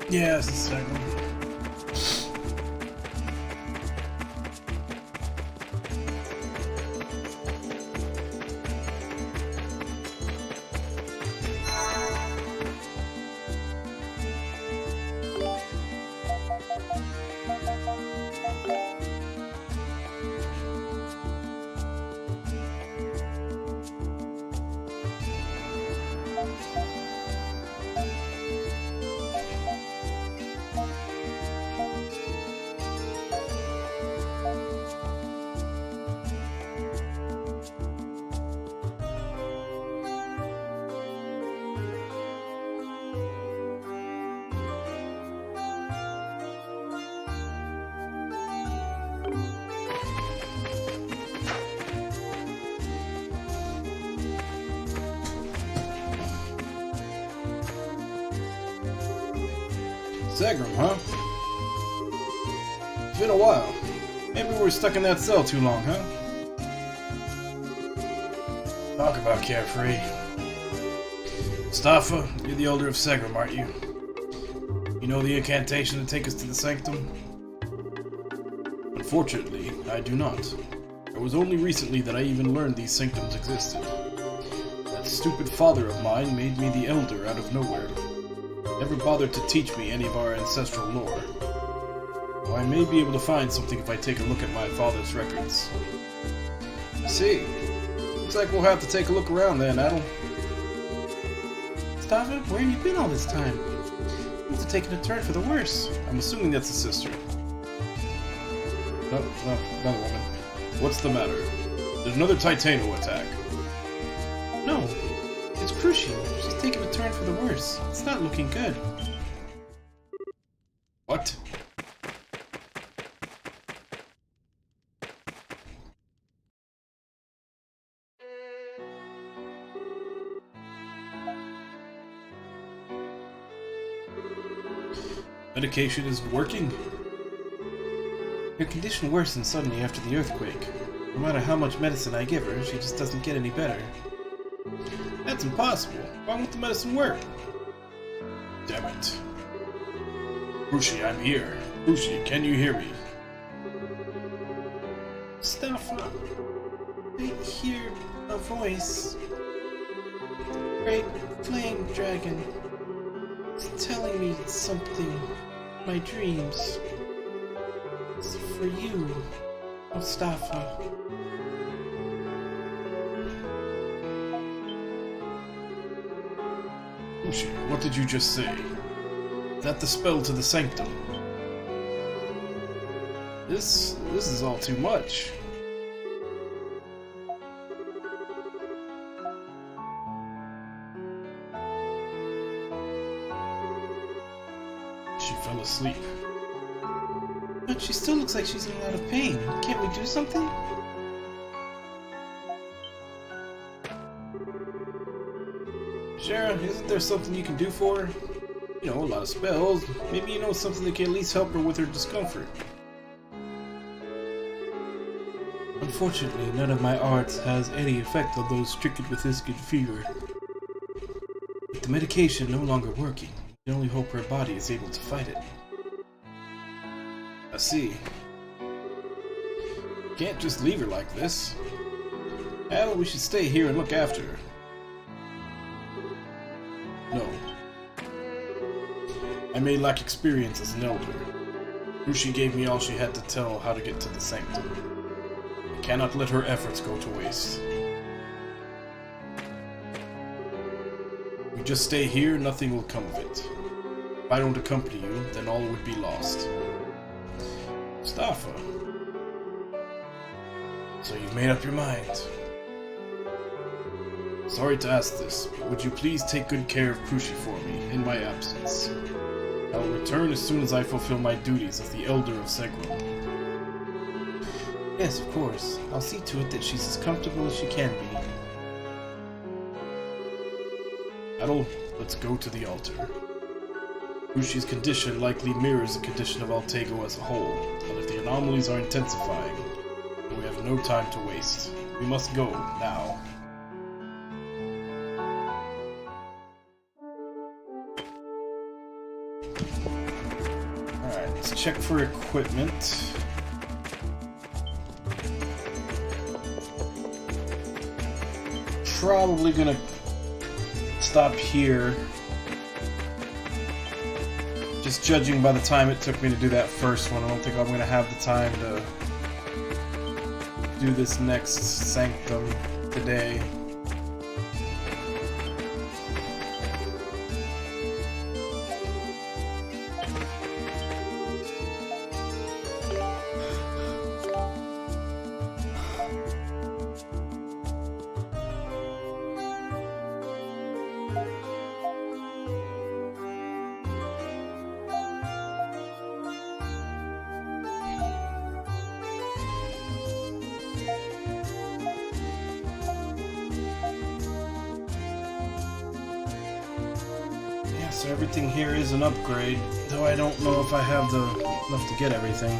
Yes, it's Segram. Segram, huh? It's been a while. Maybe we were stuck in that cell too long, huh? Talk about carefree. Staffa, you're the Elder of Segram, aren't you? You know the incantation to take us to the sanctum? Unfortunately, I do not. It was only recently that I even learned these sanctums existed. That stupid father of mine made me the Elder out of nowhere. Never bothered to teach me any of our ancestral lore. Though I may be able to find something if I take a look at my father's records. I see. Looks like we'll have to take a look around then, Ad0l. Staffa, where have you been all this time? You must have taken a turn for the worse. I'm assuming that's a sister. No, another woman. What's the matter? There's another Titano attack. No, it's Cruci. She's taken a turn for the worse. It's not looking good. What? Medication is working? Her condition worsened suddenly after the earthquake. No matter how much medicine I give her, she just doesn't get any better. That's impossible. Why won't the medicine work? Damn it. Cruci, I'm here. Cruci, can you hear me? Staffa, I hear a voice. Great flame dragon. It's telling me something. My dreams. It's for you, Staffa. Cruci, what did you just say? Is that the spell to the sanctum? This is all too much. She fell asleep. But she still looks like she's in a lot of pain. Can't we do something? Sharon, isn't there something you can do for her? You know, a lot of spells. Maybe you know something that can at least help her with her discomfort. Unfortunately, none of my arts has any effect on those stricken with this good fever. With the medication no longer working, we can only hope her body is able to fight it. I see. Can't just leave her like this. Ad0l, we should stay here and look after her. No. I may lack experience as an elder. Cruci gave me all she had to tell how to get to the sanctum. I cannot let her efforts go to waste. We just stay here, nothing will come of it. If I don't accompany you, then all would be lost. Staffa. So you've made up your mind. Sorry to ask this, but would you please take good care of Cruci for me, in my absence? I will return as soon as I fulfill my duties as the Elder of Segram. Yes, of course. I'll see to it that she's as comfortable as she can be. Ad0l, let's go to the altar. Cruci's condition likely mirrors the condition of Altego as a whole, and if the anomalies are intensifying, then we have no time to waste. We must go, now. Alright, let's check for equipment. Probably gonna stop here. Just judging by the time it took me to do that first one, I don't think I'm gonna have the time to do this next sanctum today. So everything here is an upgrade, though I don't know if I have enough to get everything.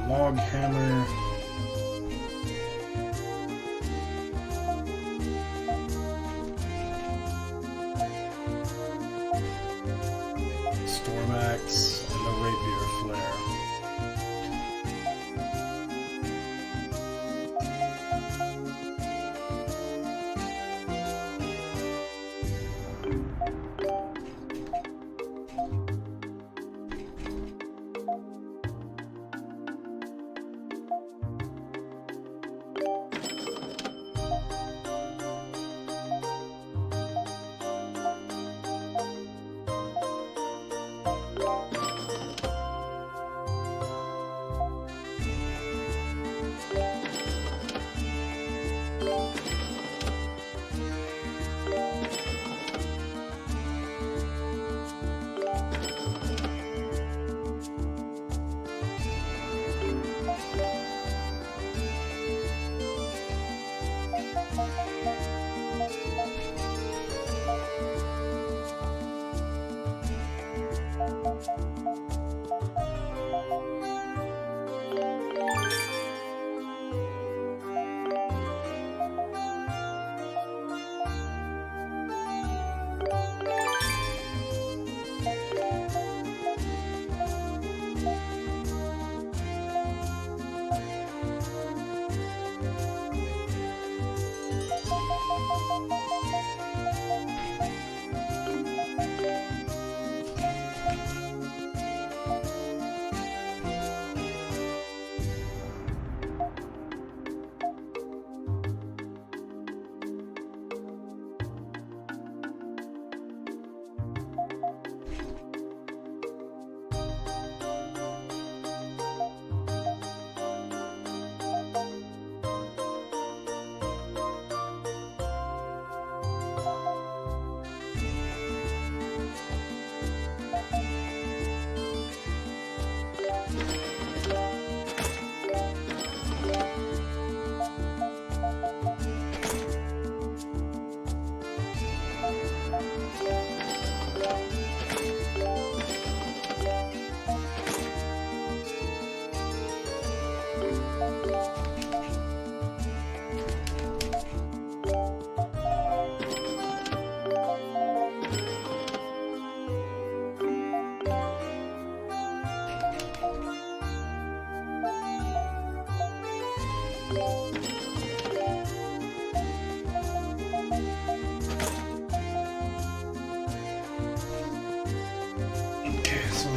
log hammer. Storm axe and the rapier flare.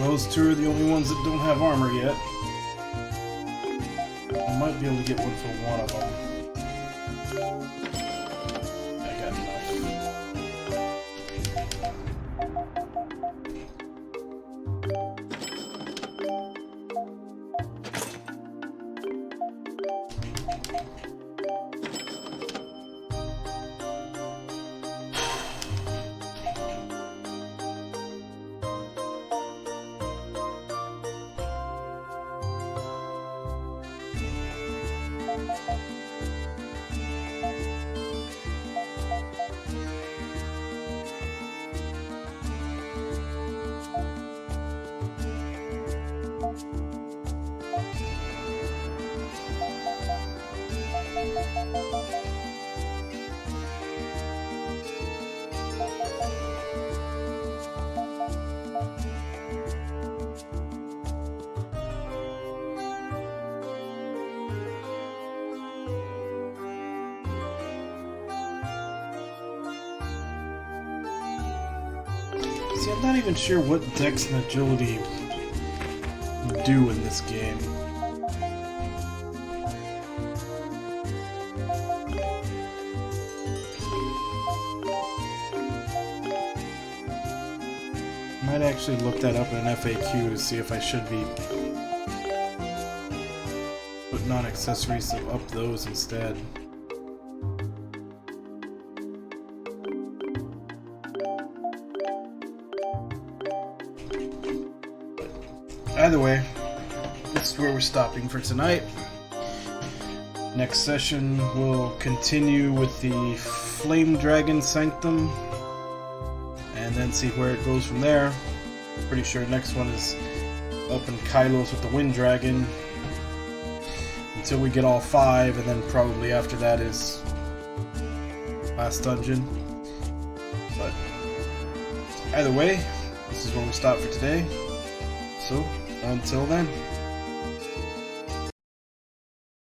Those two are the only ones that don't have armor yet. I might be able to get one for one of them. I got enough. See, I'm not even sure what Dex and Agility do in this game. Might actually look that up in an FAQ to see if I should be putting on accessories to up those instead. Either way, this is where we're stopping for tonight. Next session we'll continue with the Flame Dragon Sanctum and then see where it goes from there. Pretty sure next one is up in Kylos with the Wind Dragon, until we get all 5, and then probably after that is last dungeon. But either way, this is where we stop for today. So, until then.